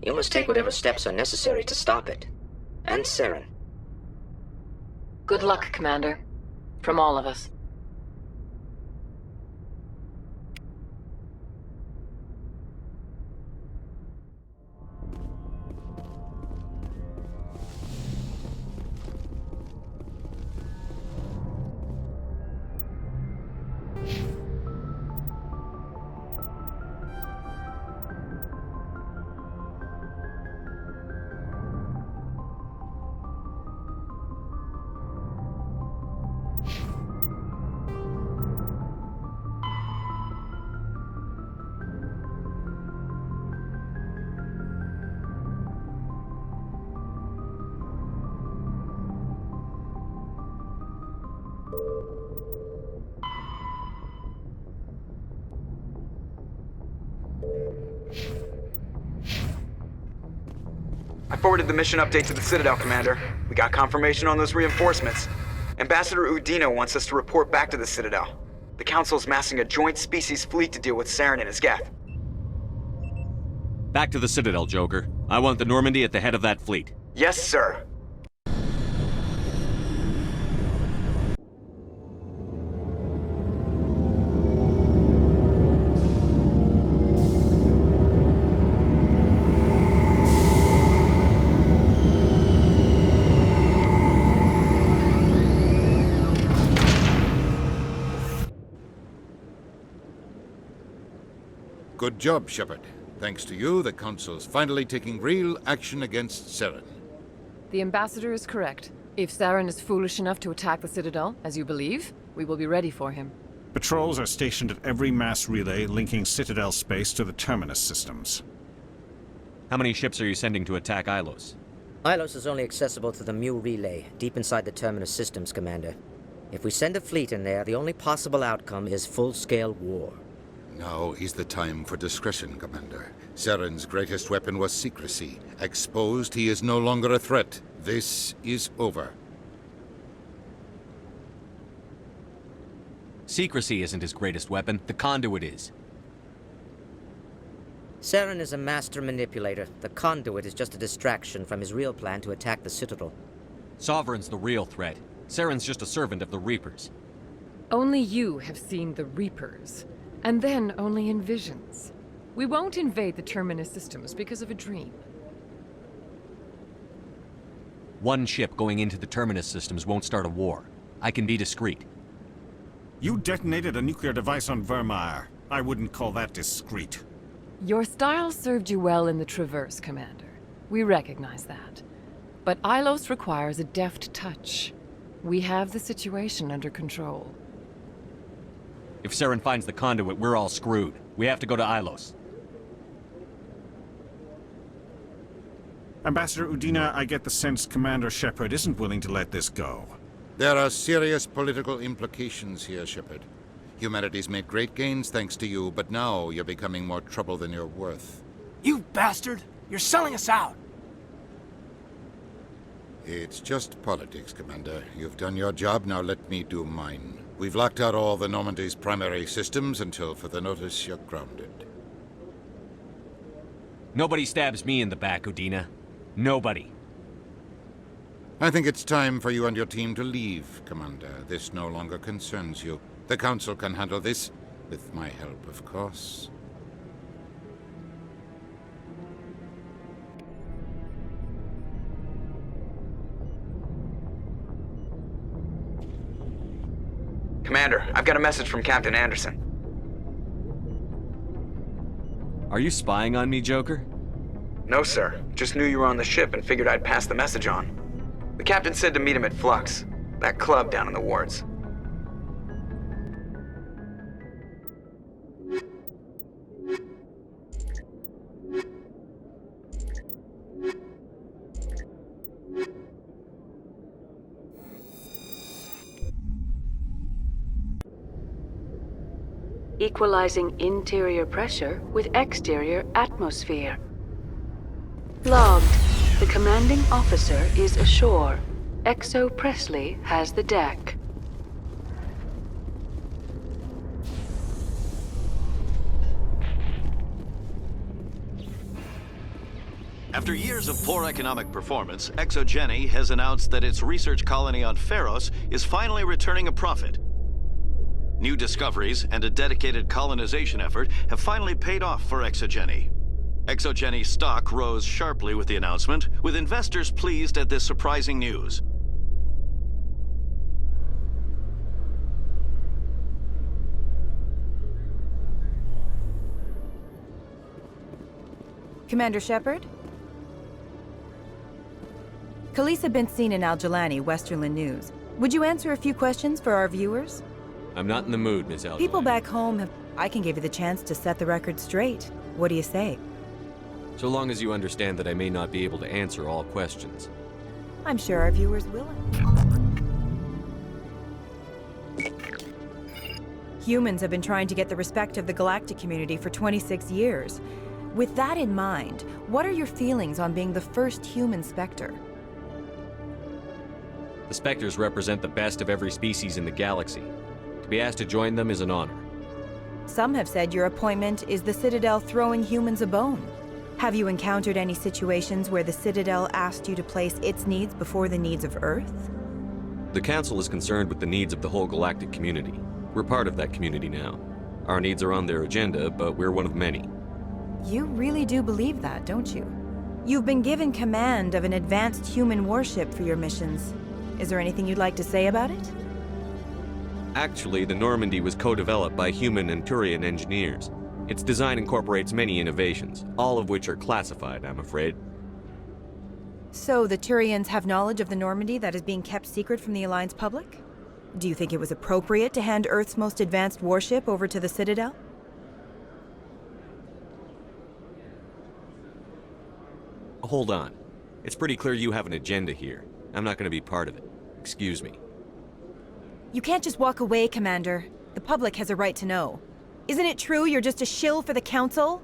you must take whatever steps are necessary to stop it. And Saren. Good luck, Commander. From all of us. I forwarded the mission update to the Citadel, Commander. We got confirmation on those reinforcements. Ambassador Udina wants us to report back to the Citadel. The Council's massing a joint species fleet to deal with Saren and his Geth. Back to the Citadel, Joker. I want the Normandy at the head of that fleet. Yes, sir. Good job, Shepard. Thanks to you, the Council's finally taking real action against Saren. The Ambassador is correct. If Saren is foolish enough to attack the Citadel, as you believe, we will be ready for him. Patrols are stationed at every mass relay linking Citadel space to the Terminus systems. How many ships are you sending to attack Ilos? Ilos is only accessible to the Mu relay, deep inside the Terminus systems, Commander. If we send a fleet in there, the only possible outcome is full-scale war. Now is the time for discretion, Commander. Saren's greatest weapon was secrecy. Exposed, he is no longer a threat. This is over. Secrecy isn't his greatest weapon. The conduit is. Saren is a master manipulator. The conduit is just a distraction from his real plan to attack the Citadel. Sovereign's the real threat. Saren's just a servant of the Reapers. Only you have seen the Reapers. And then only in visions. We won't invade the Terminus systems because of a dream. One ship going into the Terminus systems won't start a war. I can be discreet. You detonated a nuclear device on Vermeer. I wouldn't call that discreet. Your style served you well in the Traverse, Commander. We recognize that. But Ilos requires a deft touch. We have the situation under control. If Saren finds the conduit, we're all screwed. We have to go to Ilos. Ambassador Udina, I get the sense Commander Shepard isn't willing to let this go. There are serious political implications here, Shepard. Humanity's made great gains thanks to you, but now you're becoming more trouble than you're worth. You bastard! You're selling us out! It's just politics, Commander. You've done your job, now let me do mine. We've locked out all the Normandy's primary systems until further notice you're grounded. Nobody stabs me in the back, Udina. Nobody. I think it's time for you and your team to leave, Commander. This no longer concerns you. The Council can handle this, with my help, of course. Commander, I've got a message from Captain Anderson. Are you spying on me, Joker? No, sir. Just knew you were on the ship and figured I'd pass the message on. The captain said to meet him at Flux, that club down in the wards. equalizing interior pressure with exterior atmosphere. Logged. The commanding officer is ashore. Exo Presley has the deck. After years of poor economic performance, ExoGeni has announced that its research colony on Pharos is finally returning a profit. New discoveries and a dedicated colonization effort have finally paid off for ExoGeni. ExoGeni stock rose sharply with the announcement, with investors pleased at this surprising news. Commander Shepard? Khaleesa been seen in Al-Jalani, Westerland News. Would you answer a few questions for our viewers? I'm not in the mood, Miss Al. People back home have... I can give you the chance to set the record straight. What do you say? So long as you understand that I may not be able to answer all questions. I'm sure our viewers will. Humans have been trying to get the respect of the galactic community for 26 years. With that in mind, what are your feelings on being the first human Spectre? The Spectres represent the best of every species in the galaxy. To be asked to join them is an honor. Some have said your appointment is the Citadel throwing humans a bone. Have you encountered any situations where the Citadel asked you to place its needs before the needs of Earth? The Council is concerned with the needs of the whole galactic community. We're part of that community now. Our needs are on their agenda, but we're one of many. You really do believe that, don't you? You've been given command of an advanced human warship for your missions. Is there anything you'd like to say about it? Actually, the Normandy was co-developed by human and Turian engineers. Its design incorporates many innovations, all of which are classified, I'm afraid. So the Turians have knowledge of the Normandy that is being kept secret from the Alliance public? Do you think it was appropriate to hand Earth's most advanced warship over to the Citadel? Hold on. It's pretty clear you have an agenda here. I'm not going to be part of it. Excuse me. You can't just walk away, Commander. The public has a right to know. Isn't it true you're just a shill for the Council?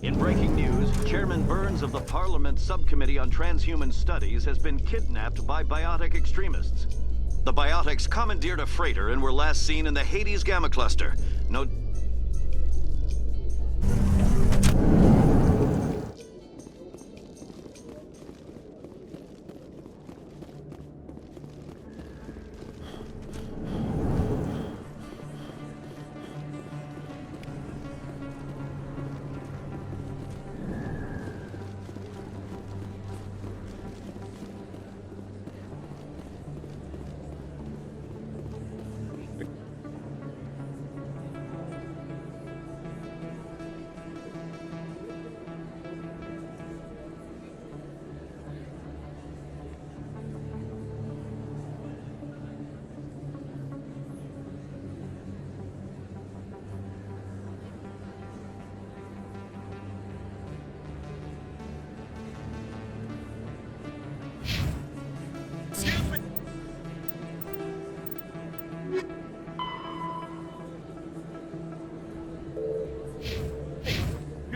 In breaking news, Chairman Burns of the Parliament Subcommittee on Transhuman Studies has been kidnapped by biotic extremists. The biotics commandeered a freighter and were last seen in the Hades Gamma Cluster. No...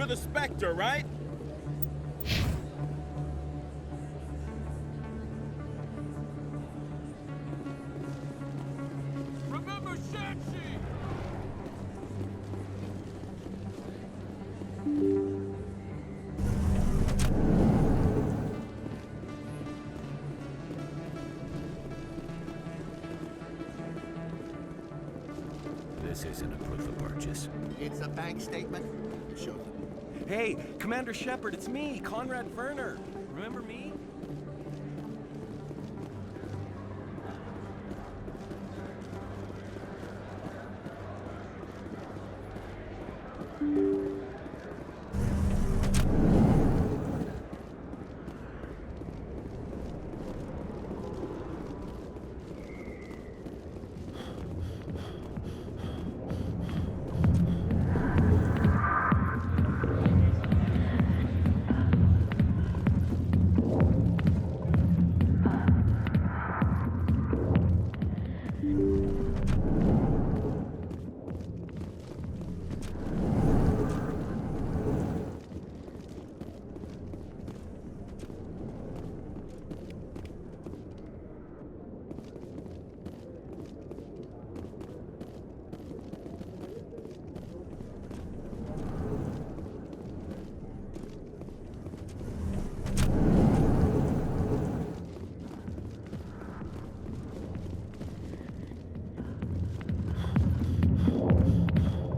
You're the Spectre, right? This isn't a proof of purchase. It's a bank statement. Show them. Hey, Commander Shepard, it's me, Conrad Werner. Remember me?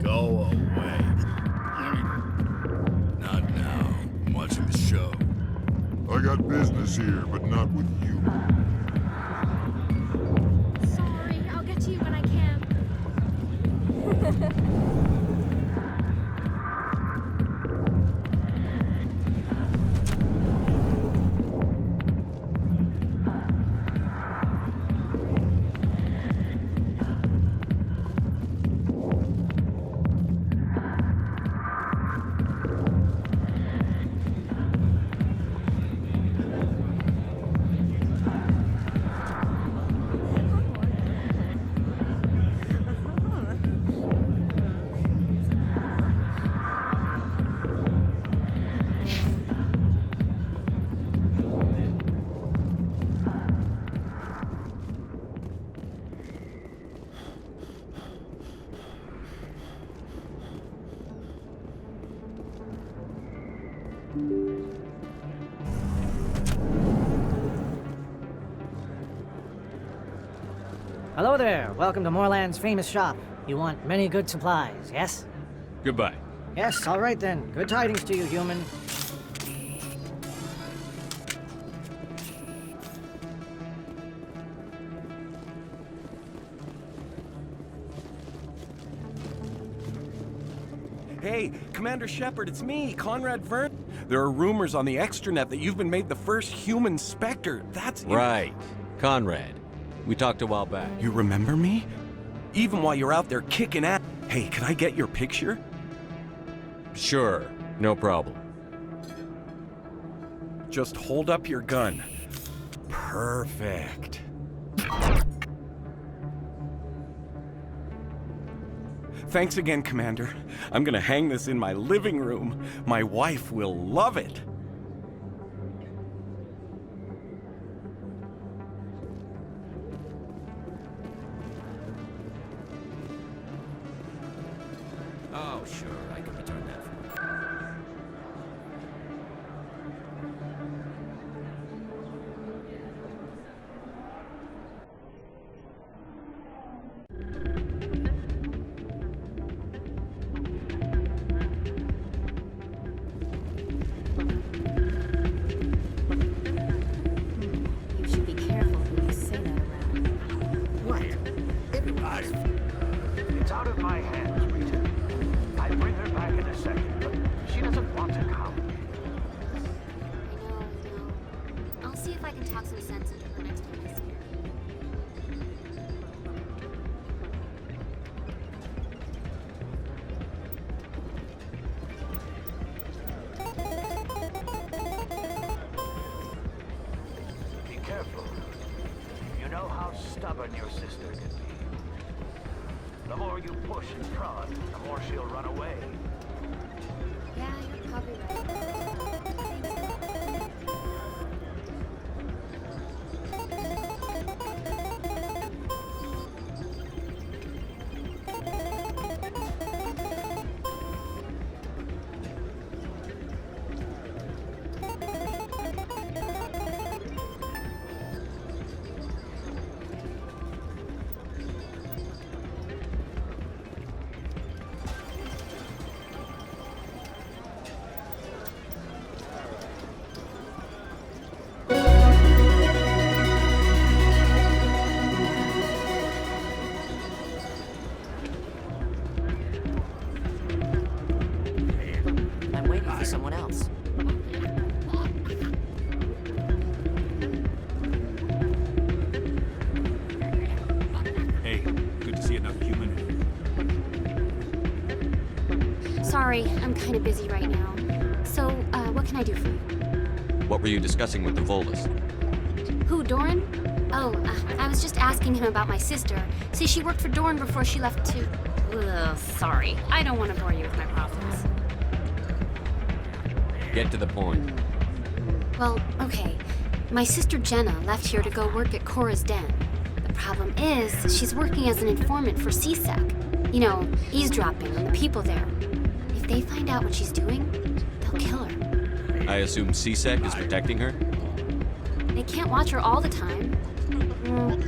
Go away. Not now. I'm watching the show. I got business here, but not with you. Sorry, I'll get to you when I can. Hello there. Welcome to Moorland's famous shop. You want many good supplies, yes? Goodbye. Yes, all right then. Good tidings to you, human. Hey, Commander Shepard, it's me, Conrad Werner. There are rumors on the extranet that you've been made the first human Spectre. That's right. Conrad. We talked a while back. You remember me? Even while you're out there kicking ass. Hey, can I get your picture? Sure, no problem. Just hold up your gun. Perfect. Thanks again, Commander. I'm gonna hang this in my living room. My wife will love it. Oh, sure, I can return that for you. You should be careful when you say that around. What? It's out of my hands, Rita. I'll bring her back in a second, but she doesn't want to come. I'll see if I can talk some sense into her next time I see her. Be careful. You know how stubborn your sister can be. The more you push and prod, the more she'll run away. Yeah, you're probably right. Sorry, I'm kind of busy right now. So, what can I do for you? What were you discussing with the Volus? Who, Doran? Oh, I was just asking him about my sister. See, she worked for Doran before she left to... Ugh, sorry. I don't want to bore you with my problems. Get to the point. Well, okay. My sister Jenna left here to go work at Cora's Den. The problem is, she's working as an informant for CSEC. You know, eavesdropping on the people there. If they find out what she's doing, they'll kill her. I assume CSEC is protecting her? They can't watch her all the time.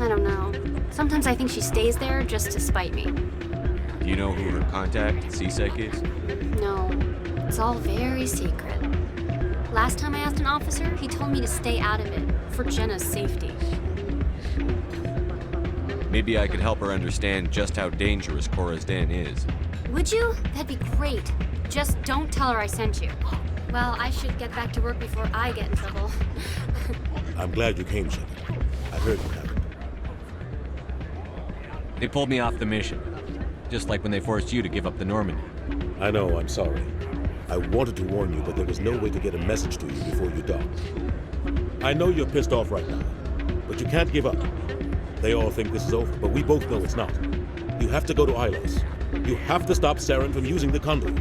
I don't know. Sometimes I think she stays there just to spite me. Do you know who her contact at CSEC is? No, it's all very secret. Last time I asked an officer, he told me to stay out of it, for Jenna's safety. Maybe I could help her understand just how dangerous Cora's Den is. Would you? That'd be great. Just don't tell her I sent you. Well, I should get back to work before I get in trouble. I'm glad you came, Shepard. I heard what happened. They pulled me off the mission. Just like when they forced you to give up the Normandy. I know, I'm sorry. I wanted to warn you, but there was no way to get a message to you before you docked. I know you're pissed off right now, but you can't give up. They all think this is over, but we both know it's not. You have to go to Ilos. You have to stop Saren from using the conduit.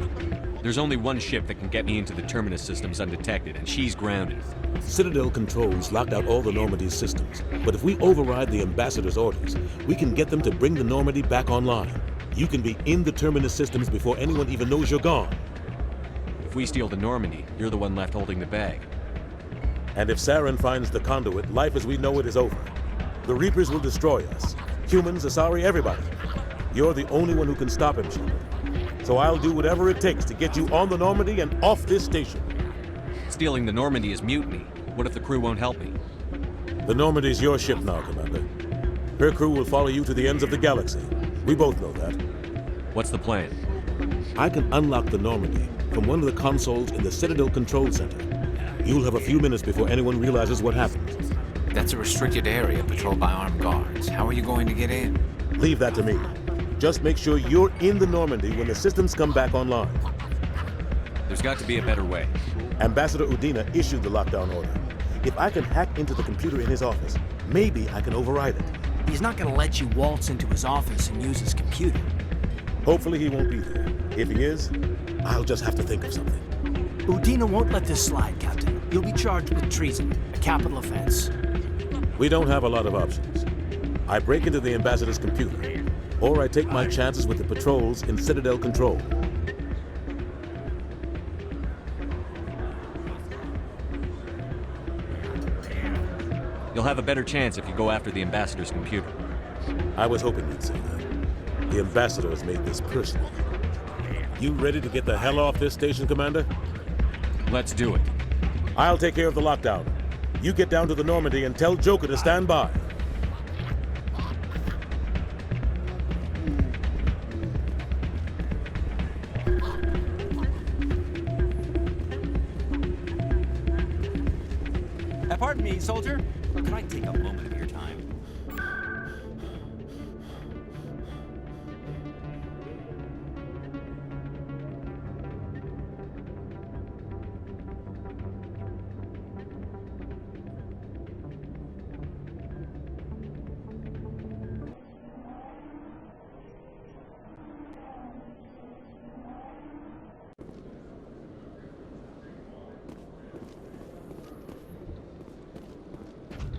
There's only one ship that can get me into the Terminus systems undetected, and she's grounded. Citadel controls locked out all the Normandy's systems, but if we override the Ambassador's orders, we can get them to bring the Normandy back online. You can be in the Terminus systems before anyone even knows you're gone. If we steal the Normandy, you're the one left holding the bag. And if Saren finds the conduit, life as we know it is over. The Reapers will destroy us. Humans, Asari, everybody. You're the only one who can stop him, Shepard. So I'll do whatever it takes to get you on the Normandy and off this station. Stealing the Normandy is mutiny. What if the crew won't help me? The Normandy's your ship now, Commander. Her crew will follow you to the ends of the galaxy. We both know that. What's the plan? I can unlock the Normandy from one of the consoles in the Citadel Control Center. You'll have a few minutes before anyone realizes what happened. That's a restricted area patrolled by armed guards. How are you going to get in? Leave that to me. Just make sure you're in the Normandy when the systems come back online. There's got to be a better way. Ambassador Udina issued the lockdown order. If I can hack into the computer in his office, maybe I can override it. He's not gonna let you waltz into his office and use his computer. Hopefully he won't be there. If he is, I'll just have to think of something. Udina won't let this slide, Captain. You'll be charged with treason, a capital offense. We don't have a lot of options. I break into the Ambassador's computer, or I take my chances with the patrols in Citadel Control. You'll have a better chance if you go after the Ambassador's computer. I was hoping you'd say that. The Ambassador has made this personal. You ready to get the hell off this station, Commander? Let's do it. I'll take care of the lockdown. You get down to the Normandy and tell Joker to stand by. Pardon me, soldier. Could I take a moment of your time?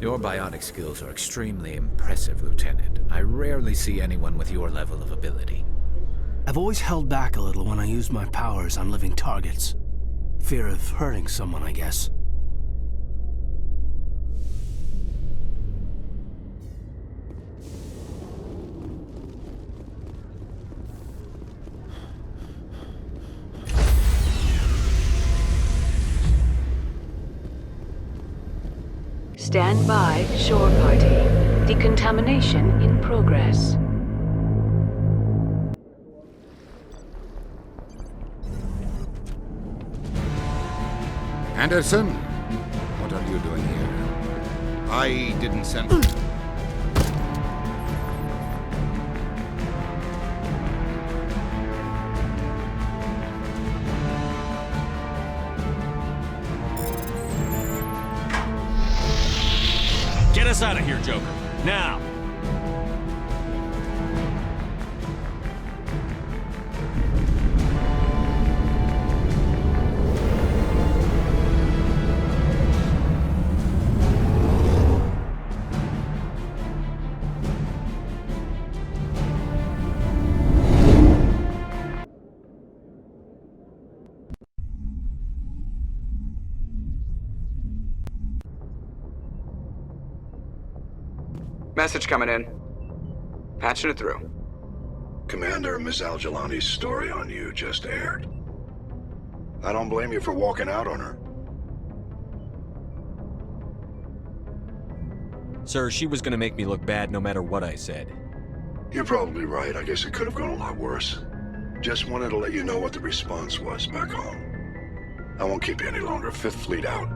Your biotic skills are extremely impressive, Lieutenant. I rarely see anyone with your level of ability. I've always held back a little when I use my powers on living targets. Fear of hurting someone, I guess. Stand by, shore party. Decontamination in progress. Anderson? What are you doing here? I didn't send... us out of here, Joker. Now! Message coming in. Patching it through. Commander, Miss Al-Jalani's story on you just aired. I don't blame you for walking out on her. Sir, she was gonna make me look bad no matter what I said. You're probably right. I guess it could have gone a lot worse. Just wanted to let you know what the response was back home. I won't keep you any longer. Fifth Fleet out.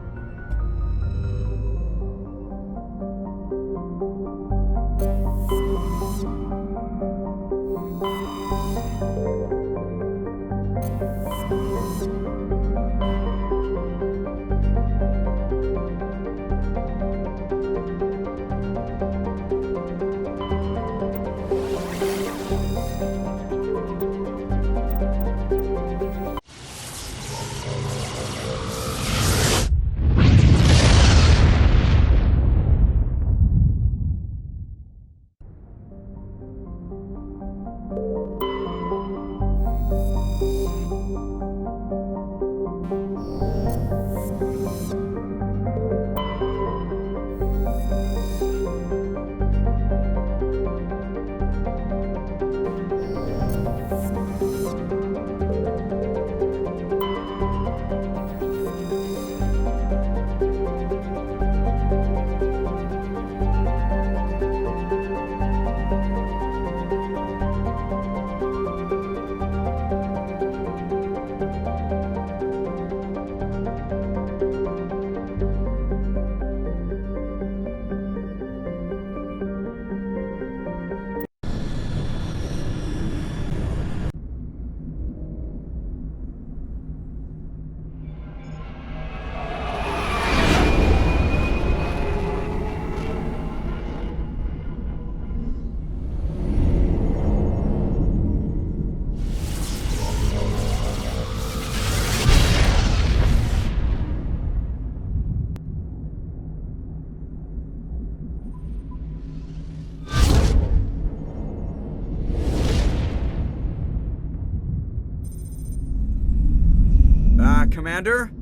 Commander?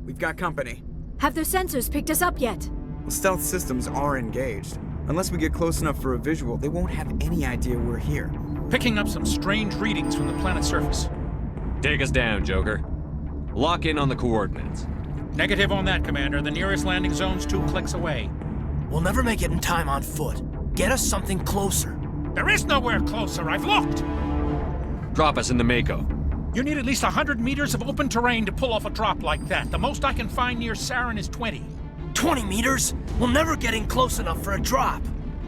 We've got company. Have their sensors picked us up yet? Well, stealth systems are engaged. Unless we get close enough for a visual, they won't have any idea we're here. Picking up some strange readings from the planet's surface. Take us down, Joker. Lock in on the coordinates. Negative on that, Commander. The nearest landing zone's 2 clicks away. We'll never make it in time on foot. Get us something closer. There is nowhere closer. I've looked. Drop us in the Mako. You need at least 100 meters of open terrain to pull off a drop like that. The most I can find near Saren is 20. 20 meters? We'll never get in close enough for a drop.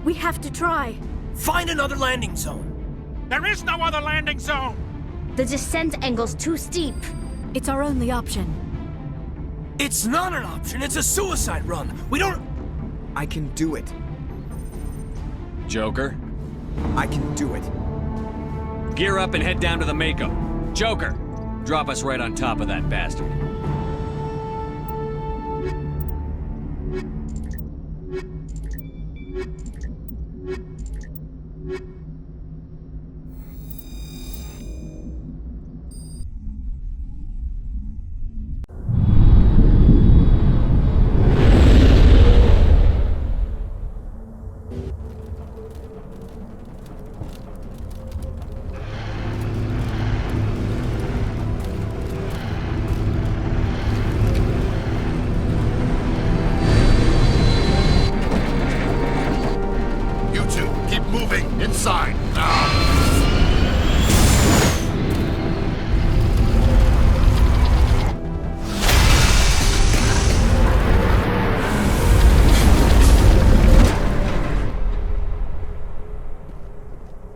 We have to try. Find another landing zone. There is no other landing zone! The descent angle's too steep. It's our only option. It's not an option. It's a suicide run. We don't... I can do it. Joker? I can do it. Gear up and head down to the Mako. Joker, drop us right on top of that bastard. Inside, now!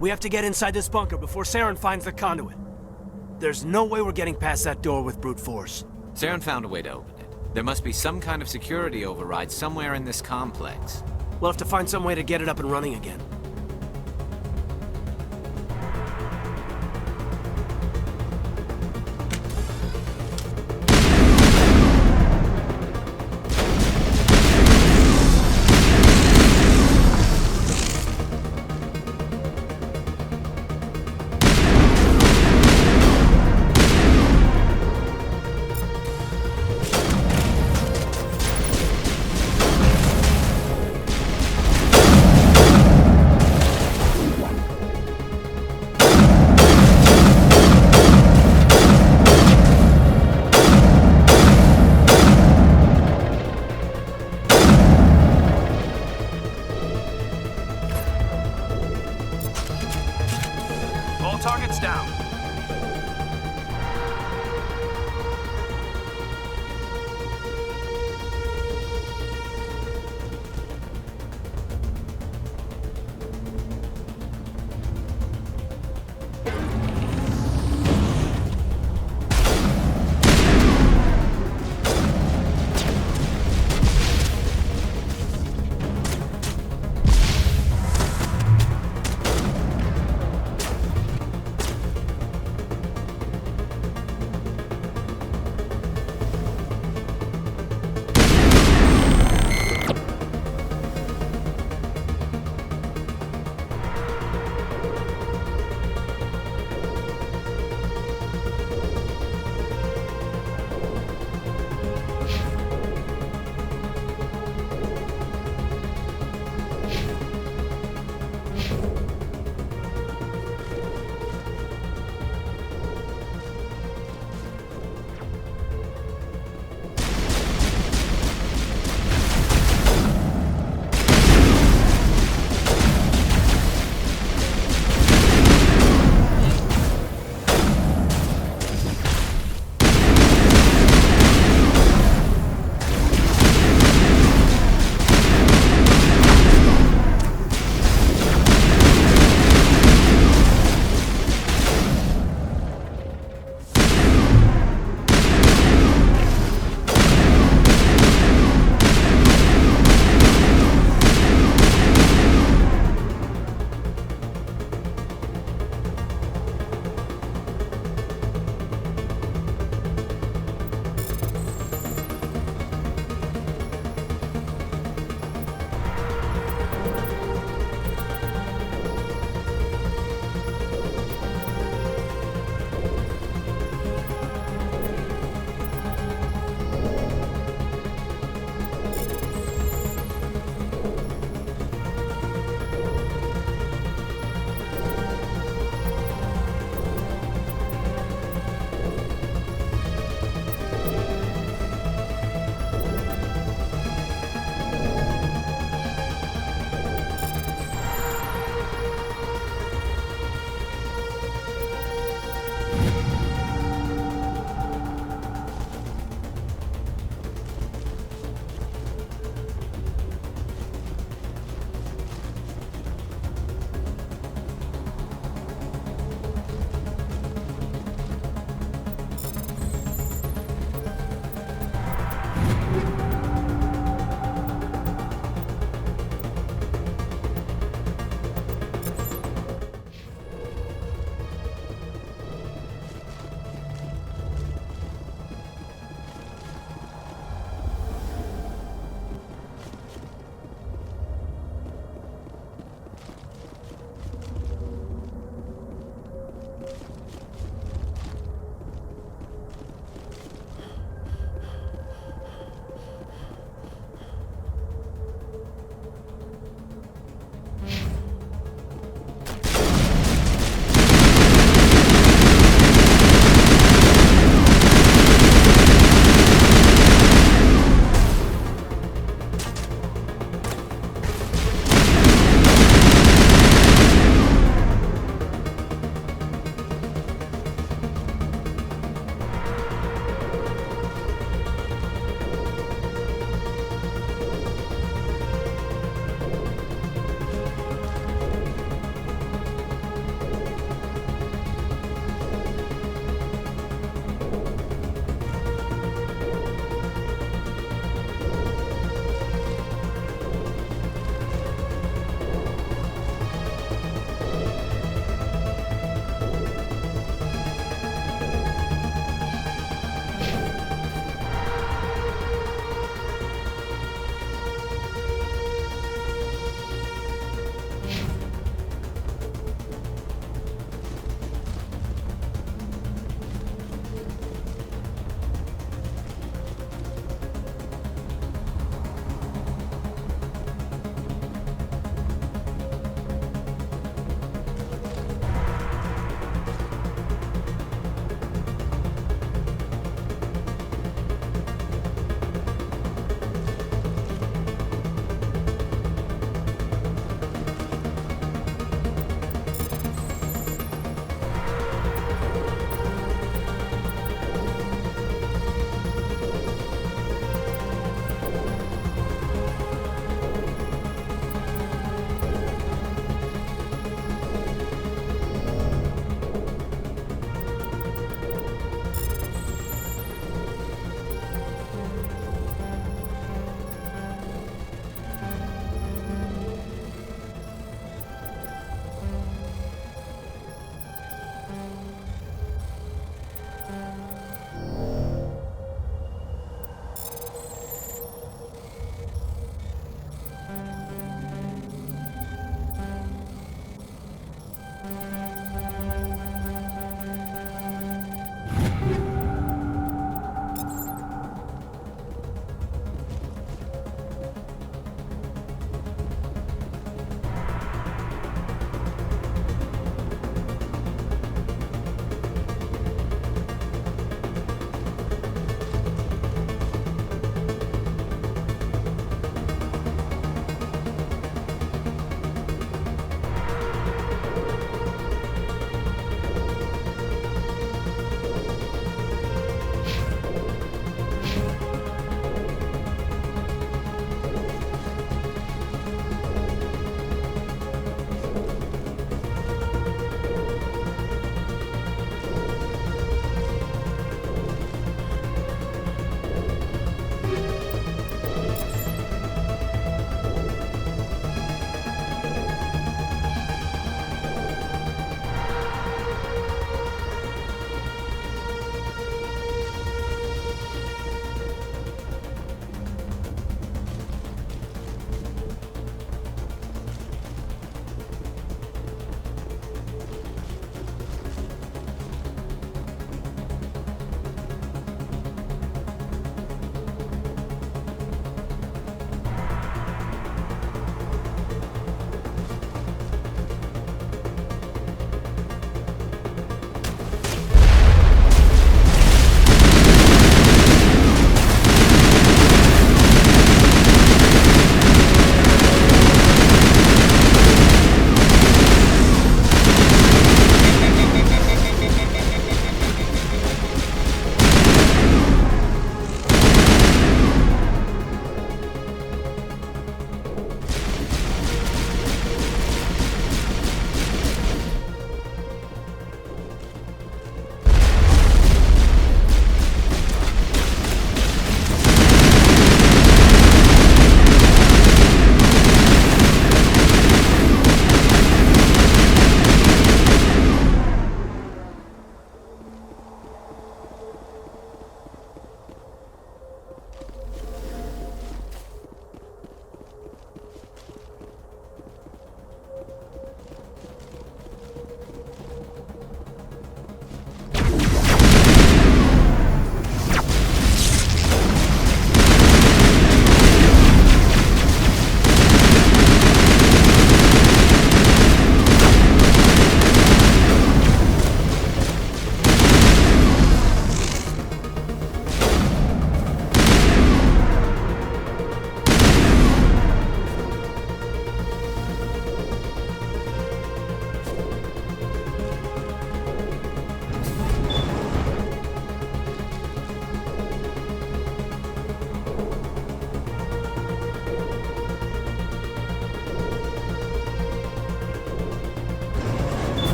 We have to get inside this bunker before Saren finds the conduit. There's no way we're getting past that door with brute force. Saren found a way to open it. There must be some kind of security override somewhere in this complex. We'll have to find some way to get it up and running again. All targets down.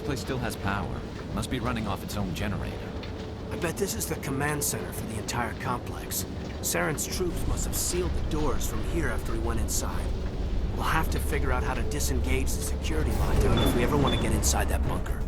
place still has power. Must be running off its own generator. I bet this is the command center for the entire complex. Saren's troops must have sealed the doors from here after he went inside. We'll have to figure out how to disengage the security lockdown if we ever want to get inside that bunker.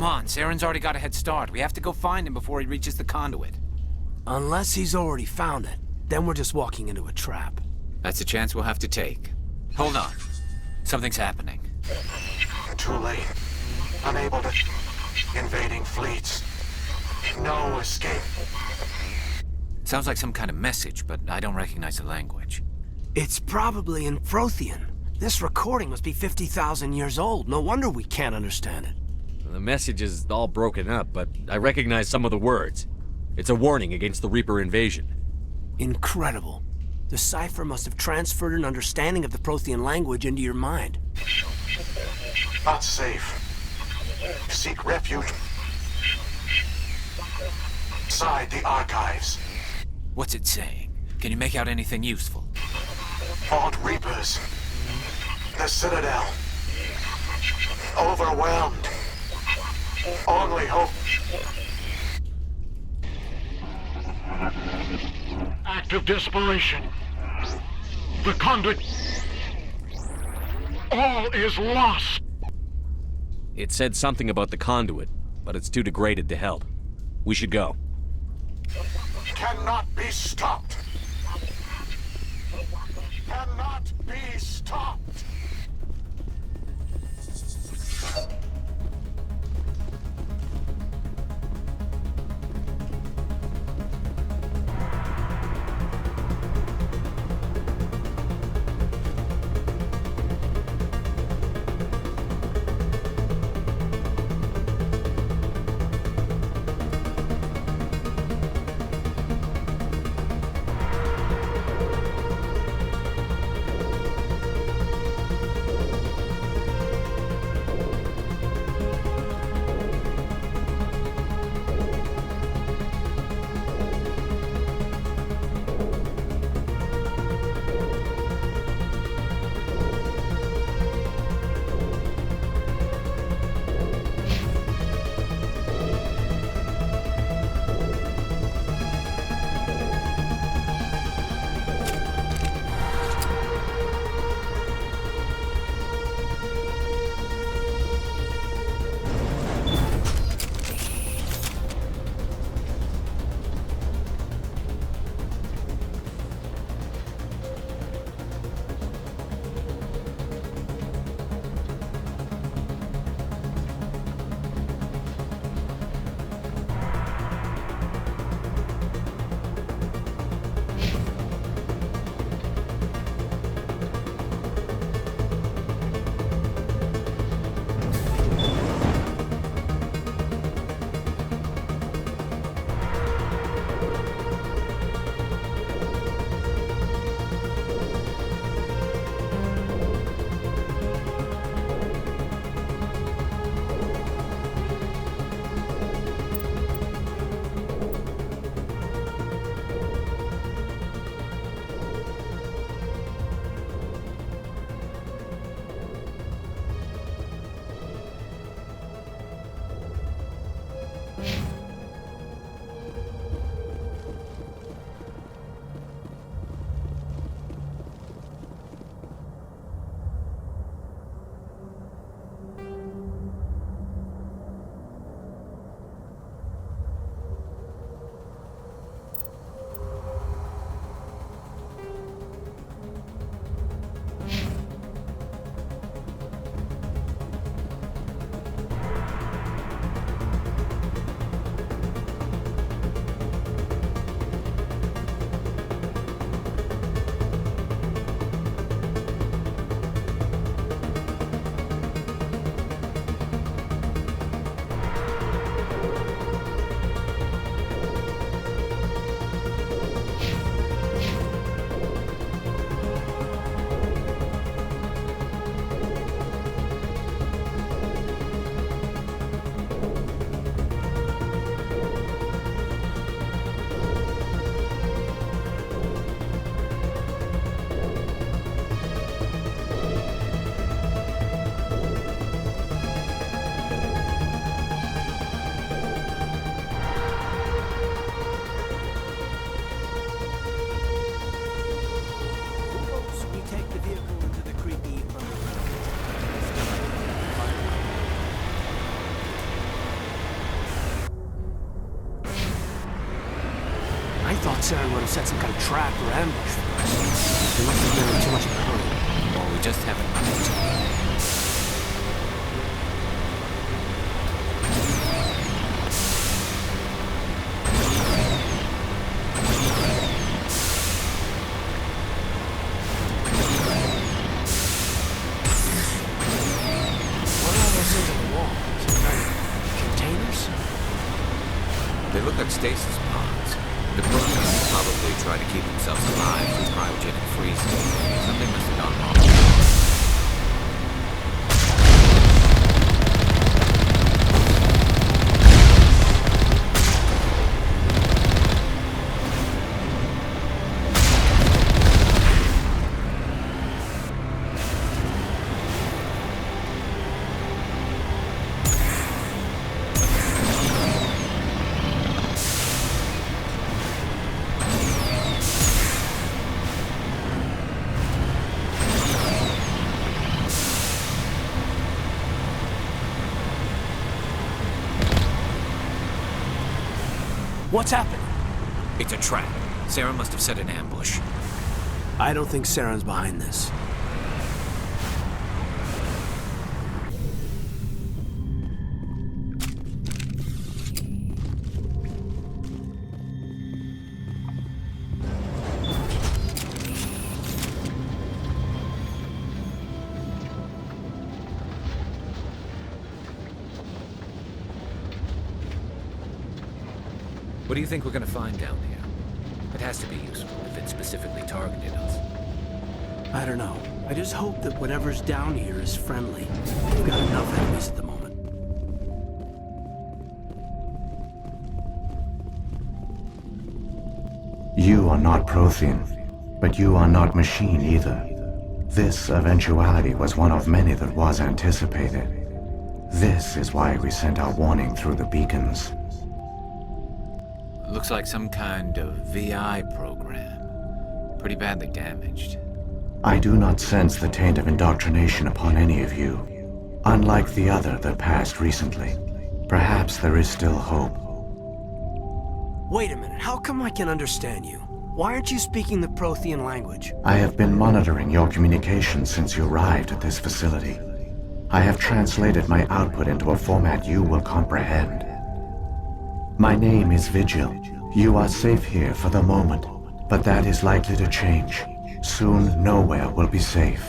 Come on, Saren's already got a head start. We have to go find him before he reaches the conduit. Unless he's already found it, then we're just walking into a trap. That's a chance we'll have to take. Hold on. Something's happening. Too late. Unable to... Invading fleets. No escape. Sounds like some kind of message, but I don't recognize the language. It's probably in Frothian. This recording must be 50,000 years old. No wonder we can't understand it. The message is all broken up, but I recognize some of the words. It's a warning against the Reaper invasion. Incredible. The cipher must have transferred an understanding of the Prothean language into your mind. Not safe. Seek refuge inside the archives. What's it saying? Can you make out anything useful? Fought Reapers. The Citadel. Overwhelmed. Only hope. Act of desperation. The conduit. All is lost. It said something about the conduit, but it's too degraded to help. We should go. Cannot be stopped. Cannot be stopped. I thought Saren would have set some kind of trap or ambush for us. They must have been in too much of a hurry. Or we just haven't managed. They look like stasis pods. The Proteans probably try to keep themselves alive through cryogenic freezing. Something must have gone wrong. What's happening? It's a trap. Saren must have set an ambush. I don't think Saren's behind this. What do you think we're gonna find down here? It has to be useful if it specifically targeted us. I don't know. I just hope that whatever's down here is friendly. We've got enough enemies at the moment. You are not Prothean, but you are not machine either. This eventuality was one of many that was anticipated. This is why we sent our warning through the beacons. Looks like some kind of VI program. Pretty badly damaged. I do not sense the taint of indoctrination upon any of you. Unlike the other that passed recently, perhaps there is still hope. Wait a minute, how come I can understand you? Why aren't you speaking the Prothean language? I have been monitoring your communications since you arrived at this facility. I have translated my output into a format you will comprehend. My name is Vigil. You are safe here for the moment, but that is likely to change. Soon, nowhere will be safe.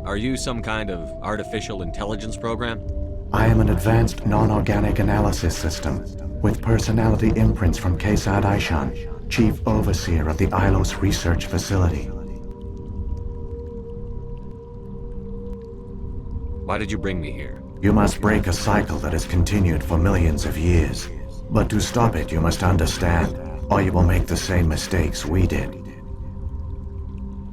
Are you some kind of artificial intelligence program? I am an advanced non-organic analysis system with personality imprints from Kesad Aishan, Chief Overseer of the Ilos Research Facility. Why did you bring me here? You must break a cycle that has continued for millions of years. But to stop it, you must understand, or you will make the same mistakes we did.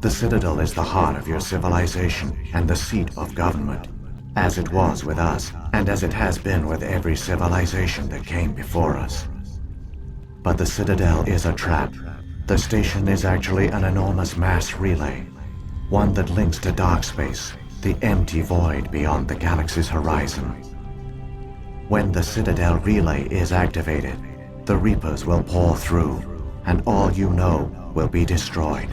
The Citadel is the heart of your civilization and the seat of government, as it was with us, and as it has been with every civilization that came before us. But the Citadel is a trap. The station is actually an enormous mass relay, one that links to dark space, the empty void beyond the galaxy's horizon. When the Citadel relay is activated, the Reapers will pour through, and all you know will be destroyed.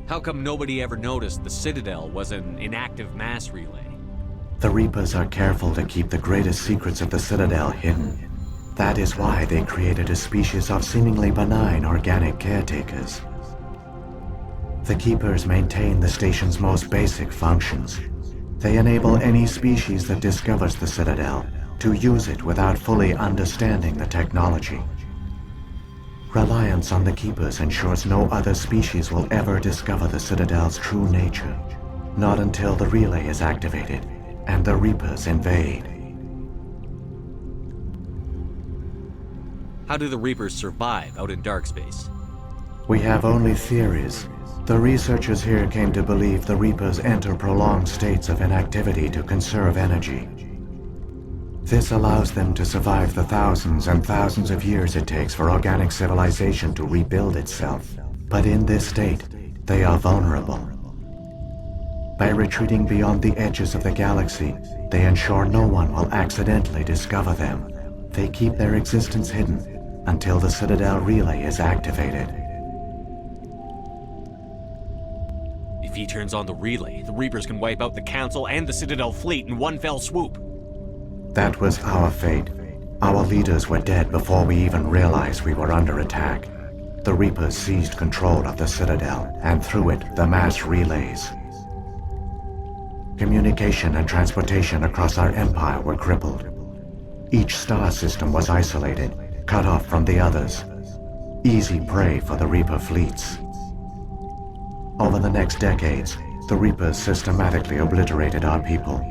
How come nobody ever noticed the Citadel was an inactive mass relay? The Reapers are careful to keep the greatest secrets of the Citadel hidden. That is why they created a species of seemingly benign organic caretakers. The Keepers maintain the station's most basic functions. They enable any species that discovers the Citadel to use it without fully understanding the technology. Reliance on the Keepers ensures no other species will ever discover the Citadel's true nature, not until the relay is activated and the Reapers invade. How do the Reapers survive out in dark space? We have only theories. The researchers here came to believe the Reapers enter prolonged states of inactivity to conserve energy. This allows them to survive the thousands and thousands of years it takes for organic civilization to rebuild itself. But in this state, they are vulnerable. By retreating beyond the edges of the galaxy, they ensure no one will accidentally discover them. They keep their existence hidden until the Citadel relay is activated. If he turns on the relay, the Reapers can wipe out the Council and the Citadel fleet in one fell swoop. That was our fate. Our leaders were dead before we even realized we were under attack. The Reapers seized control of the Citadel, and through it, the mass relays. Communication and transportation across our empire were crippled. Each star system was isolated, cut off from the others. Easy prey for the Reaper fleets. Over the next decades, the Reapers systematically obliterated our people.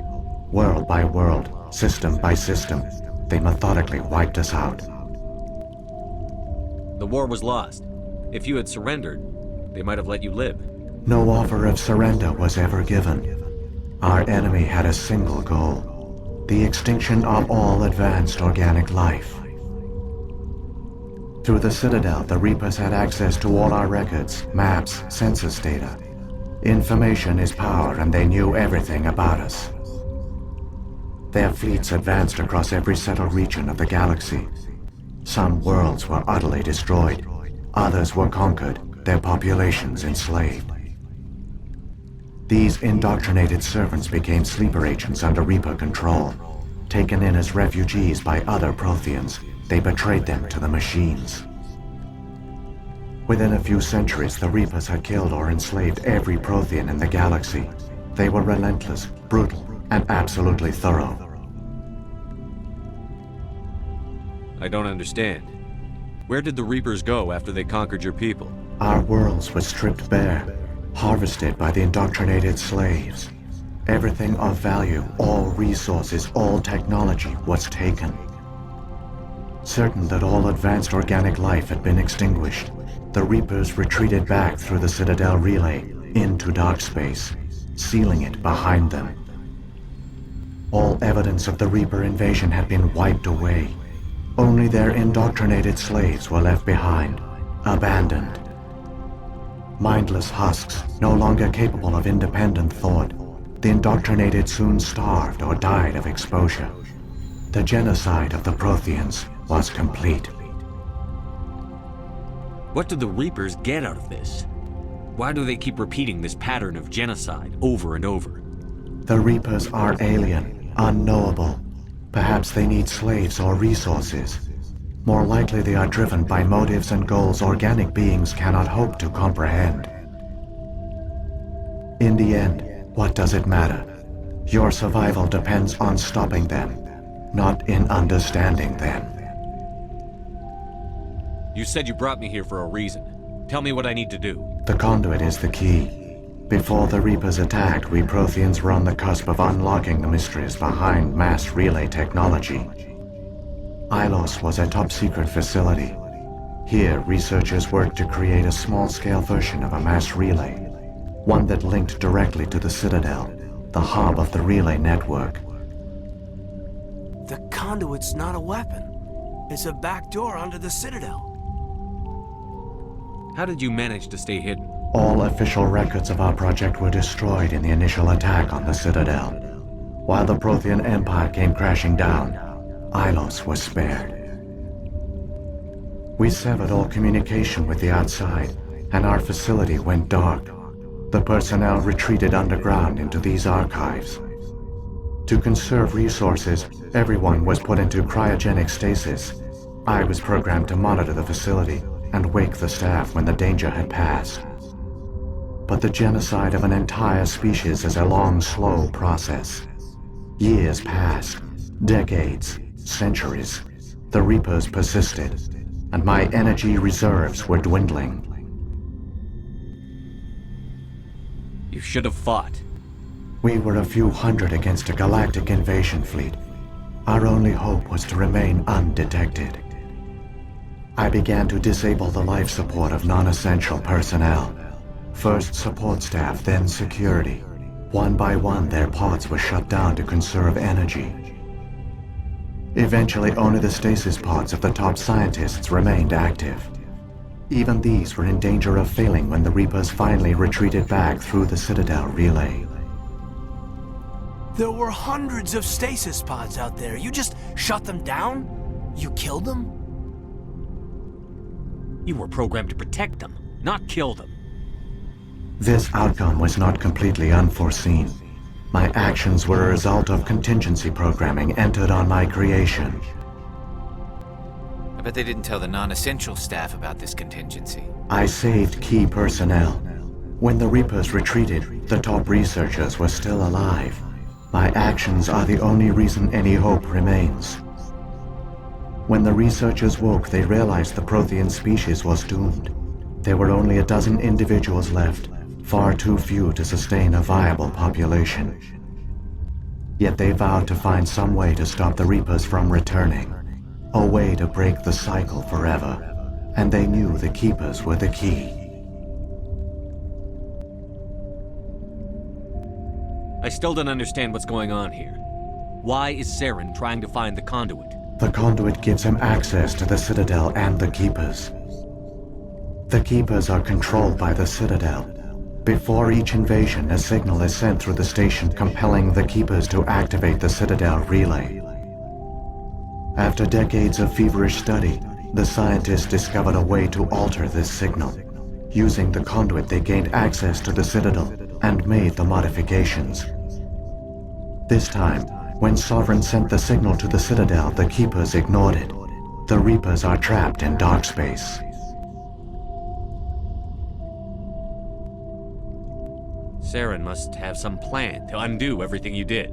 World by world, system by system, they methodically wiped us out. The war was lost. If you had surrendered, they might have let you live. No offer of surrender was ever given. Our enemy had a single goal: the extinction of all advanced organic life. Through the Citadel, the Reapers had access to all our records, maps, census data. Information is power, and they knew everything about us. Their fleets advanced across every settled region of the galaxy. Some worlds were utterly destroyed, others were conquered, their populations enslaved. These indoctrinated servants became sleeper agents under Reaper control. Taken in as refugees by other Protheans, they betrayed them to the machines. Within a few centuries, the Reapers had killed or enslaved every Prothean in the galaxy. They were relentless, brutal, and absolutely thorough. I don't understand. Where did the Reapers go after they conquered your people? Our worlds were stripped bare, harvested by the indoctrinated slaves. Everything of value, all resources, all technology was taken. Certain that all advanced organic life had been extinguished, the Reapers retreated back through the Citadel relay into dark space, sealing it behind them. All evidence of the Reaper invasion had been wiped away. Only their indoctrinated slaves were left behind, abandoned. Mindless husks, no longer capable of independent thought, the indoctrinated soon starved or died of exposure. The genocide of the Protheans was complete. What do the Reapers get out of this? Why do they keep repeating this pattern of genocide over and over? The Reapers are alien, unknowable. Perhaps they need slaves or resources. More likely they are driven by motives and goals organic beings cannot hope to comprehend. In the end, what does it matter? Your survival depends on stopping them, not in understanding them. You said you brought me here for a reason. Tell me what I need to do. The conduit is the key. Before the Reapers attacked, we Protheans were on the cusp of unlocking the mysteries behind mass relay technology. Ilos was a top-secret facility. Here, researchers worked to create a small-scale version of a mass relay, one that linked directly to the Citadel, the hub of the relay network. The conduit's not a weapon. It's a back door under the Citadel. How did you manage to stay hidden? All official records of our project were destroyed in the initial attack on the Citadel. While the Prothean Empire came crashing down, Ilos was spared. We severed all communication with the outside, and our facility went dark. The personnel retreated underground into these archives. To conserve resources, everyone was put into cryogenic stasis. I was programmed to monitor the facility and wake the staff when the danger had passed. But the genocide of an entire species is a long, slow process. Years passed, decades, centuries. The Reapers persisted, and my energy reserves were dwindling. You should have fought. We were a few hundred against a galactic invasion fleet. Our only hope was to remain undetected. I began to disable the life support of non-essential personnel. First support staff, then security. One by one, their pods were shut down to conserve energy. Eventually, only the stasis pods of the top scientists remained active. Even these were in danger of failing when the Reapers finally retreated back through the Citadel relay. There were hundreds of stasis pods out there. You just shut them down? You killed them? You were programmed to protect them, not kill them. This outcome was not completely unforeseen. My actions were a result of contingency programming entered on my creation. I bet they didn't tell the non-essential staff about this contingency. I saved key personnel. When the Reapers retreated, the top researchers were still alive. My actions are the only reason any hope remains. When the researchers woke, they realized the Prothean species was doomed. There were only a dozen individuals left, far too few to sustain a viable population. Yet they vowed to find some way to stop the Reapers from returning, a way to break the cycle forever, and they knew the Keepers were the key. I still don't understand what's going on here. Why is Saren trying to find the conduit? The conduit gives him access to the Citadel and the Keepers. The Keepers are controlled by the Citadel. Before each invasion, a signal is sent through the station compelling the Keepers to activate the Citadel relay. After decades of feverish study, the scientists discovered a way to alter this signal. Using the conduit, they gained access to the Citadel and made the modifications. This time, when Sovereign sent the signal to the Citadel, the Keepers ignored it. The Reapers are trapped in dark space. Saren must have some plan to undo everything you did.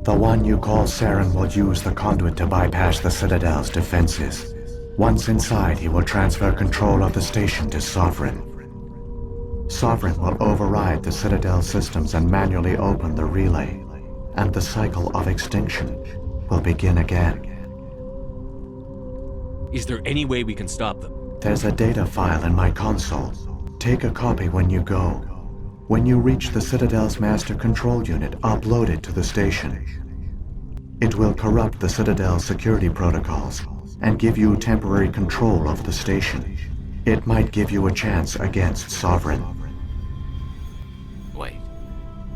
The one you call Saren will use the conduit to bypass the Citadel's defenses. Once inside, he will transfer control of the station to Sovereign. Sovereign will override the Citadel systems and manually open the relay, and the cycle of extinction will begin again. Is there any way we can stop them? There's a data file in my console. Take a copy when you go. When you reach the Citadel's master control unit, upload it to the station. It will corrupt the Citadel's security protocols and give you temporary control of the station. It might give you a chance against Sovereign. Wait,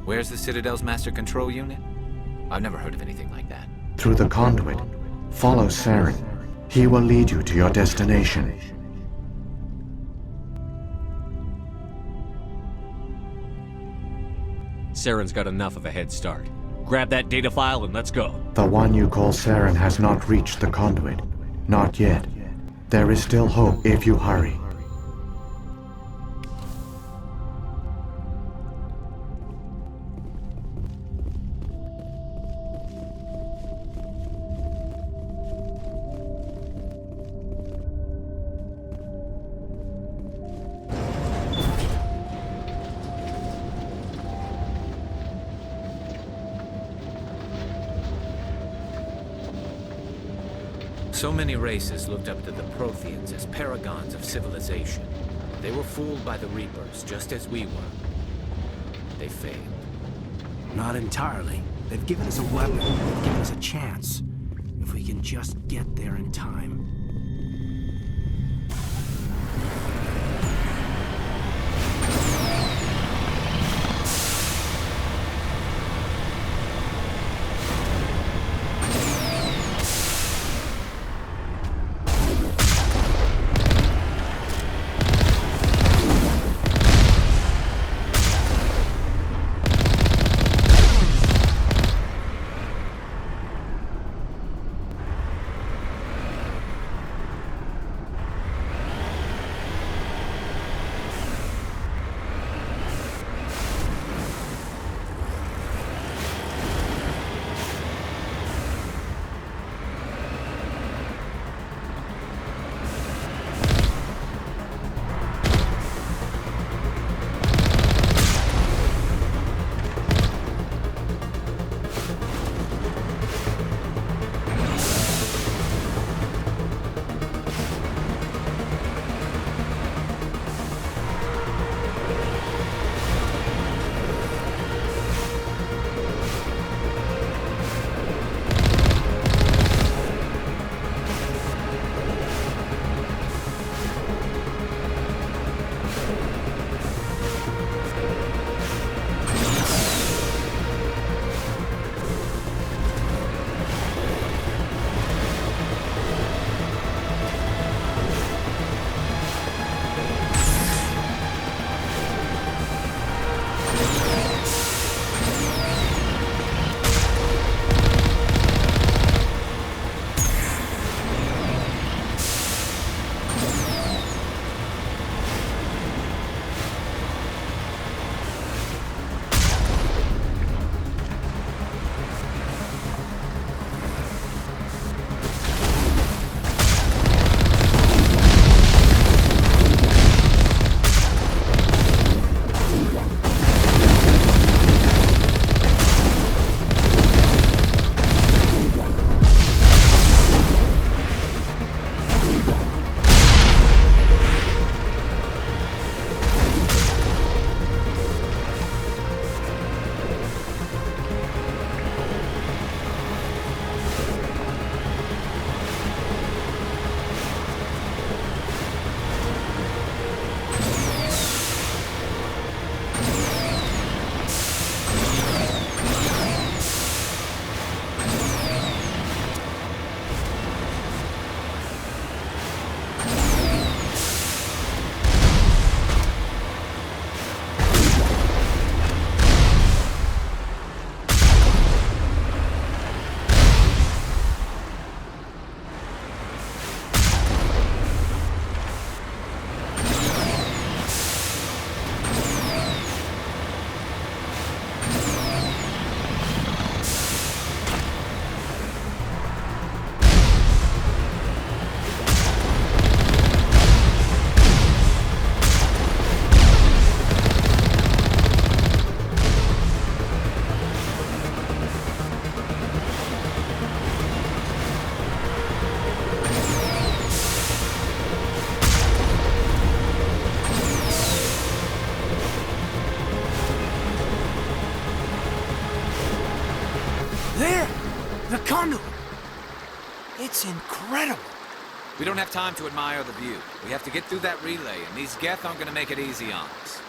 where's the Citadel's master control unit? I've never heard of anything like that. Through the conduit, follow Saren. He will lead you to your destination. Saren's got enough of a head start. Grab that data file and let's go. The one you call Saren has not reached the conduit. Not yet. There is still hope if you hurry. So many races looked up to the Protheans as paragons of civilization. They were fooled by the Reapers, just as we were. They failed. Not entirely. They've given us a weapon. They've given us a chance. If we can just get there in time. conduit! It's incredible! We don't have time to admire the view. We have to get through that relay, and these Geth aren't gonna make it easy on us.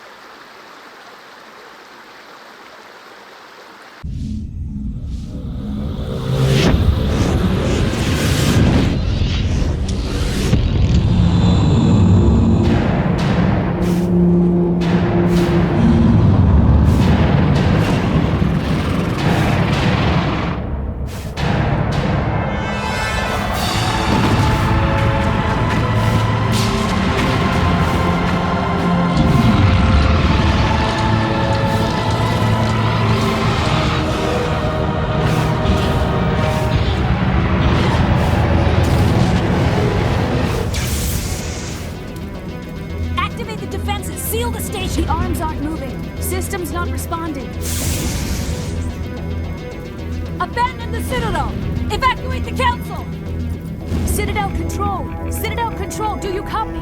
Abandon the Citadel! Evacuate the Council! Citadel Control! Citadel Control, do you copy?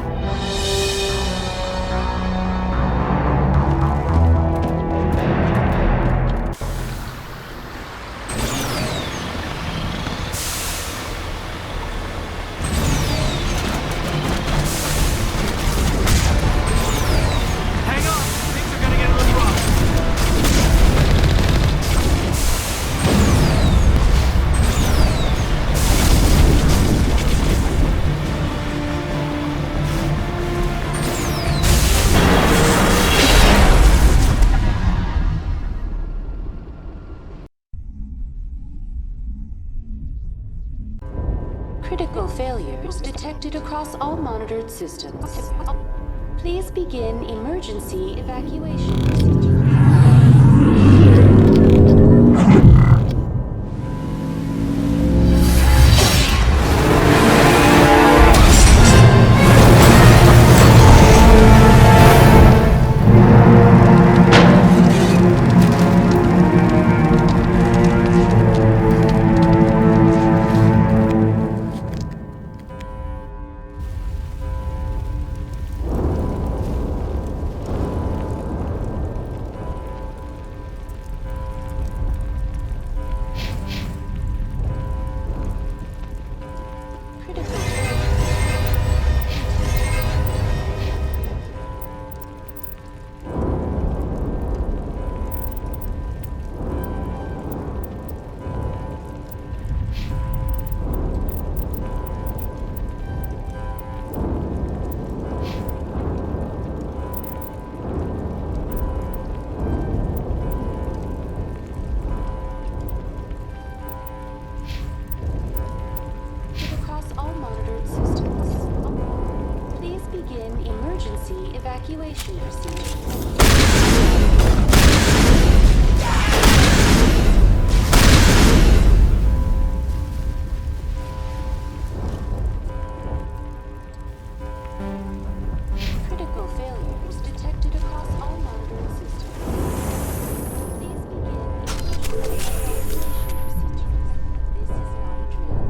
Critical failures detected across all monitored systems. Please begin emergency evacuation. Evacuation procedure. Critical failures detected across all monitored systems. Please begin evacuation procedures. This is not a drill.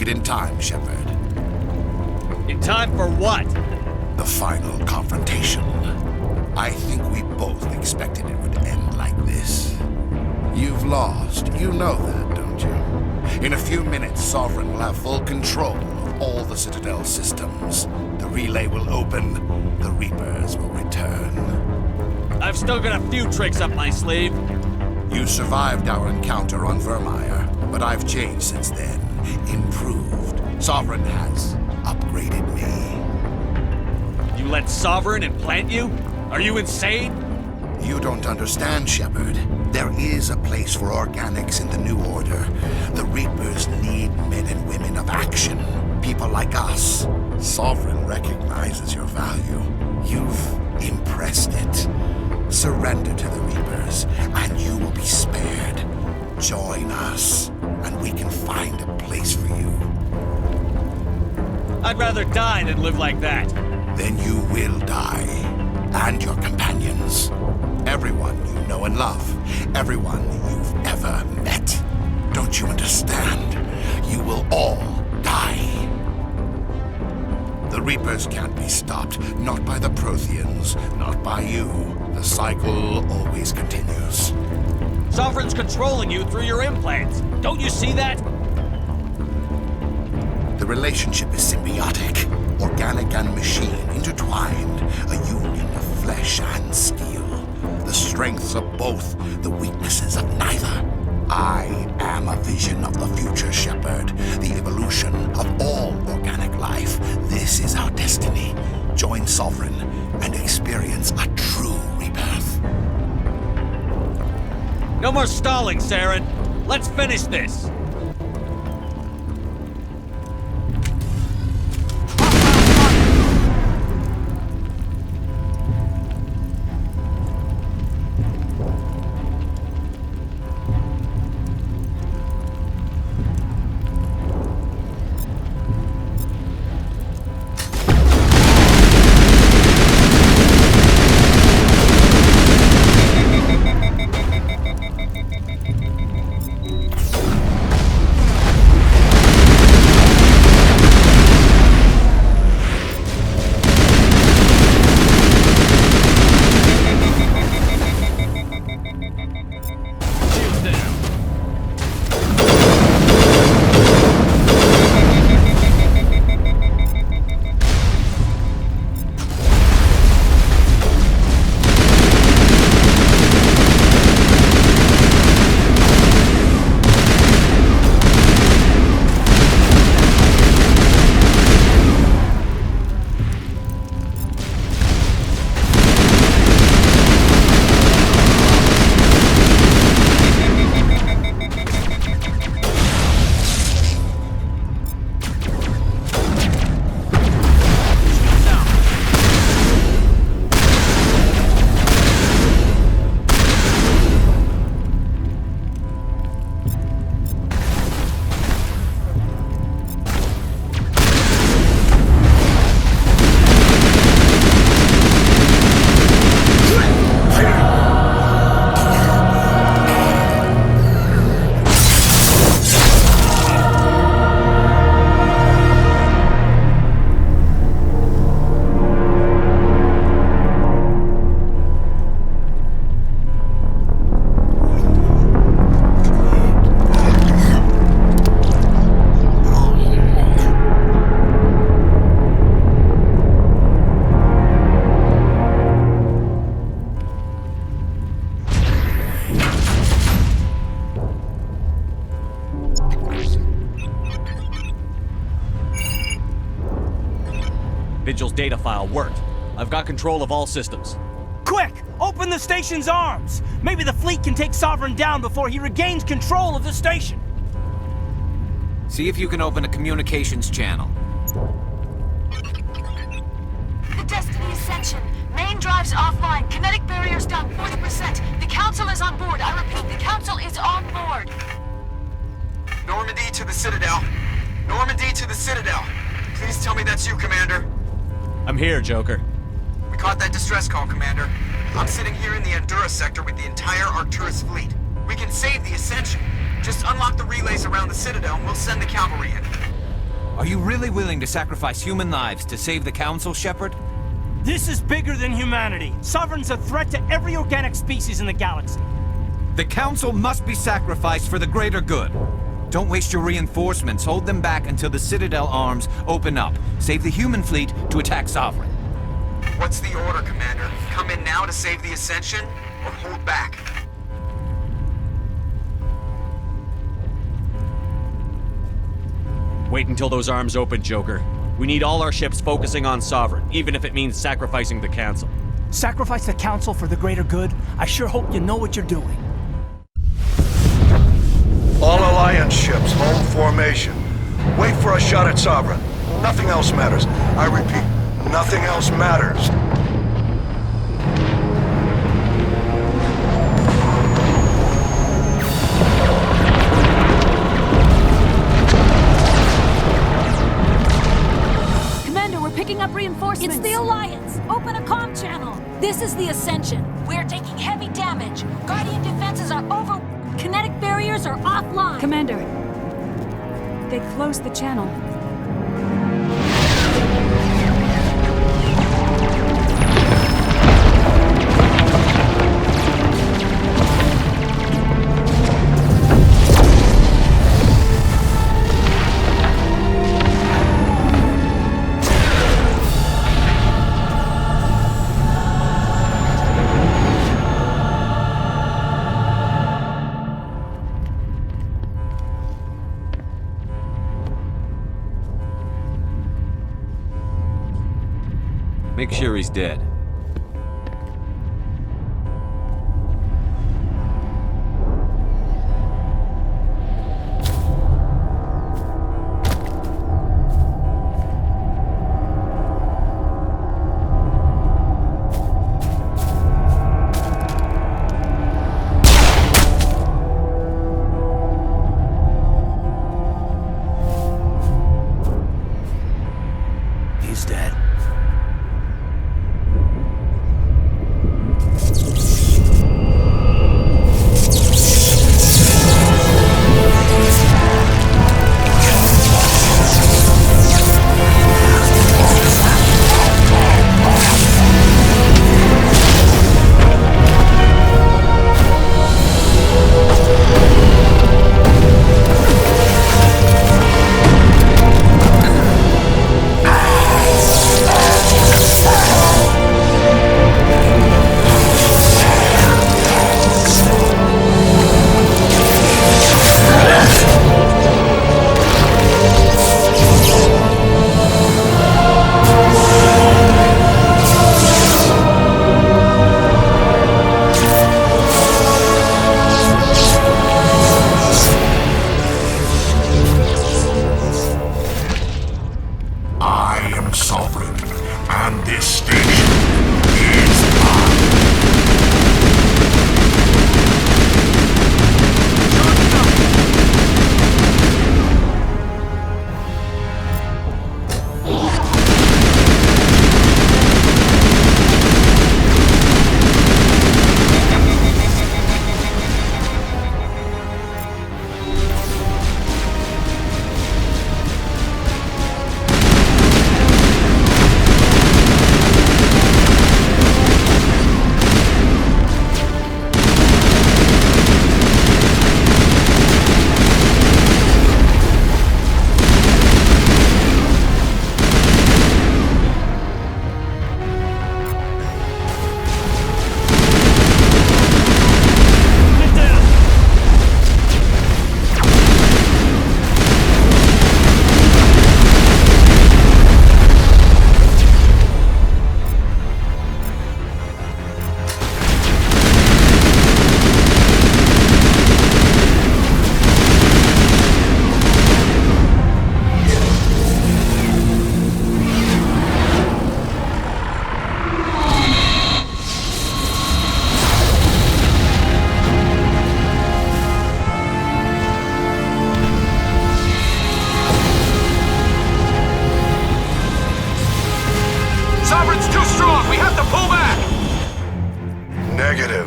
it in time, Shepard. In time for what? The final confrontation. I think we both expected it would end like this. You've lost. You know that, don't you? In a few minutes, Sovereign will have full control of all the Citadel systems. The relay will open. The Reapers will return. I've still got a few tricks up my sleeve. You survived our encounter on Vermeer, but I've changed since then. Improved. Sovereign has upgraded me. You let Sovereign implant you? Are you insane? You don't understand, Shepard. There is a place for organics in the New Order. The Reapers need men and women of action. People like us. Sovereign recognizes your value. You've impressed it. Surrender to the Reapers, and you will be spared. Join us, and we can find a place for you. I'd rather die than live like that. Then you will die. And your companions. Everyone you know and love. Everyone you've ever met. Don't you understand? You will all die. The Reapers can't be stopped. Not by the Protheans. Not by you. The cycle always continues. Sovereign's controlling you through your implants. Don't you see that? The relationship is symbiotic. Organic and machine intertwined. A union of flesh and steel. The strengths of both, the weaknesses of neither. I am a vision of the future, Shepard. The evolution of all organic life. This is our destiny. Join Sovereign and experience a true rebirth. No more stalling, Saren. Let's finish this. Vigil's data file worked. I've got control of all systems. Quick! Open the station's arms! Maybe the fleet can take Sovereign down before he regains control of the station! See if you can open a communications channel. The Destiny Ascension. Main drives offline. Kinetic barriers down 40%. The Council is on board. I repeat, the Council is on board. Normandy to the Citadel. Normandy to the Citadel. Please tell me that's you, Commander. I'm here, Joker. We caught that distress call, Commander. I'm sitting here in the Endura sector with the entire Arcturus fleet. We can save the Ascension. Just unlock the relays around the Citadel and we'll send the cavalry in. Are you really willing to sacrifice human lives to save the Council, Shepard? This is bigger than humanity. Sovereign's a threat to every organic species in the galaxy. The Council must be sacrificed for the greater good. Don't waste your reinforcements. Hold them back until the Citadel arms open up. Save the human fleet to attack Sovereign. What's the order, Commander? Come in now to save the Ascension, or hold back? Wait until those arms open, Joker. We need all our ships focusing on Sovereign, even if it means sacrificing the Council. Sacrifice the Council for the greater good? I sure hope you know what you're doing. All Alliance ships, hold formation. Wait for a shot at Sovereign. Nothing else matters. I repeat, nothing else matters. Picking up reinforcements. It's the Alliance! Open a comm channel! This is the Ascension. We're taking heavy damage. Guardian defenses are over... Kinetic barriers are offline. Commander, they closed the channel. Make sure he's dead. He's dead.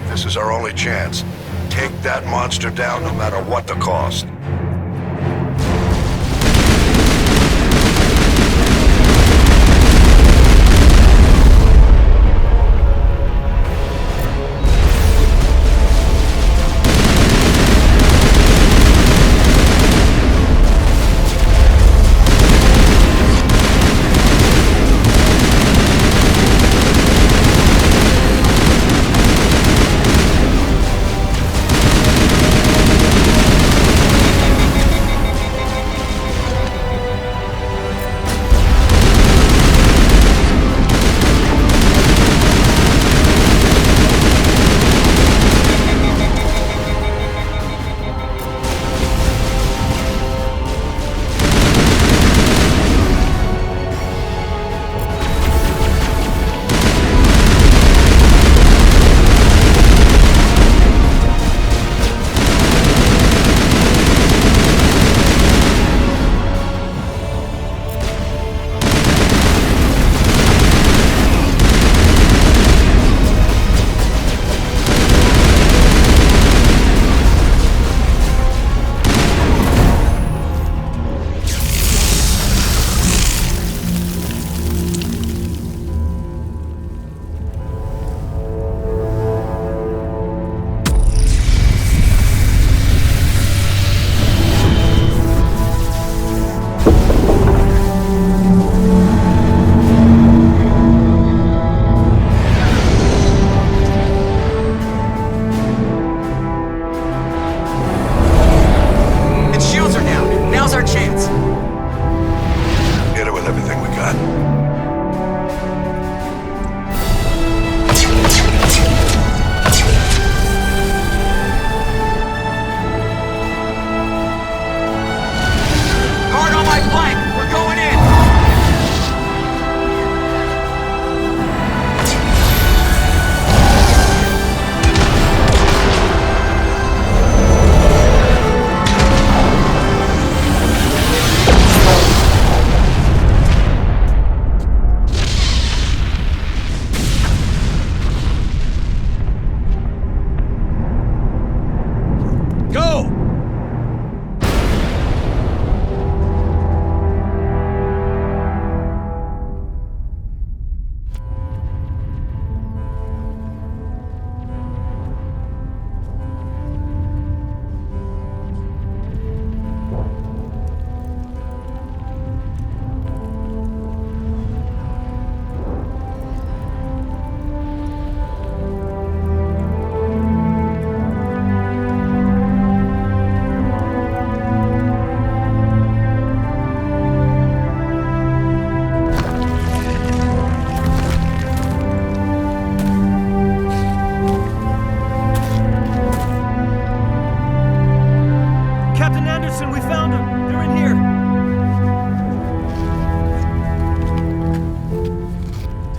This is our only chance. Take that monster down no matter what the cost.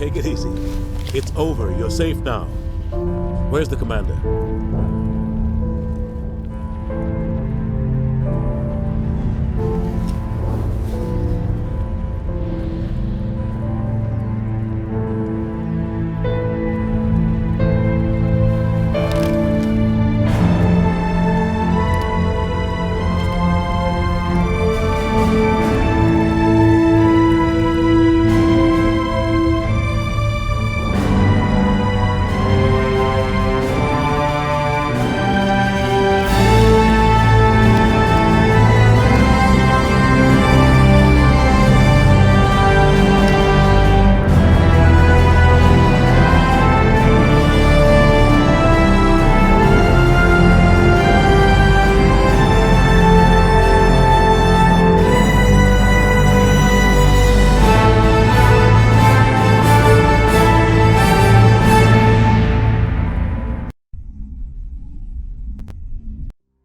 Take it easy. It's over. You're safe now. Where's the commander?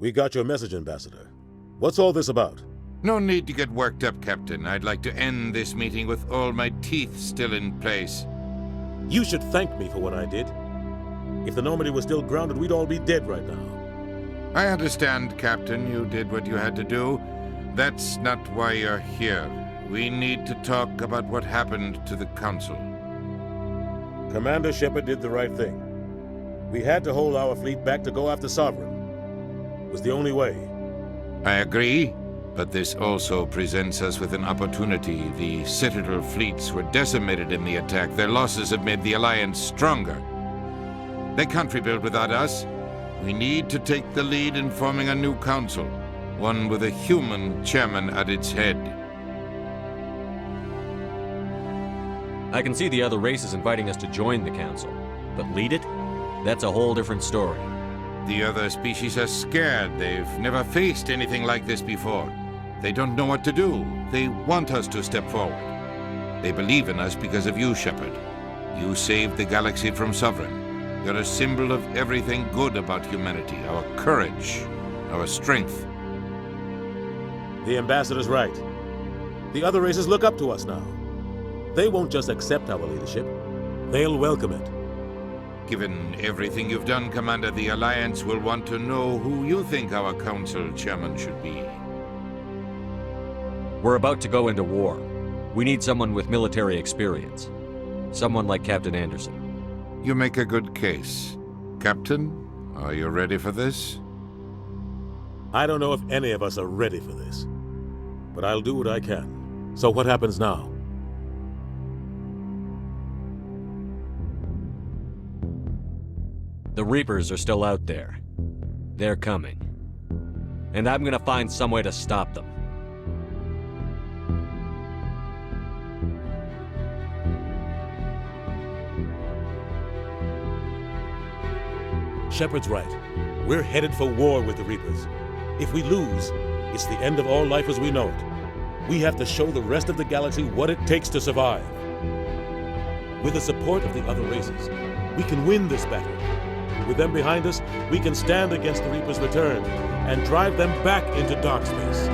We got your message, Ambassador. What's all this about? No need to get worked up, Captain. I'd like to end this meeting with all my teeth still in place. You should thank me for what I did. If the Normandy was still grounded, we'd all be dead right now. I understand, Captain. You did what you had to do. That's not why you're here. We need to talk about what happened to the Council. Commander Shepard did the right thing. We had to hold our fleet back to go after Sovereign. It was the only way. I agree, but this also presents us with an opportunity. The Citadel fleets were decimated in the attack. Their losses have made the Alliance stronger. They can't rebuild without us. We need to take the lead in forming a new council, one with a human chairman at its head. I can see the other races inviting us to join the council, but lead it? That's a whole different story. The other species are scared. They've never faced anything like this before. They don't know what to do. They want us to step forward. They believe in us because of you, Shepard. You saved the galaxy from Sovereign. You're a symbol of everything good about humanity, our courage, our strength. The Ambassador's right. The other races look up to us now. They won't just accept our leadership. They'll welcome it. Given everything you've done, Commander, the Alliance will want to know who you think our Council Chairman should be. We're about to go into war. We need someone with military experience. Someone like Captain Anderson. You make a good case. Captain, are you ready for this? I don't know if any of us are ready for this, but I'll do what I can. So what happens now? The Reapers are still out there. They're coming. And I'm gonna find some way to stop them. Shepard's right. We're headed for war with the Reapers. If we lose, it's the end of all life as we know it. We have to show the rest of the galaxy what it takes to survive. With the support of the other races, we can win this battle. With them behind us, we can stand against the Reapers' return and drive them back into dark space.